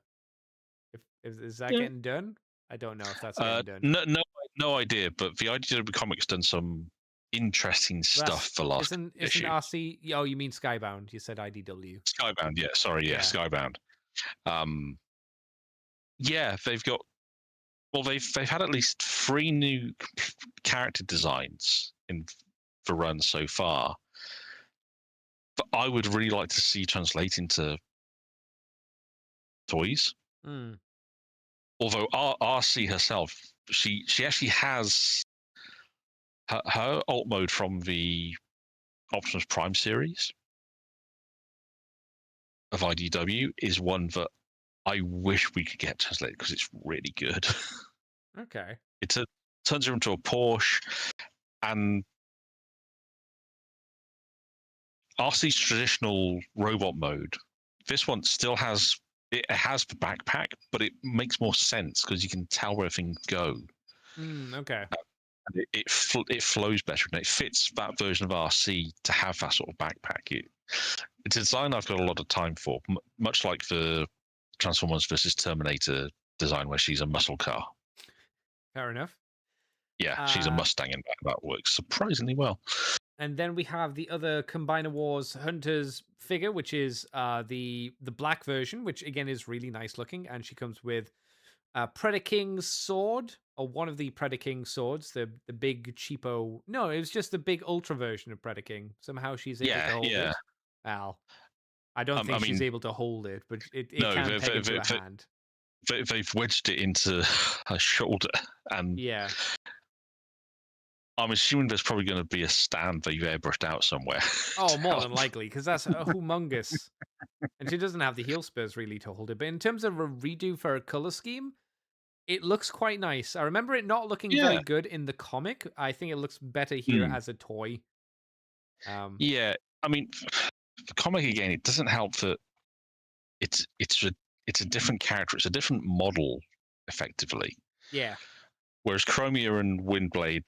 Is that getting done? I don't know if that's getting done. No idea, but the IDW Comics done some interesting stuff for last isn't issue. RC? Oh, you mean Skybound? You said IDW. Skybound, yeah. Sorry, yeah. Skybound. They've got. Well, they've had at least 3 new character designs in the run so far. But I would really like to see translate into toys. Although RC herself, she actually has her alt mode from the Optimus Prime series of IDW is one that I wish we could get translated because it's really good. Okay. It turns her into a Porsche, and RC's traditional robot mode. This one still has the backpack, but it makes more sense because you can tell where things go. Okay. And it flows better, and it fits that version of RC to have that sort of backpack. It's a design I've got a lot of time for, much like the Transformers versus Terminator design, where she's a muscle car. Fair enough. Yeah, she's a Mustang, and that works surprisingly well. And then we have the other Combiner Wars Hunters figure, which is the black version, which again is really nice looking, and she comes with Predaking's sword, or one of the Predaking swords, the big cheapo. No, it was just the big ultra version of Predaking. Somehow she's able to hold it. Al, I don't think she's able to hold it, but it can peg into her hand. They've wedged it into her shoulder, and I'm assuming there's probably going to be a stand that you've airbrushed out somewhere. Oh, more than likely, because that's humongous. And she doesn't have the heel spurs really to hold it. But in terms of a redo for a color scheme, it looks quite nice. I remember it not looking very Yeah. good in the comic. I think it looks better here Mm. as a toy. Yeah. I mean, the comic again, it doesn't help that it's a different character. It's a different model, effectively. Yeah. Whereas Chromia and Windblade,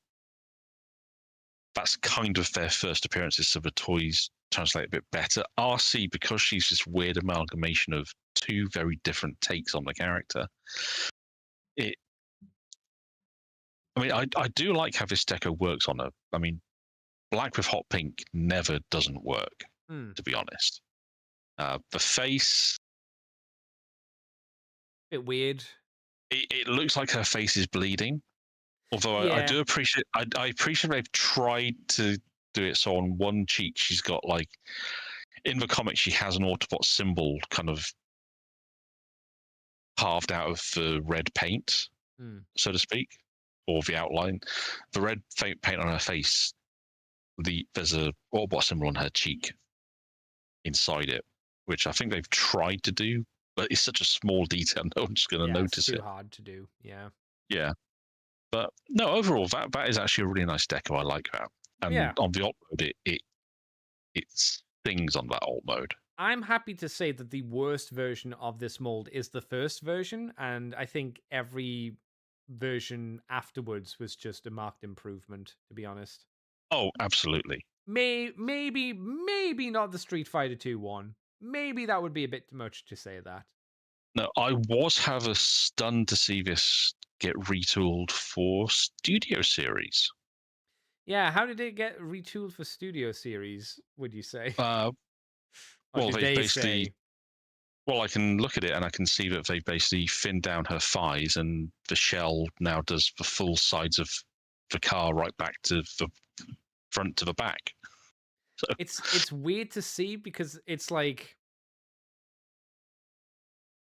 that's kind of their first appearances, so the toys translate a bit better. RC, because she's this weird amalgamation of two very different takes on the character, I do like how this deco works on her. I mean, black with hot pink never doesn't work, to be honest. The face, Bit weird. it looks like her face is bleeding. Although Yeah. I do appreciate, I appreciate they've tried to do it so on one cheek she's got, like, in the comic she has an Autobot symbol kind of carved out of the red paint, so to speak, or the outline. The red paint on her face, there's a Autobot symbol on her cheek inside it, which I think they've tried to do, but it's such a small detail, no one's going to notice it's too it. hard to do. Yeah. Yeah. But no, overall, that is actually a really nice deco. I like that. And on the alt mode, it stings on that alt mode. I'm happy to say that the worst version of this mold is the first version, and I think every version afterwards was just a marked improvement, to be honest. Oh, absolutely. Maybe not the Street Fighter 2 one. Maybe that would be a bit too much to say that. No, I was stunned to see this get retooled for Studio Series. Yeah, how did it get retooled for Studio Series, would you say? Well, they basically... say? Well, I can look at it and I can see that they basically thinned down her thighs, and the shell now does the full sides of the car right back to the front to the back. So... It's weird to see, because it's like,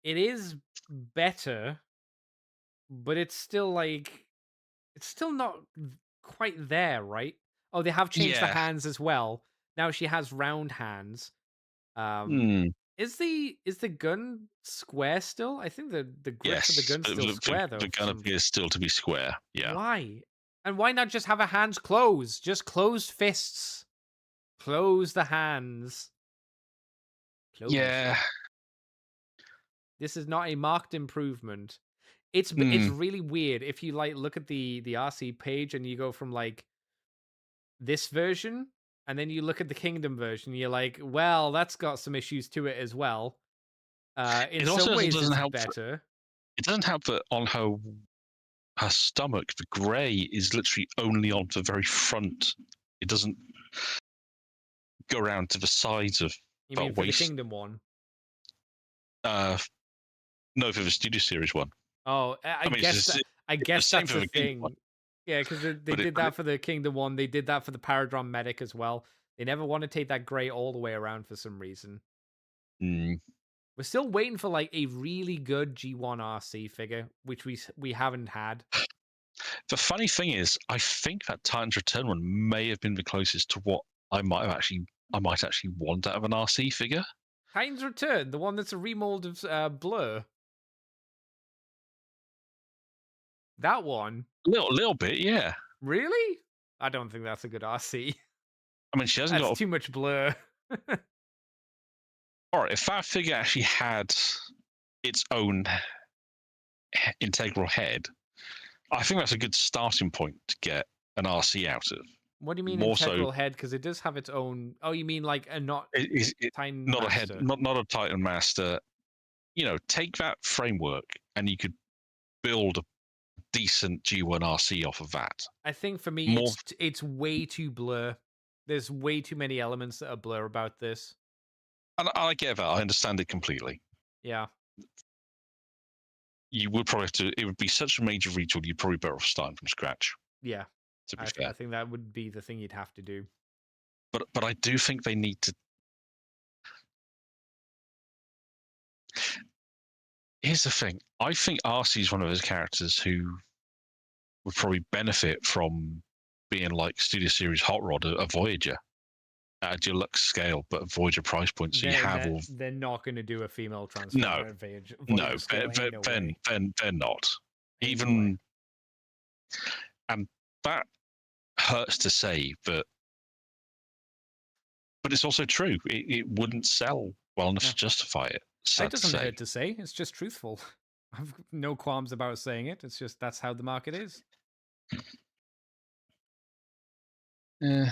it is better, but it's still not quite there, right? Oh, they have changed the hands as well. Now she has round hands. Is the gun square still? I think the grip for the gun's still square, though. The gun appears still to be square. Yeah. Why? And why not just have her hands closed? Just closed fists. Close the hands. Yeah. This is not a marked improvement. It's really weird if you look at the RC page and you go from this version, and then you look at the Kingdom version, you're like, well, that's got some issues to it as well. In some ways, it's better. It doesn't help that on her stomach, the grey is literally only on the very front. It doesn't go around to the sides of you mean for the Kingdom one? No, for the Studio Series one. Oh, I guess that's the thing. Yeah, because they did that for the Kingdom one. They did that for the Paradron Medic as well. They never want to take that grey all the way around for some reason. We're still waiting for a really good G1 RC figure, which we haven't had. The funny thing is, I think that Titan's Return one may have been the closest to what I might actually want out of an RC figure. Titan's Return, the one that's a remold of Blur. That one? Little bit, yeah. Really? I don't think that's a good RC. I mean, she hasn't got too much Blur. All right, if that figure actually had its own integral head, I think that's a good starting point to get an RC out of. What do you mean integral head? Because it does have its own. Oh, you mean Titan not Master. A head, not a Titan Master. Take that framework and you could build a decent G1 RC off of that. I think for me, it's way too Blur. There's way too many elements that are Blur about this. And I get that. I understand it completely. Yeah. You would probably have to. It would be such a major retool. You'd probably better off starting from scratch. Yeah. To be fair, I think that would be the thing you'd have to do. But I do think they need to. Here's the thing. I think RC is one of those characters who would probably benefit from being like Studio Series Hot Rod, a Voyager at a deluxe scale, but a Voyager price point. So you have all. They're not going to do a female transformer at Voyager scale. They're not. Ain't Even, no and that hurts to say, but it's also true. It wouldn't sell well enough to justify it. It doesn't hurt to say. It's just truthful. I've no qualms about saying it. It's just that's how the market is. Yeah.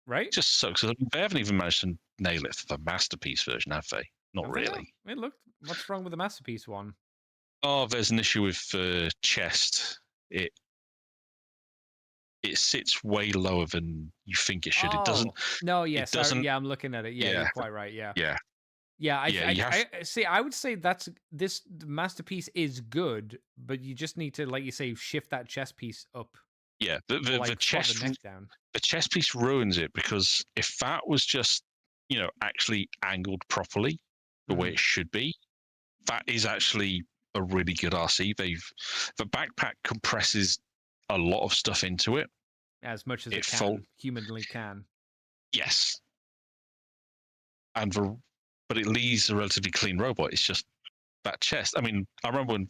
Right? It just sucks. They haven't even managed to nail it for the Masterpiece version, have they? Not really. It looked. What's wrong with the Masterpiece one? Oh, there's an issue with the chest. It sits way lower than you think it should. It doesn't. No, yes, it doesn't, I'm looking at it. Yeah, you're quite right. Yeah. Yeah. I see. I would say this Masterpiece is good, but you just need to, like you say, shift that chest piece up. Yeah, the chest piece ruins it, because if that was just, actually angled properly the way it should be, that is actually a really good RC. The backpack compresses a lot of stuff into it, as much as it humanly can. Yes, but it leaves a relatively clean robot. It's just that chest. I mean, I remember when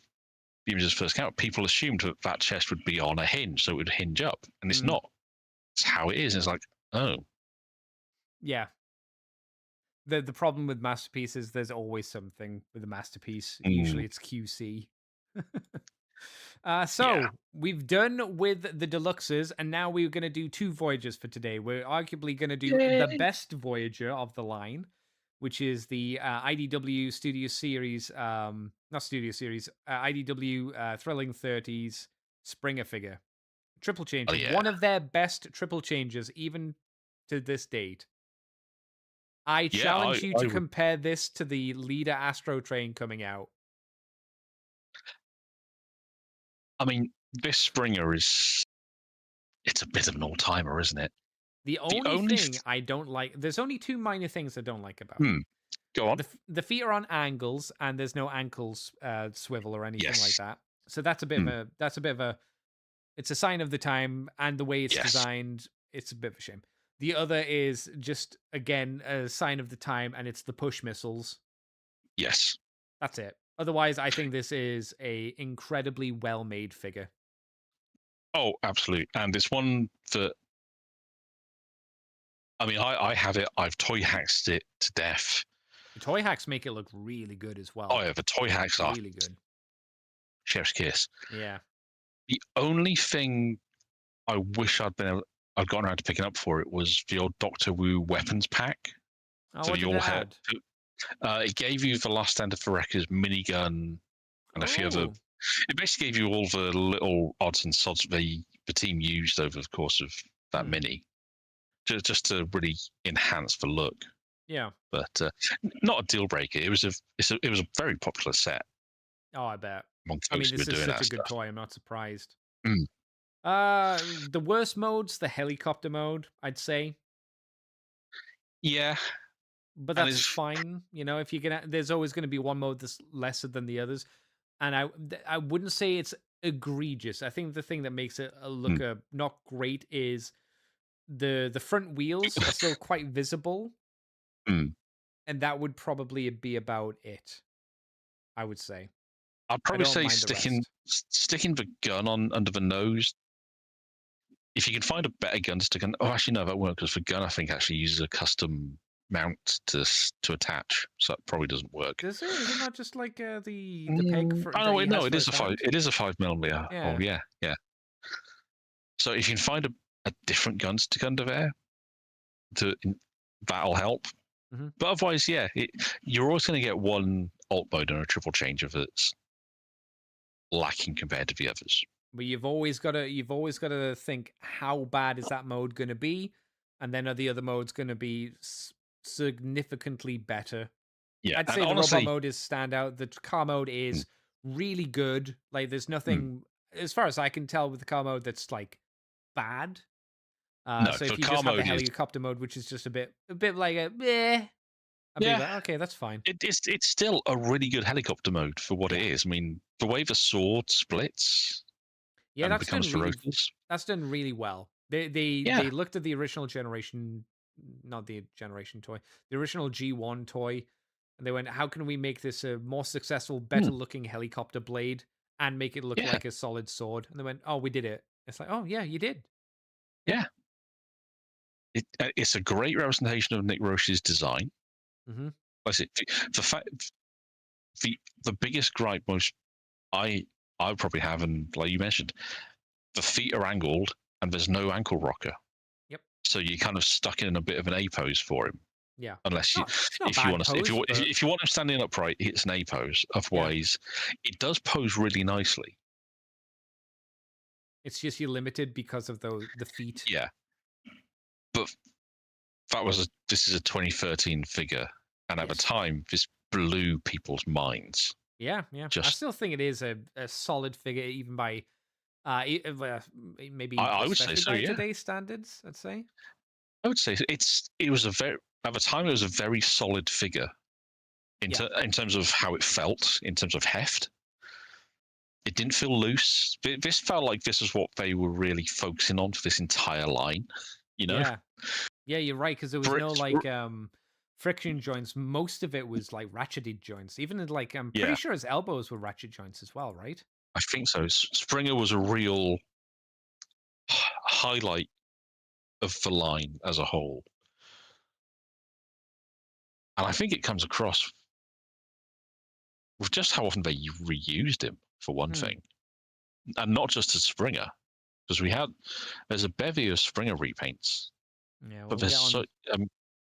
the images first came out, people assumed that chest would be on a hinge, so it would hinge up, and it's not. It's how it is. It's like, oh, yeah. The problem with Masterpiece is there's always something with a Masterpiece. Usually it's QC. We've done with the deluxes, and now we're going to do 2 Voyagers for today. We're arguably going to do the best Voyager of the line, which is the IDW Studio Series, not Studio Series, IDW Thrilling 30s Springer figure. Triple change. One of their best triple changes, even to this date. I challenge you to compare this to the Leader Astro Train coming out. I mean, this Springer it's a bit of an all-timer, isn't it? The only thing I don't like, there's only 2 minor things I don't like about it. Go on. The feet are on angles, and there's no ankles swivel or anything like that. So that's a bit of a, it's a sign of the time, and the way it's designed, it's a bit of a shame. The other is just, again, a sign of the time, and it's the push missiles. Yes. That's it. Otherwise, I think this is a incredibly well-made figure. Oh, absolutely. And it's one that, I mean, I have it. I've toy hacked it to death. The toy hacks make it look really good as well. Oh, yeah, the toy hacks are really good. Chef's kiss. Yeah. The only thing I wish I'd gotten around to picking up for it was the old Doctor Wu weapons pack. Oh, what did it add? It gave you the Last Stand of the Wreckers minigun and a few other. It basically gave you all the little odds and sods the team used over the course of that mini, just to really enhance the look. Yeah, but not a deal breaker. It was a very popular set. Oh, I bet. I mean, this is such a good toy. I'm not surprised. The worst mode's the helicopter mode, I'd say. Yeah, but that's fine. If you're gonna, there's always going to be one mode that's lesser than the others, and I wouldn't say it's egregious. I think the thing that makes it look not great is the front wheels are still quite visible, and that would probably be about it. I would say. I'd probably say sticking the gun under the nose. If you can find a better gun to stick on, actually no, that won't, because the gun I think actually uses a custom mount to attach, so that probably doesn't work. Does it? Is it not just like the peg? No, it is a 5mm. Yeah. Oh yeah. So if you can find a different gun to stick under there, that'll help. But otherwise, you're always going to get one alt mode and a triple changer that's lacking compared to the others. But you've always got to think, how bad is that mode going to be, and then are the other modes going to be significantly better? Yeah, I'd say honestly, the robot mode is standout. The car mode is really good. Like, there's nothing, as far as I can tell, with the car mode that's like bad. No, so if you just have the helicopter mode, which is just a bit like a meh, I'd be like, okay, that's fine. It's still a really good helicopter mode for what it is. I mean, the way the sword splits, that's done really well. Yeah. They looked at the original generation, not the generation toy, the original G1 toy, and they went, "How can we make this a more successful, better Mm, looking helicopter blade and make it look yeah. like a solid sword?" And they went, "Oh, we did it." It's like, "Oh yeah, you did." Yeah. Yeah. It's a great representation of Nick Roche's design. Mm-hmm. Like I said, the fact the biggest gripe I would probably have, and like you mentioned, the feet are angled and there's no ankle rocker, Yep. so you're kind of stuck in a bit of an A pose for him. Yeah. Unless you, It's not a if you bad want to, pose, but if you want him standing upright, it's an A pose. yeah, Otherwise, it does pose really nicely. it's just you're limited because of the feet. Yeah, but this is a 2013 figure, and at the Yes. time, this blew people's minds. Yeah, yeah. I Just, still think it is a solid figure, even by maybe I would say especially so. by Yeah, today's standards. I'd say. I would say it was a very at the time it was a very solid figure Yeah. in terms of how it felt, in terms of heft. It didn't feel loose. This felt like this is what they were really focusing on for this entire line. You know, Yeah. Yeah, you're right, because there was for no its like friction joints. Most of it was like ratcheted joints. Even in, like, I'm pretty yeah, sure his elbows were ratchet joints as well, right? I think so. Springer was a real highlight of the line as a whole, and I think it comes across with just how often they reused him for one Hmm. thing, and not just as Springer, because there's a bevy of Springer repaints, Yeah, but there's so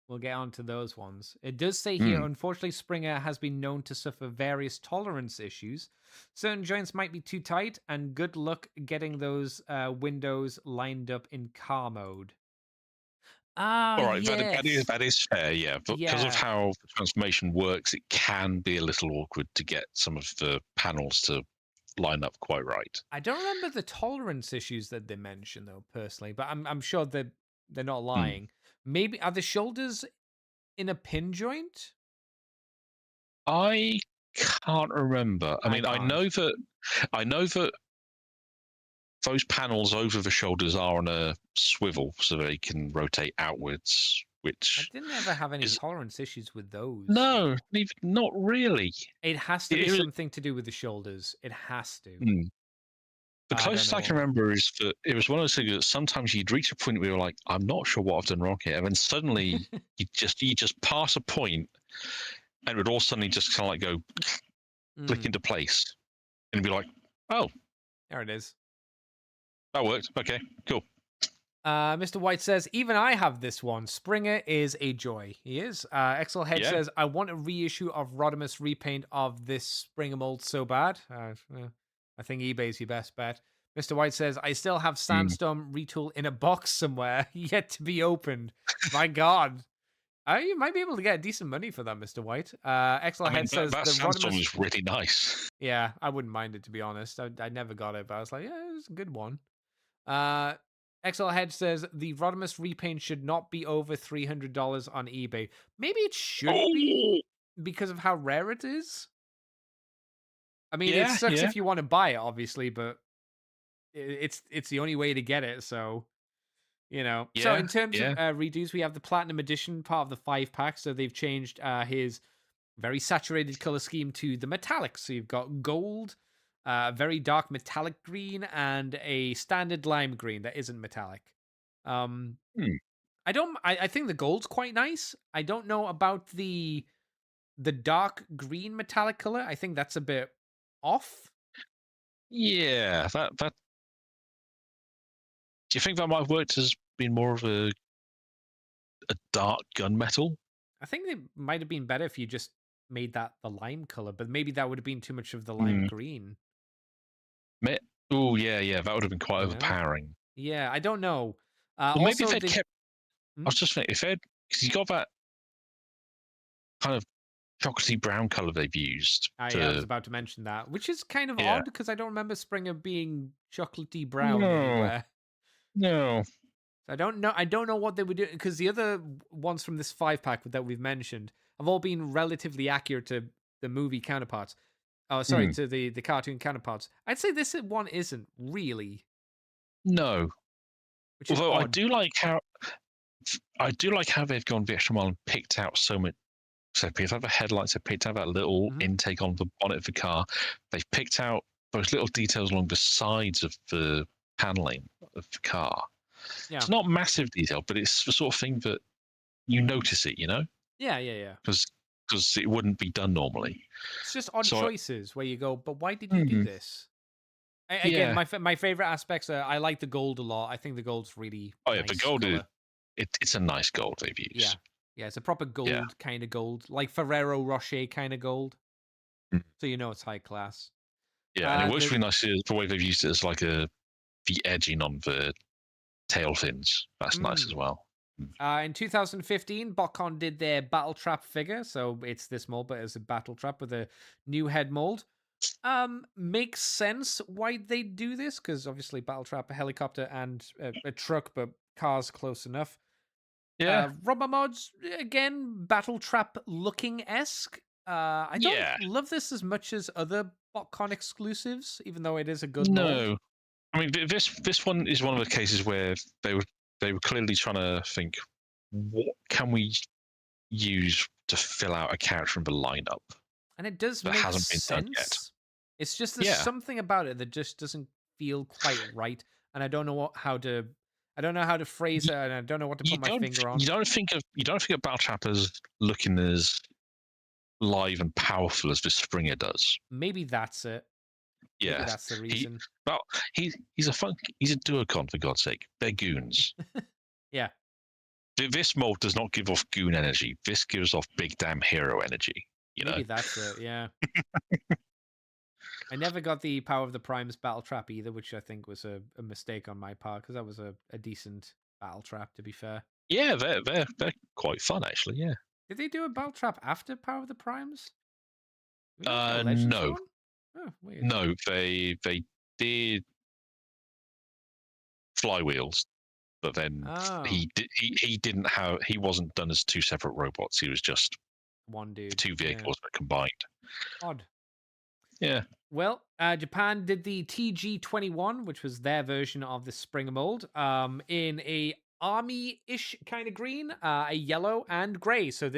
we'll get on to those ones. It does say here, mm, unfortunately, Springer has been known to suffer various tolerance issues. Certain joints might be too tight, and good luck getting those windows lined up in car mode. Ah, all right. yes. That is fair, yeah. But because of Yeah. how the transformation works, it can be a little awkward to get some of the panels to line up quite right. I don't remember the tolerance issues that they mentioned though, personally, but I'm sure that they're not Mm. lying. Maybe are the shoulders in a pin joint? I can't remember. I I mean, can't. I know that those panels over the shoulders are on a swivel, so they can rotate outwards, I which didn't ever have any is tolerance issues with those. no, not really. It has to be It was, something to do with the shoulders. It has to. mm. The I don't closest I can know. remember is that it was one of those things that sometimes you'd reach a point where you're like, I'm not sure what I've done wrong here, and then suddenly you just pass a point, and it would all suddenly just kind of like go click Mm, into place, and be like, oh, there it is. that worked. Okay, cool. Mr. White says, even I have this one. Springer is a joy. He is. Excel Head Yeah. says, I want a reissue of Rodimus repaint of this Springer mold so bad. I think eBay's your best bet. Mr. White says, I still have Mm. Sandstorm retool in a box somewhere, yet to be opened. My God. You might be able to get decent money for that, Mr. White. Excel I mean, Head says, that the sandstorm Rodimus. is really nice. Yeah, I wouldn't mind it, to be honest. I never got it, but I was like, yeah, it's a good one. Uh, XL Head says the Rodimus repaint should not be over $300 on eBay. Maybe it should be Oh, because of how rare it is. I mean, it yeah, sucks yeah, if you want to buy it, obviously, but it's the only way to get it. So So yeah, in terms of yeah. redos, we have the Platinum Edition part of the 5-pack. So they've changed his very saturated color scheme to the metallics. So you've got gold, very dark metallic green, and a standard lime green that isn't metallic. Um, Hmm. I think the gold's quite nice. I don't know about the dark green metallic color. I think that's a bit off. Yeah, that. Do you think that might have worked as being more of a dark gunmetal? I think it might have been better if you just made that the lime color, but maybe that would have been too much of the lime Mm. green. Oh, yeah, yeah. That would have been quite You know? overpowering. Yeah, I don't know. Or maybe if Also, they'd the kept. I Hmm? was just thinking if they'd because you got that kind of chocolatey brown color they've used Yeah, I was to. about to mention that, which is kind of Yeah. odd because I don't remember Springer being chocolatey brown No, anywhere. no. So I don't know. I don't know what they were doing because the other ones from this 5-pack that we've mentioned have all been relatively accurate to the movie counterparts. Oh, sorry, Hmm. to the cartoon counterparts. I'd say this one isn't really. No. which is Although odd. I do like how they've gone the extra mile and picked out so much. So they picked out the headlights, they picked out that little Mhm. intake on the bonnet of the car. They've picked out those little details along the sides of the paneling of the car. Yeah. It's not massive detail, but it's the sort of thing that you notice it, Yeah. because it wouldn't be done normally. It's just odd So choices where you go, but why did you do this? Again, yeah, my favorite aspects are I like the gold a lot. I think the gold's really oh yeah, nice the gold color. it's a nice gold they've used. Yeah, it's a proper gold kind of gold, like Ferrero Rocher kind of gold. Mm. So you know it's high class. Yeah, and it works really nicely the way they've used it as like the edging on the tail fins. That's nice as well. In 2015, BotCon did their Battle Trap figure, so it's this mold, but it's a Battle Trap with a new head mold. Makes sense why they do this, because obviously Battle Trap, a helicopter and a truck, but cars close enough. Yeah. Rubber mods, again, Battle Trap looking esque. I don't love this as much as other BotCon exclusives, even though it is a good mold. No, I mean this one is one of the cases where they were clearly trying to think, what can we use to fill out a character in the lineup? And it does that make hasn't been sense. done yet. It's just there's something about it that just doesn't feel quite right, and I don't know how to phrase it, and I don't know what to put my finger on. You don't think of Battle Trap as looking as live and powerful as the Springer does. Maybe that's it. Yeah, maybe that's the reason. He's a Duocon, for God's sake. They're goons. Yeah. This mold does not give off goon energy. This gives off big damn hero energy. Maybe that's it. Yeah. I never got the Power of the Primes Battle Trap either, which I think was a mistake on my part, because that was a decent Battle Trap, to be fair. Yeah, they're quite fun, actually. Yeah. Did they do a Battle Trap after Power of the Primes? No. Oh, weird. No, they did flywheels, but then he wasn't done as two separate robots. He was just one dude. Two vehicles but combined. Odd. Yeah. Well, Japan did the TG21, which was their version of the Springer mold, in a army-ish kind of green, a yellow and gray. So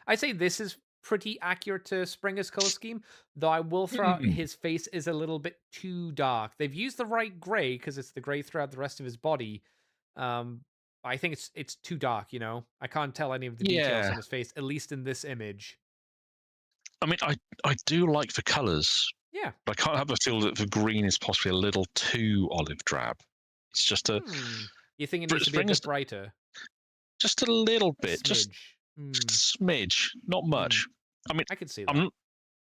I'd say this is pretty accurate to Springer's color scheme, though I will throw out his face is a little bit too dark. They've used the right gray because it's the gray throughout the rest of his body. I think it's too dark, I can't tell any of the details on his face, at least in this image. I mean, I do like the colors. Yeah. But I can't help but feel that the green is possibly a little too olive drab. It's just a... You think it needs to be a bit brighter? Just a little bit. Just a smidge. Not much. I mean, I can see that.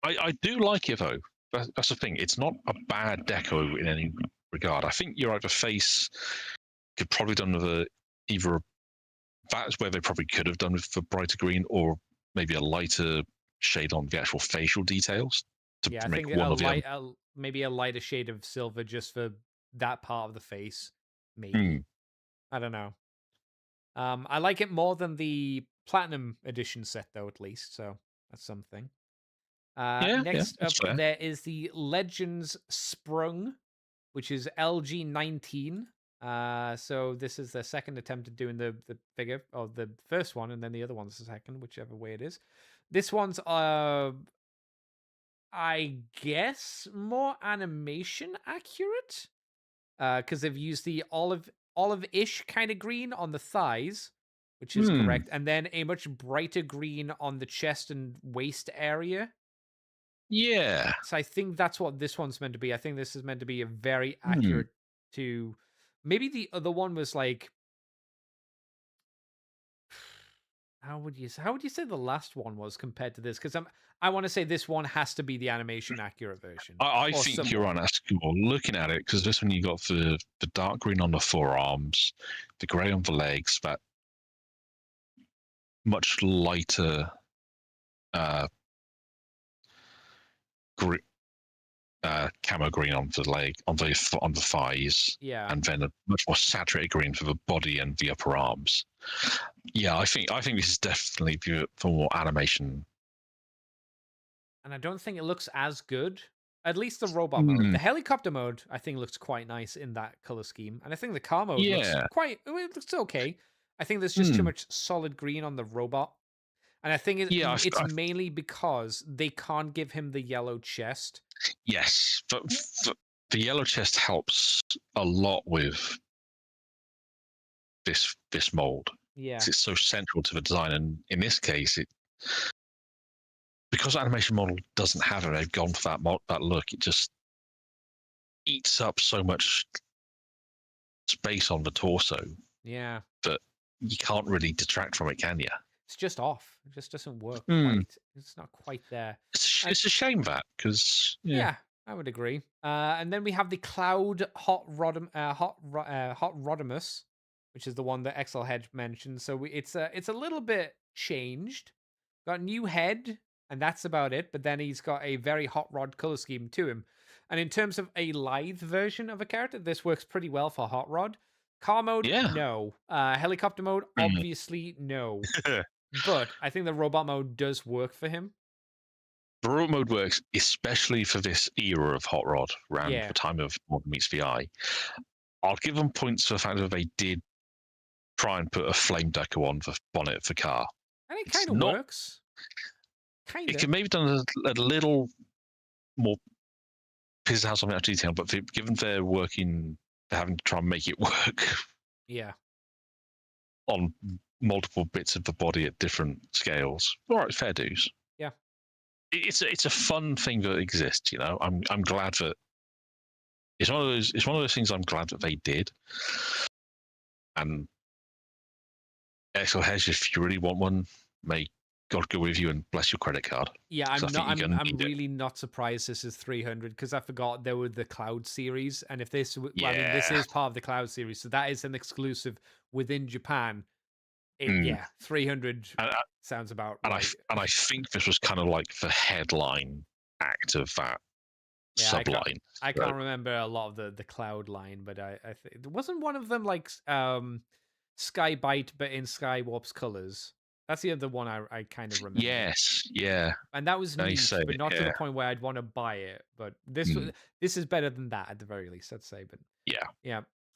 I do like it, though. That's the thing. It's not a bad deco in any regard. I think you're right. The face could probably done with either... That's where they probably could have done with the brighter green, or maybe a lighter shade on the actual facial details. I think maybe a lighter shade of silver just for that part of the face. Maybe. I don't know. I like it more than the Platinum Edition set, though, at least. So that's something. Next up, there is the Legends Sprung, which is LG19. So this is the second attempt at doing the figure, or the first one, and then the other one's the second, whichever way it is. This one's I guess more animation accurate, because they've used the olive-ish kind of green on the thighs, which is correct, and then a much brighter green on the chest and waist area. Yeah. So I think that's what this one's meant to be. I think this is meant to be a very accurate to... Maybe the other one was like... How would you say the last one was compared to this? Because I want to say this one has to be the animation accurate version. I think you're on looking at it, because this one you got the dark green on the forearms, the grey on the legs, that much lighter camo green on the leg, on the thighs, and then a much more saturated green for the body and the upper arms. Yeah, I think this is definitely for more animation. And I don't think it looks as good. At least the robot mode. The helicopter mode, I think, looks quite nice in that color scheme. And I think the car mode looks it looks okay. I think there's just too much solid green on the robot. And I think it's mainly because they can't give him the yellow chest. Yes, but the yellow chest helps a lot with this mold. Yeah. It's so central to the design. And in this case, because animation model doesn't have it, they've gone for that look. It just eats up so much space on the torso. Yeah. That you can't really detract from it, can you? It's just off. It just doesn't work quite. It's not quite there. It's a shame that, because yeah, I would agree. And then we have the Cloud Hot Rodimus, which is the one that XL Hedge mentioned. So it's a little bit changed. Got a new head, and that's about it. But then he's got a very hot rod color scheme to him. And in terms of a lithe version of a character, this works pretty well for hot rod. Car mode, no. Helicopter mode, obviously no. But I think the robot mode does work for him. The robot mode works, especially for this era of Hot Rod, around the time of Modern Meets VI. I'll give them points for the fact that they did try and put a flame deco on the bonnet of the car. And it kind of works. Kind of. It can maybe done a little more pizzazz on that detail, but given they're having to try and make it work. Yeah. On multiple bits of the body at different scales. All right, fair dues. Yeah. It's a fun thing that exists, you know. I'm glad that it's one of those things I'm glad that they did. And XL Hedge, if you really want one, may God go with you and bless your credit card. Yeah, I'm really not surprised this is 300 because I forgot there were the Cloud series, and if this, this is part of the Cloud series, so that is an exclusive within Japan. 300 sounds about right. And I think this was kind of like the headline act of that subline. I can't remember a lot of the Cloud line, but I think it wasn't one of them like Skybite, but in Skywarp's colors. That's the other one I kind of remember. Yes, yeah. And that was neat, but not to the point where I'd want to buy it. But this is better than that at the very least, I'd say. But yeah.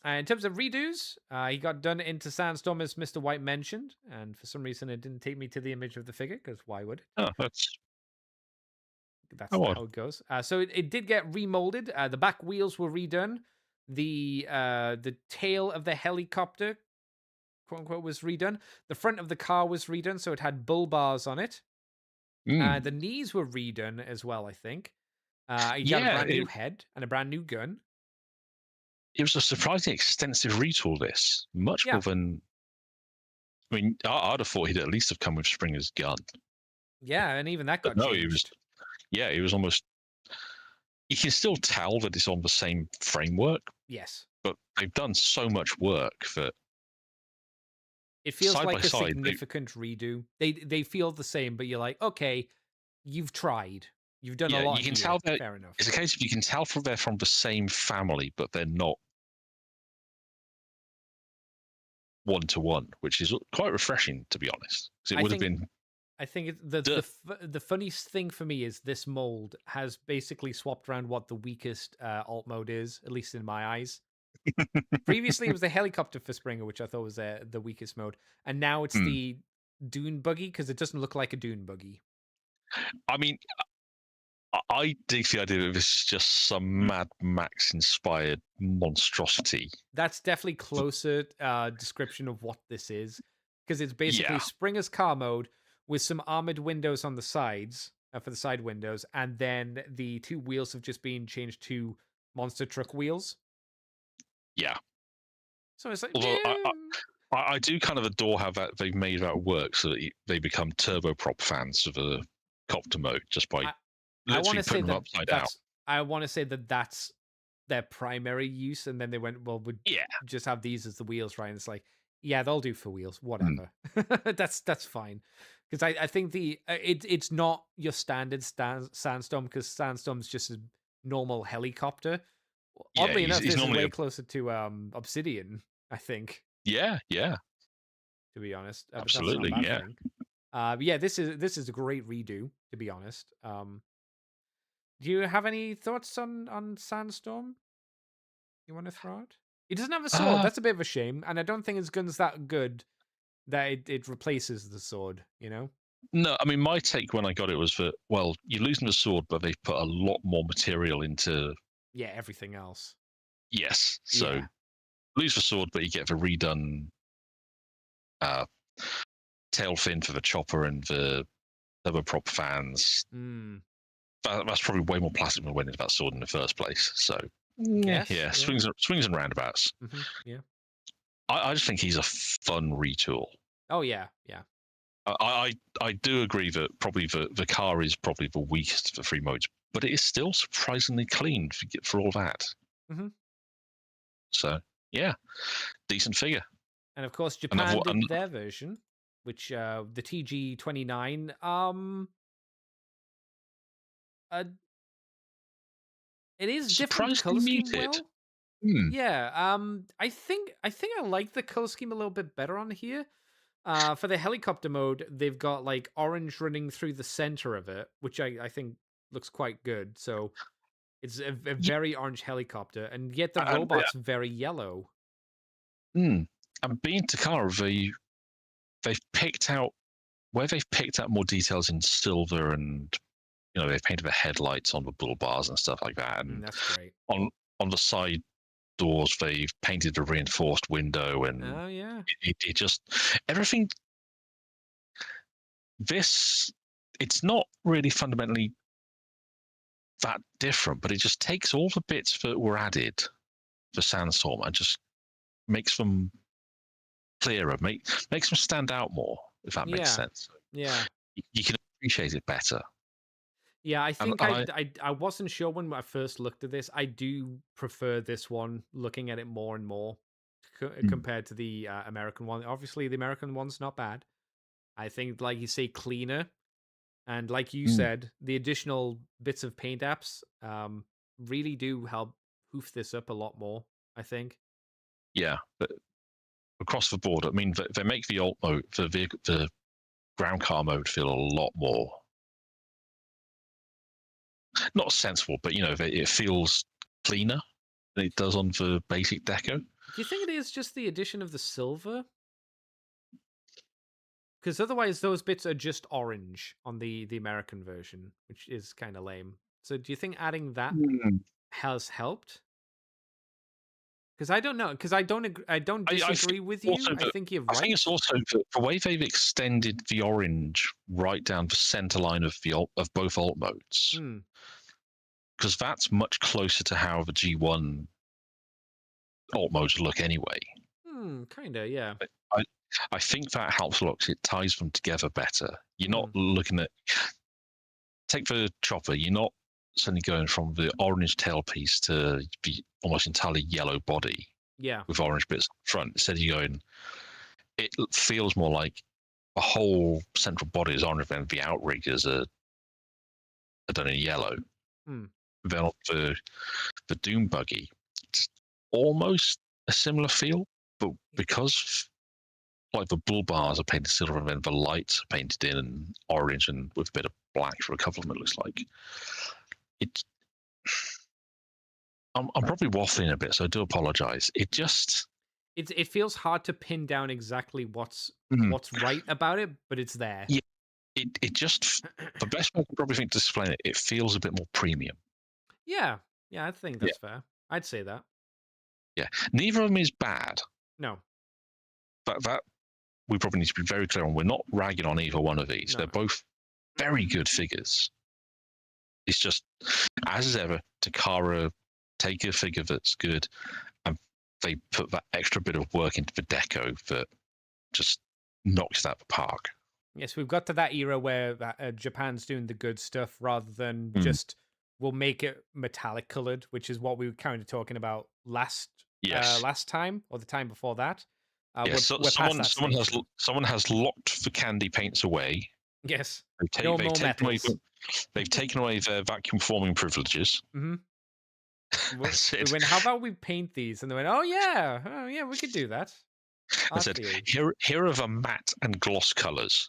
In terms of redos, he got done into Sandstorm, as Mr. White mentioned, and for some reason it didn't take me to the image of the figure, because why would it? Oh, that's how it goes. So it did get remolded. The back wheels were redone. The tail of the helicopter, quote unquote, was redone. The front of the car was redone, so it had bull bars on it. The knees were redone as well, I think. He got a brand new head and a brand new gun. It was a surprisingly extensive retool, this. Much more than... I mean, I'd have thought he'd at least have come with Springer's gun. Yeah, and even that got changed. He was almost... You can still tell that it's on the same framework. Yes. But they've done so much work that... It feels like a significant redo. They feel the same, but you're like, okay, you've tried. You've done a lot. You can tell fair enough. It's a case of you can tell they're from the same family, but they're not one-to-one, which is quite refreshing, to be honest. It would have been... I think the funniest thing for me is this mold has basically swapped around what the weakest alt mode is, at least in my eyes. Previously, it was the helicopter for Springer, which I thought was the weakest mode. And now it's the dune buggy, because it doesn't look like a dune buggy. I mean... I dig the idea that this is just some Mad Max-inspired monstrosity. That's definitely closer description of what this is, because it's basically Springer's car mode with some armored windows on the sides for the side windows, and then the two wheels have just been changed to monster truck wheels. Yeah. So it's like, although I do kind of adore how that they've made that work so that they become turboprop fans of the copter mode just by. I want to say that that's their primary use, and then they went, well, we'd just have these as the wheels, right? And it's like, yeah, they'll do for wheels, whatever. That's fine, because I think it's not your standard Sandstorm, because Sandstorm's just a normal helicopter. Oddly enough, this is way closer to Obsidian, I think. Yeah. To be honest, absolutely, but yeah, this is a great redo, to be honest. Do you have any thoughts on Sandstorm? You want to throw out? He doesn't have a sword. That's a bit of a shame, and I don't think his gun's that good that it replaces the sword. You know? No, I mean, my take when I got it was that, well, you're losing the sword, but they've put a lot more material into. Yeah, everything else. Yes, so Yeah. lose the sword, but you get the redone tail fin for the chopper and the other prop fans. That's probably way more plastic than went into that sword in the first place. So yeah, swings and roundabouts. Yeah. I just think he's a fun retool. Oh yeah. I do agree that probably the car is probably the weakest for 3 modes, but it is still surprisingly clean for all that. So yeah, decent figure. And of course, Japan did their version, which the TG29. It is different color scheme. Well, yeah. I think I like the color scheme a little bit better on here. For the helicopter mode, they've got like orange running through the center of it, which I think looks quite good. So it's a very orange helicopter, and yet the robot's very yellow. And being Takara, they've picked out more details in silver, and they've painted the headlights on the bull bars and stuff like that. And that's great. On the side doors, they've painted a reinforced window, and it just everything. It's not really fundamentally that different, but it just takes all the bits that were added for Sandstorm and just makes them clearer, makes them stand out more, if that makes sense. Yeah. You can appreciate it better. Yeah, I think I wasn't sure when I first looked at this. I do prefer this one, looking at it more and more compared to the American one. Obviously, the American one's not bad. I think, like you say, cleaner. And like you said, the additional bits of paint apps really do help hoof this up a lot more, I think. Yeah, but across the board, I mean, they make the alt mode, the ground car mode, feel a lot more, not sensible, but it feels cleaner than it does on the basic deco. Do you think it is just the addition of the silver? Because otherwise those bits are just orange on the American version, which is kind of lame. So do you think adding that has helped? Because I don't know. Because I don't disagree with you. I think you're right. I think it's also the way they've extended the orange right down the center line of both alt modes. Because that's much closer to how the G1 alt modes look anyway. Kinda, yeah. I think that helps a lot because it ties them together better. You're not looking at take the chopper. You're not suddenly going from the orange tailpiece to the almost entirely yellow body. Yeah. With orange bits up front. Instead of going, it feels more like a whole central body is orange, and the outriggers are done in yellow. Then the Doom buggy, it's almost a similar feel, but because like the bull bars are painted silver and then the lights are painted in orange and with a bit of black for a couple of them, it looks like. I'm probably waffling a bit, so I do apologize. It feels hard to pin down exactly what's right about it, but it's there. Yeah, it just the best way I can probably think to explain it feels a bit more premium. Yeah, I think that's fair. I'd say that. Yeah, neither of them is bad. No, that we probably need to be very clear on. We're not ragging on either one of these. No. They're both very good figures. It's just, as is ever, Takara take a figure that's good and they put that extra bit of work into the deco that just knocks that park. Yes, we've got to that era where Japan's doing the good stuff rather than just we'll make it metallic colored, which is what we were kind of talking about last time or the time before that. Someone has locked the candy paints away. Yes. They've taken away their vacuum forming privileges. We went, how about we paint these? And they went, oh yeah, we could do that. I said, here are the matte and gloss colors.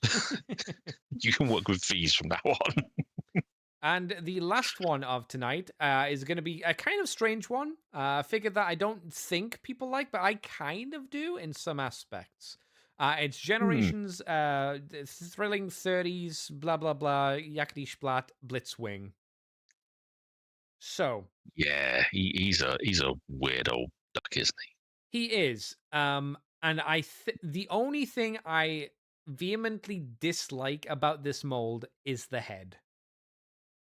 You can work with these from now on. And the last one of tonight is going to be a kind of strange one. A figure that I don't think people like, but I kind of do in some aspects. It's Generations Thrilling 30s, blah, blah, blah, yakety splat, Blitzwing. So. Yeah, he's a weird old duck, isn't He is. And the only thing I vehemently dislike about this mold is the head.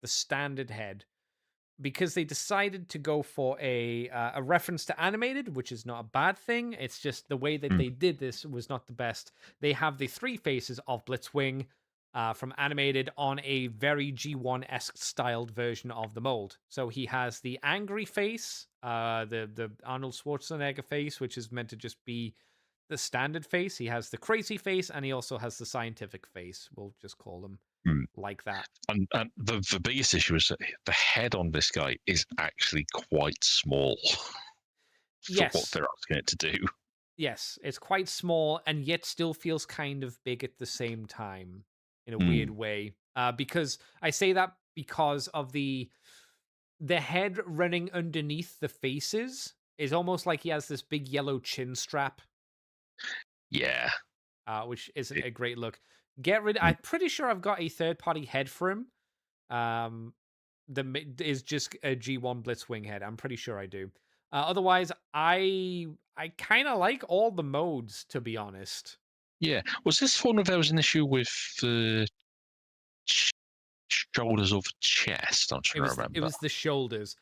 The standard head. Because they decided to go for a reference to animated, which is not a bad thing. It's just the way that they did this was not the best. They have the three faces of Blitzwing from animated on a very G1-esque styled version of the mold. So he has the angry face, the Arnold Schwarzenegger face, which is meant to just be the standard face. He has the crazy face, and he also has the scientific face. We'll just call them like that. And the biggest issue is that the head on this guy is actually quite small for what they're asking it to do. Yes, it's quite small and yet still feels kind of big at the same time in a weird way. Because I say that because of the head running underneath the faces is almost like he has this big yellow chin strap. Yeah. Which isn't a great look. I'm pretty sure I've got a third-party head for him. That is just a G1 Blitzwing head. I'm pretty sure I do. Otherwise, I kind of like all the modes, to be honest. Yeah. Was this one of there was an issue with the shoulders or the chest? I'm trying to remember. It was the shoulders.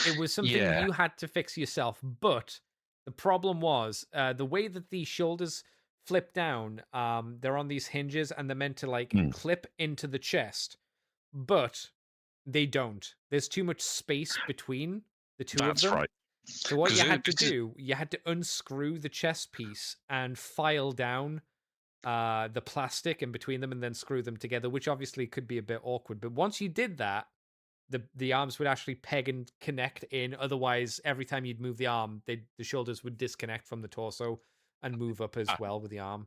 It was something you had to fix yourself. But the problem was the way that the shoulders flip down, they're on these hinges and they're meant to like clip into the chest, but they don't. There's too much space between the two of them. That's right. So what you had to do, you had to unscrew the chest piece and file down the plastic in between them and then screw them together, which obviously could be a bit awkward. But once you did that, the arms would actually peg and connect in. Otherwise, every time you'd move the arm, the shoulders would disconnect from the torso and move up as well with the arm.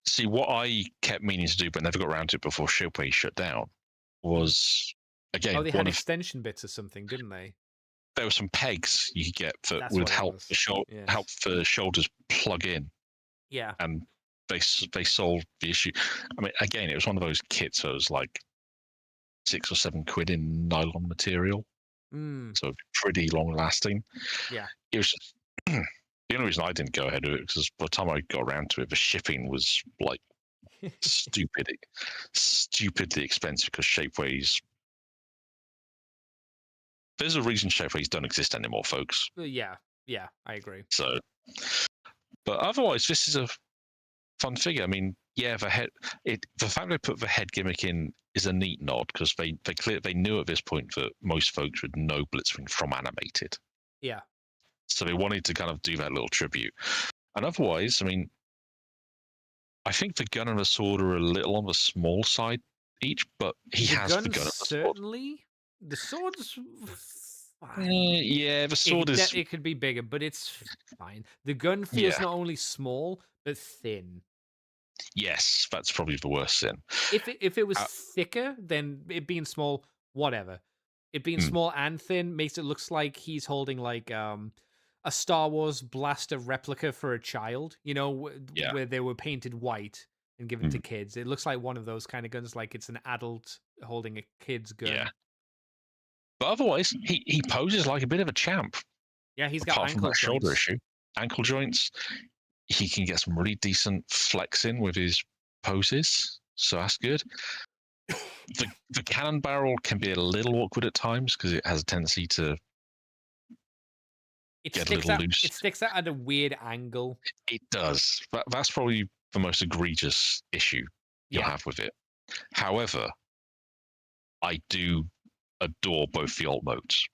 See, what I kept meaning to do but never got around to it before Showpay shut down was, again... Oh, they had extension bits or something, didn't they? There were some pegs you could get that would help the shoulders plug in. Yeah. And they solved the issue. I mean, again, it was one of those kits that was like £6 or £7 in nylon material. So pretty long lasting. Yeah. It was just, the only reason I didn't go ahead with it was by the time I got around to it, the shipping was like stupidly expensive because Shapeways. There's a reason Shapeways don't exist anymore, folks. Yeah, I agree. So, but otherwise, this is a fun figure. I mean, yeah, the fact they put the head gimmick in is a neat nod because they knew at this point that most folks would know Blitzwing from animated. Yeah. So they wanted to kind of do that little tribute. And otherwise, I mean, I think the gun and the sword are a little on the small side each, but he has the gun and the sword. Certainly. The sword's fine. Yeah, the sword is... It could be bigger, but it's fine. The gun feels not only small, but thin. Yes, that's probably the worst sin. If it was thicker, then it being small, whatever. It being small and thin makes it look like he's holding like a Star Wars blaster replica for a child, you know, where they were painted white and given to kids. It looks like one of those kind of guns, like it's an adult holding a kid's gun. Yeah. But otherwise, he poses like a bit of a champ. Yeah, he's got ankle joints. Shoulder issue. Ankle joints. He can get some really decent flexing with his poses, so that's good. The cannon barrel can be a little awkward at times because it has a tendency to get a little loose. It sticks out at a weird angle. It does. That's probably the most egregious issue you'll have with it. However, I do adore both the alt modes.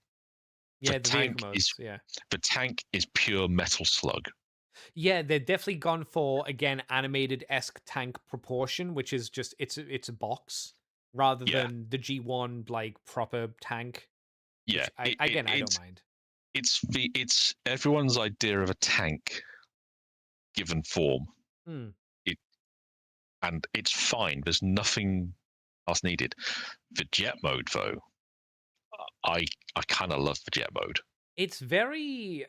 Yeah, the tank modes. The tank is pure metal slug. Yeah, they've definitely gone for, again, animated-esque tank proportion, which is just it's a box rather than the G1 like proper tank. Yeah, I don't mind. It's everyone's idea of a tank given form. And it's fine. There's nothing else needed. The jet mode, though, I kind of love the jet mode. It's very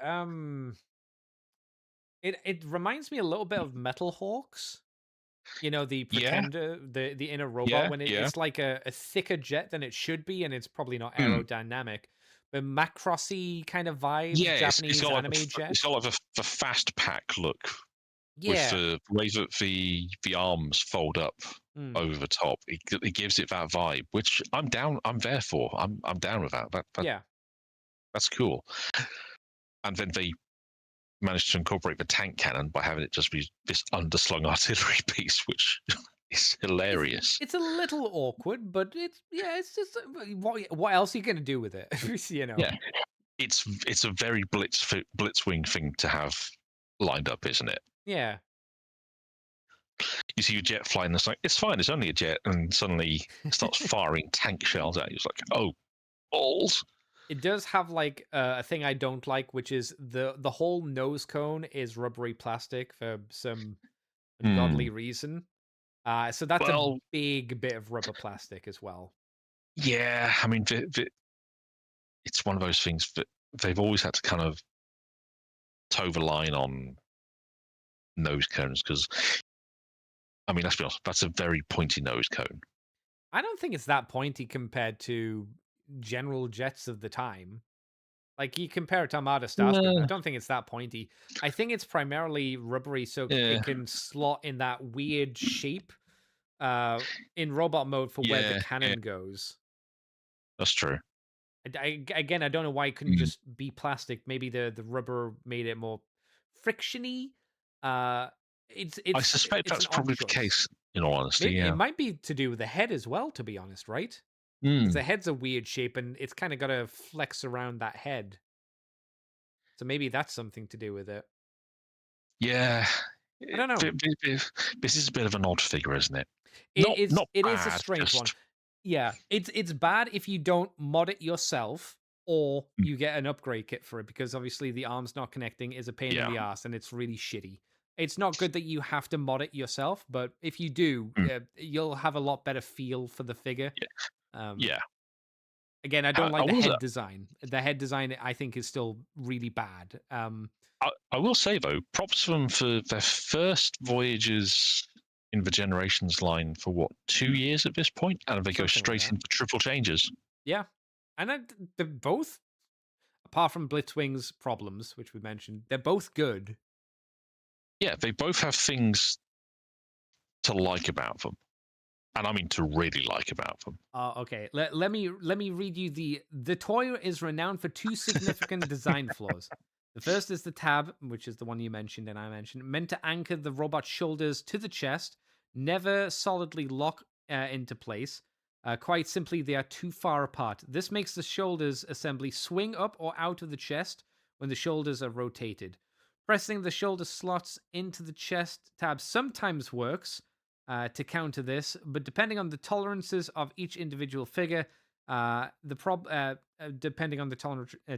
it reminds me a little bit of Metal Hawks. You know, the Yeah, Pretender, the inner robot, yeah, when yeah. it's like a thicker jet than it should be, and it's probably not Mm. aerodynamic. But Macrossy kind of vibes, Yeah, it's Japanese got like anime jet. it's got like the fast pack look with Yeah. the way that the arms fold up Mm. over the top. It gives it that vibe, which I'm down. I'm there for. I'm down with that. Yeah. That's cool. And then they managed to incorporate the tank cannon by having it just be this underslung artillery piece, which is hilarious. It's a little awkward, but it's just what else are you gonna do with it? You know? Yeah, it's a very blitzwing thing to have lined up, isn't it? Yeah. You see your jet flying, it's like it's fine, it's only a jet, and suddenly it starts firing tank shells at you. It's like, oh, balls. It does have like a thing I don't like, which is the whole nose cone is rubbery plastic for some ungodly reason. So that's a Well, big bit of rubber plastic as well. yeah, I mean, it's one of those things that they've always had to kind of toe the line on nose cones because, I mean, let's be honest, that's a very pointy nose cone. I don't think it's that pointy compared to general jets of the time. Like you compare it to Armada Starscream, I Yeah, don't think it's that pointy. I think it's primarily rubbery, so yeah, it can slot in that weird shape in robot mode for where the yeah, cannon goes. that's true. Again, I don't know why it couldn't Mm. just be plastic. Maybe the rubber made it more frictiony. Uh, I suspect it's that's an odd probably the choice. case, in all honesty. Maybe it Yeah. might be to do with the head as well. To be honest, right? Because Mm. the head's a weird shape, and it's kind of got to flex around that head. So maybe that's something to do with it. Yeah. I don't know. This is a bit of an odd figure, isn't it? It Not is not it is a bad, strange one. just Yeah, it's bad if you don't mod it yourself or mm, you get an upgrade kit for it because obviously the arms not connecting is a pain in yeah. the ass and it's really shitty. It's not good that you have to mod it yourself, but if you do, Mm, you'll have a lot better feel for the figure. yeah. Um, Yeah. Again, I don't I like the will head design. The head design I think is still really bad. I will say though, props to them for their first voyages in the Generations line for what, 2 years at this point, and they go Something like straight that. into triple changes. Yeah, and they're both, apart from Blitzwing's problems, which we mentioned, they're both good. Yeah, they both have things to like about them, and I mean to really like about them. Okay. Let me read you the toy is renowned for two significant design flaws. The first is the tab, which is the one you mentioned and I mentioned, meant to anchor the robot's shoulders to the chest, never solidly lock into place. Quite simply, they are too far apart. This makes the shoulders assembly swing up or out of the chest when the shoulders are rotated. Pressing the shoulder slots into the chest tab sometimes works, to counter this, but depending on the tolerances of each individual figure, depending on the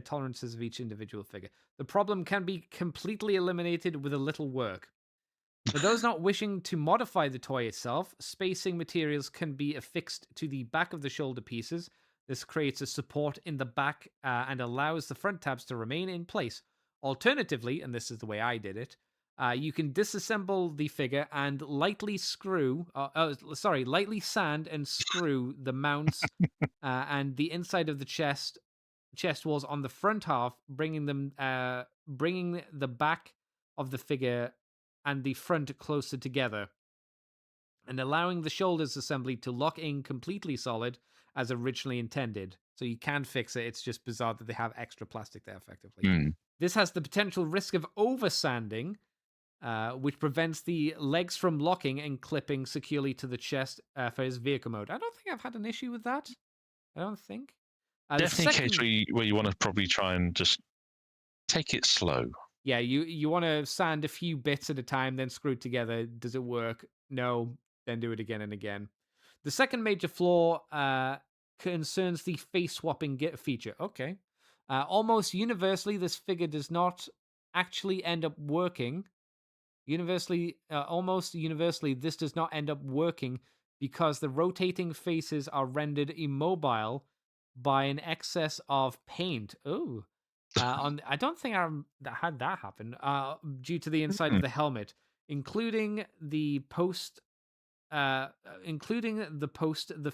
tolerances of each individual figure, the problem can be completely eliminated with a little work. For those not wishing to modify the toy itself, spacing materials can be affixed to the back of the shoulder pieces. This creates a support in the back and allows the front tabs to remain in place. Alternatively, and this is the way I did it, you can disassemble the figure and lightly sand and screw the mounts and the inside of the chest walls on the front half, bringing the back of the figure and the front closer together, and allowing the shoulders assembly to lock in completely solid as originally intended. So you can fix it. It's just bizarre that they have extra plastic there, effectively. Mm. This has the potential risk of over sanding, which prevents the legs from locking and clipping securely to the chest for his vehicle mode. I don't think I've had an issue with that. I don't think. Definitely a case where you want to probably try and just take it slow. Yeah, you want to sand a few bits at a time, then screw it together. Does it work? No. Then do it again and again. The second major flaw concerns the face swapping feature. Okay. Almost universally, this figure does not actually end up working. Almost universally, this does not end up working because the rotating faces are rendered immobile by an excess of paint. Ooh. I don't think I had that happen. Due to the inside of the helmet, including the post, the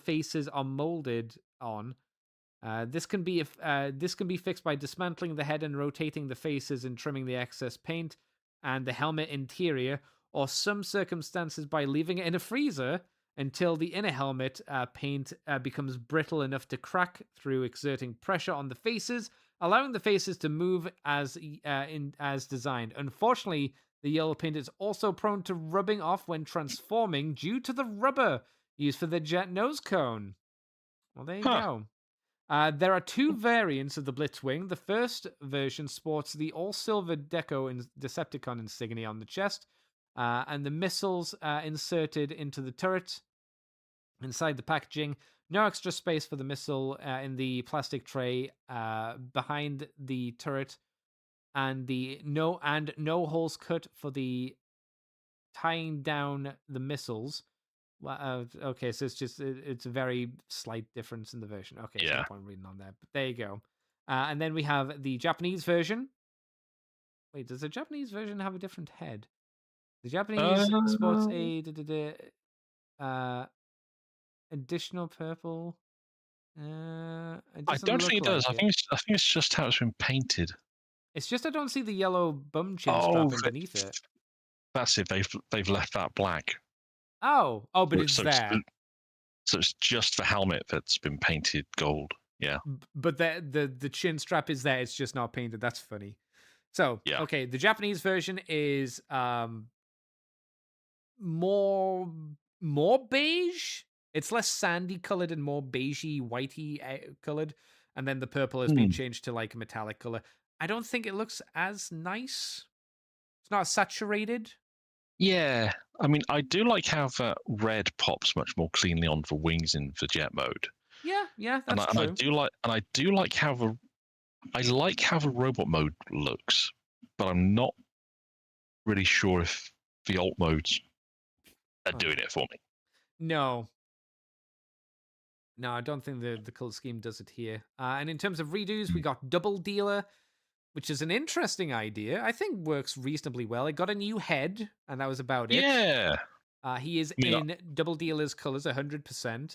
faces are molded on. This can be fixed by dismantling the head and rotating the faces and trimming the excess paint and the helmet interior, or some circumstances by leaving it in a freezer until the inner helmet paint becomes brittle enough to crack through exerting pressure on the faces, allowing the faces to move as designed. Unfortunately, the yellow paint is also prone to rubbing off when transforming due to the rubber used for the jet nose cone. Well, there you go. There are two variants of the Blitzwing. The first version sports the all-silver Deco and Decepticon insignia on the chest, and the missiles inserted into the turret. Inside the packaging, no extra space for the missile in the plastic tray behind the turret, and no holes cut for the tying down the missiles. Okay, so it's a very slight difference in the version. Okay, Yeah. no point reading on that, but there you go. And then we have the Japanese version. Wait, does the Japanese version have a different head? The Japanese sports a additional purple. I don't think it does. I think it's just how it's been painted. It's just I don't see the yellow bum chin strap underneath it. That's it. They've left that black. Oh, but it's there. So it's just the helmet that's been painted gold. Yeah. But the chin strap is there. It's just not painted. That's funny. So, yeah. Okay, the Japanese version is more beige. It's less sandy colored and more beigey, whitey colored. And then the purple has been changed to like a metallic color. I don't think it looks as nice. It's not saturated. Yeah, I mean, I do like how the red pops much more cleanly on the wings in the jet mode. Yeah, that's true. And I do like how the robot mode looks, but I'm not really sure if the alt modes are doing it for me. No, I don't think the color scheme does it here. And in terms of redos, we got Double Dealer, which is an interesting idea. I think works reasonably well. It got a new head, and that was about it. Yeah. He is in Double Dealer's colors 100%.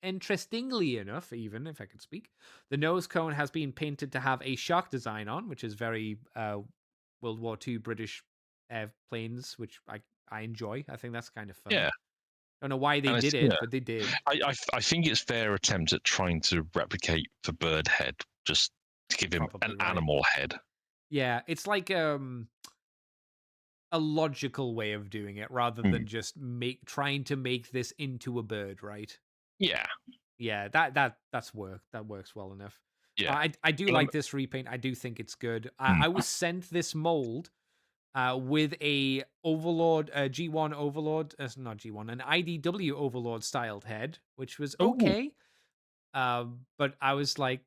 Interestingly enough, even if I could speak, the nose cone has been painted to have a shark design on, which is very World War II British airplanes, which I enjoy. I think that's kind of fun. Yeah. I don't know why they did it, but they did. I think it's their attempt at trying to replicate the bird head, just to give him an animal head. Yeah, it's like a logical way of doing it rather than just trying to make this into a bird, right? Yeah, that's work. That works well enough. Yeah, I do like this repaint. I do think it's good. I was sent this mold with a Overlord, G1 Overlord, not G1, an IDW Overlord styled head, which was okay. But I was like,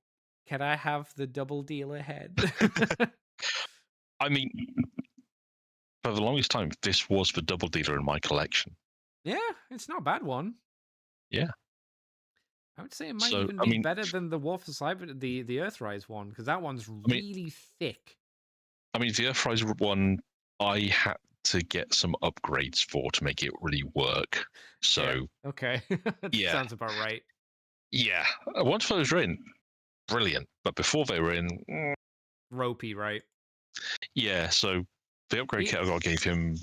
can I have the Double Dealer head? I mean, for the longest time, this was the Double Dealer in my collection. Yeah, it's not a bad one. Yeah. I would say it might even be better than the War for Cyber, the Earthrise one, because that one's really thick. I mean, the Earthrise one, I had to get some upgrades to make it really work. So okay, that sounds about right. Yeah, once those were in, brilliant. But before they were in, ropey, right? Yeah. So the upgrade kit I gave him.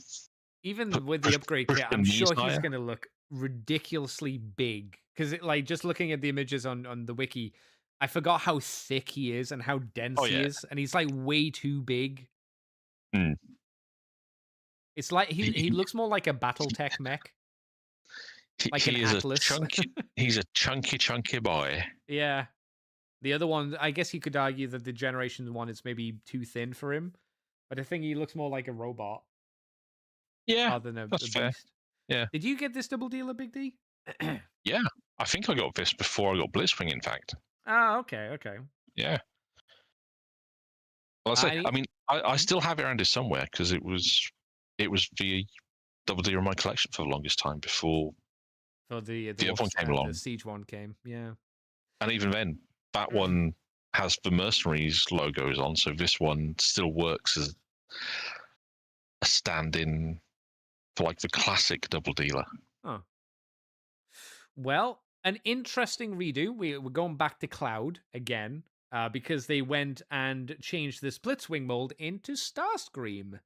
Even with the upgrade kit, I'm sure he's going to look ridiculously big because just looking at the images on the wiki, I forgot how thick he is and how dense he is, and he's like way too big. It's like he looks more like a BattleTech mech. Like an Atlas. He's a chunky boy. Yeah. The other one, I guess you could argue that the Generation 1 is maybe too thin for him, but I think he looks more like a robot. Yeah, rather than a beast. Fair. Yeah. Did you get this Double Dealer, Big D? Yeah, I think I got this before I got Blitzwing, in fact. Oh, okay. Yeah. Well, I still have it around here somewhere because it was the Double Dealer in my collection for the longest time before For the The other one came the along, Siege one came. Yeah. and even then, that one has the Mercenaries logos on, so this one still works as a stand-in for like the classic double dealer. Oh. Well, an interesting redo. We're going back to Cloud again because they went and changed the Splitswing mold into Starscream.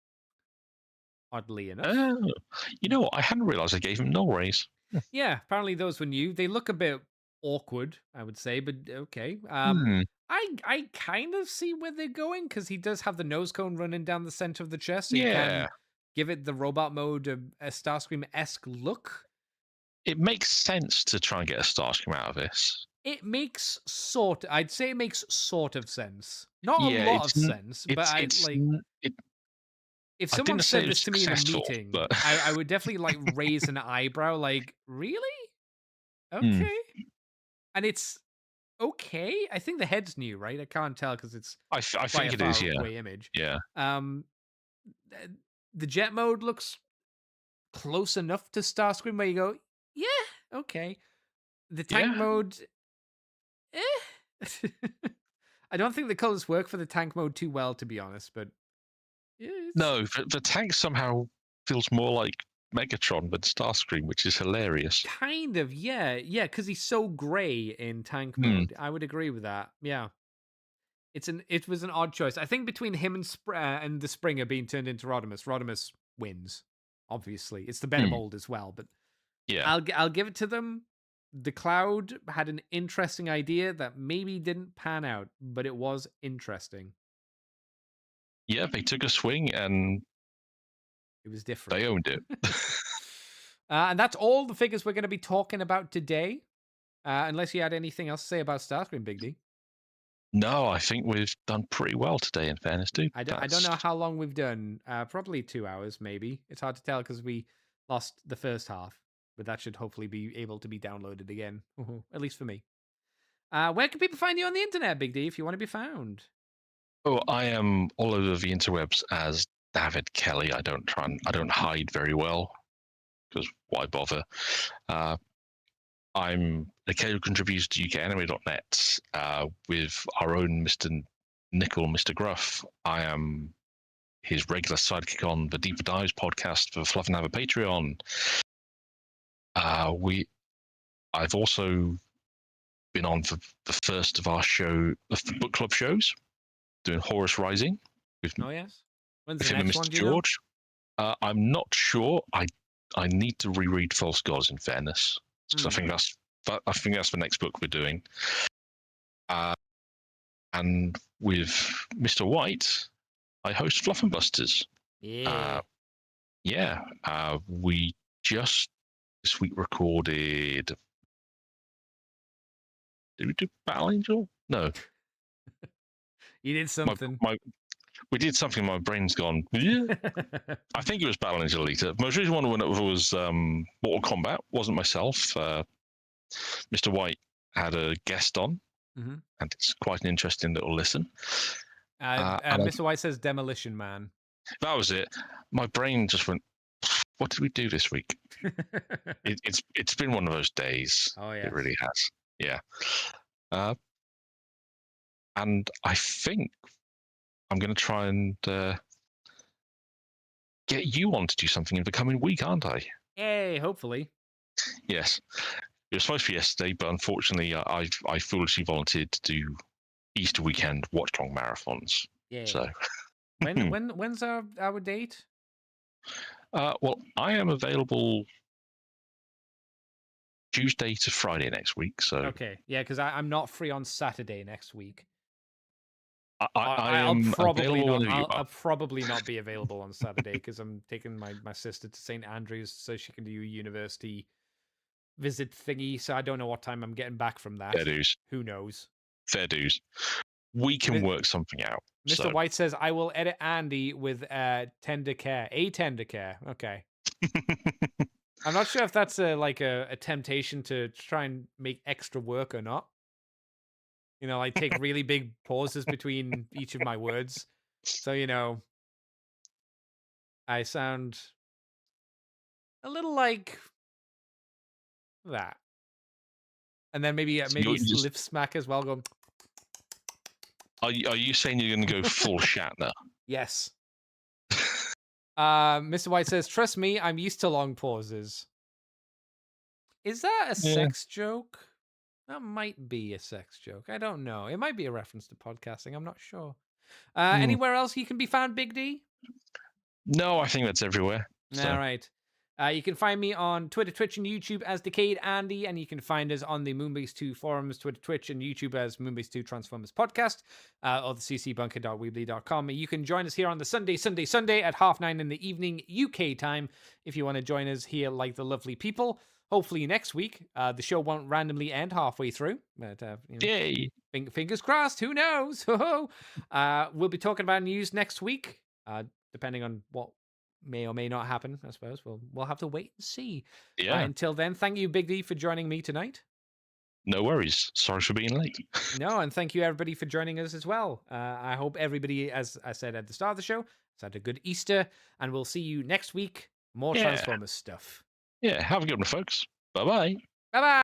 Oddly enough. Oh, you know what? I hadn't realised I gave him null rays. Yeah, apparently those were new. They look a bit awkward, I would say, but okay. Hmm. I kind of see where they're going because he does have the nose cone running down the center of the chest, so you Yeah, can give it the robot mode, a Starscream-esque look. it makes sense to try and get a Starscream out of this. It makes I'd say it makes sort of sense. Not a Yeah, lot of sense, but I like it, if I someone didn't say said it was this to me in a successful, meeting, but I would definitely like raise an eyebrow, like, really? Hmm. Okay. And it's okay. I think the head's new, right? I can't tell because it's I quite think a it far is. Yeah, away image. yeah, th- the jet mode looks close enough to Starscream where you go, yeah, okay. The tank yeah. mode, eh. I don't think the colors work for the tank mode too well, to be honest. But yeah, it's No, the tank somehow feels more like Megatron than Starscream, which is hilarious. kind of yeah, because he's so gray in tank Hmm. mode. I would agree with that. Yeah. It was an odd choice. I think between him and the Springer being turned into Rodimus wins. Obviously, it's the better mold as well. But Yeah, I'll give it to them. The Cloud had an interesting idea that maybe didn't pan out, but it was interesting. yeah. They took a swing and It was different. they owned it. And that's all the figures we're going to be talking about today. Unless you had anything else to say about Starscream, Big D. No, I think we've done pretty well today. In fairness, dude. I don't know how long we've done. Probably 2 hours, maybe. It's hard to tell because we lost the first half, but that should hopefully be able to be downloaded again, at least for me. Where can people find you on the internet, Big D, if you want to be found? Oh, I am all over the interwebs as David Kelly. I don't hide very well because why bother? I'm a occasional contributor to UKAnime.net with our own Mr. Nickel, Mr. Gruff. I am his regular sidekick on the Deeper Dives podcast for Fluff and Have a Patreon. I've also been on for the first of our book club shows, doing Horus Rising with yes. When's the him and next Mr. one? Do you George. I'm not sure. I need to reread False Gods. In fairness, because I think that's the next book we're doing. And with Mr. White, I host Fluff and Busters. Yeah. We just this week recorded. Did we do Battle Angel? No. You did something. We did something. My brain's gone. Yeah. I think it was Battle Angel Alita. Most recent one was Mortal Kombat. Wasn't myself. Mr. White had a guest on, and it's quite an interesting little listen. Mr. White says Demolition Man. That was it. My brain just went, what did we do this week? It's been one of those days. Oh yeah, it really has. Yeah. And I think I'm going to try and get you on to do something in the coming week, aren't I? Hey, hopefully. Yes. It was supposed to be yesterday, but unfortunately, I foolishly volunteered to do Easter weekend watch-long marathons. Yeah. So when's our date? Well, I am available Tuesday to Friday next week. So okay, yeah, because I'm not free on Saturday next week. I'll probably not be available on Saturday because I'm taking my sister to St. Andrews so she can do a university visit thingy. So I don't know what time I'm getting back from that. Fair dues. Who knows? Fair dues. We can work something out. Mr. White says, I will edit Andy with tender care. A tender care. Okay. I'm not sure if that's a temptation to try and make extra work or not. You know, I take really big pauses between each of my words. So, you know, I sound a little like that. And then maybe So maybe you're just- lip smack as well. Going, Are you saying you're going to go full Shatner? yes. Mr. White says, "Trust me, I'm used to long pauses." Is that a Yeah. sex joke? That might be a sex joke. I don't know. It might be a reference to podcasting. I'm not sure. Anywhere else you can be found, Big D? No, I think that's everywhere. So. All right. You can find me on Twitter, Twitch, and YouTube as Decayed Andy, and you can find us on the Moonbase 2 forums, Twitter, Twitch, and YouTube as Moonbase 2 Transformers Podcast, or the ccbunker.weebly.com. You can join us here on the Sunday at 9:30 in the evening UK time if you want to join us here like the lovely people. Hopefully next week, the show won't randomly end halfway through. But, Yay! Fingers crossed. Who knows? We'll be talking about news next week, depending on what may or may not happen. I suppose we'll have to wait and see. Yeah. Until then, thank you, Big D, for joining me tonight. No worries. Sorry for being late. No, and thank you everybody for joining us as well. I hope everybody, as I said at the start of the show, has had a good Easter, and we'll see you next week. More Transformers stuff. Yeah. Have a good one, folks. Bye bye. Bye bye.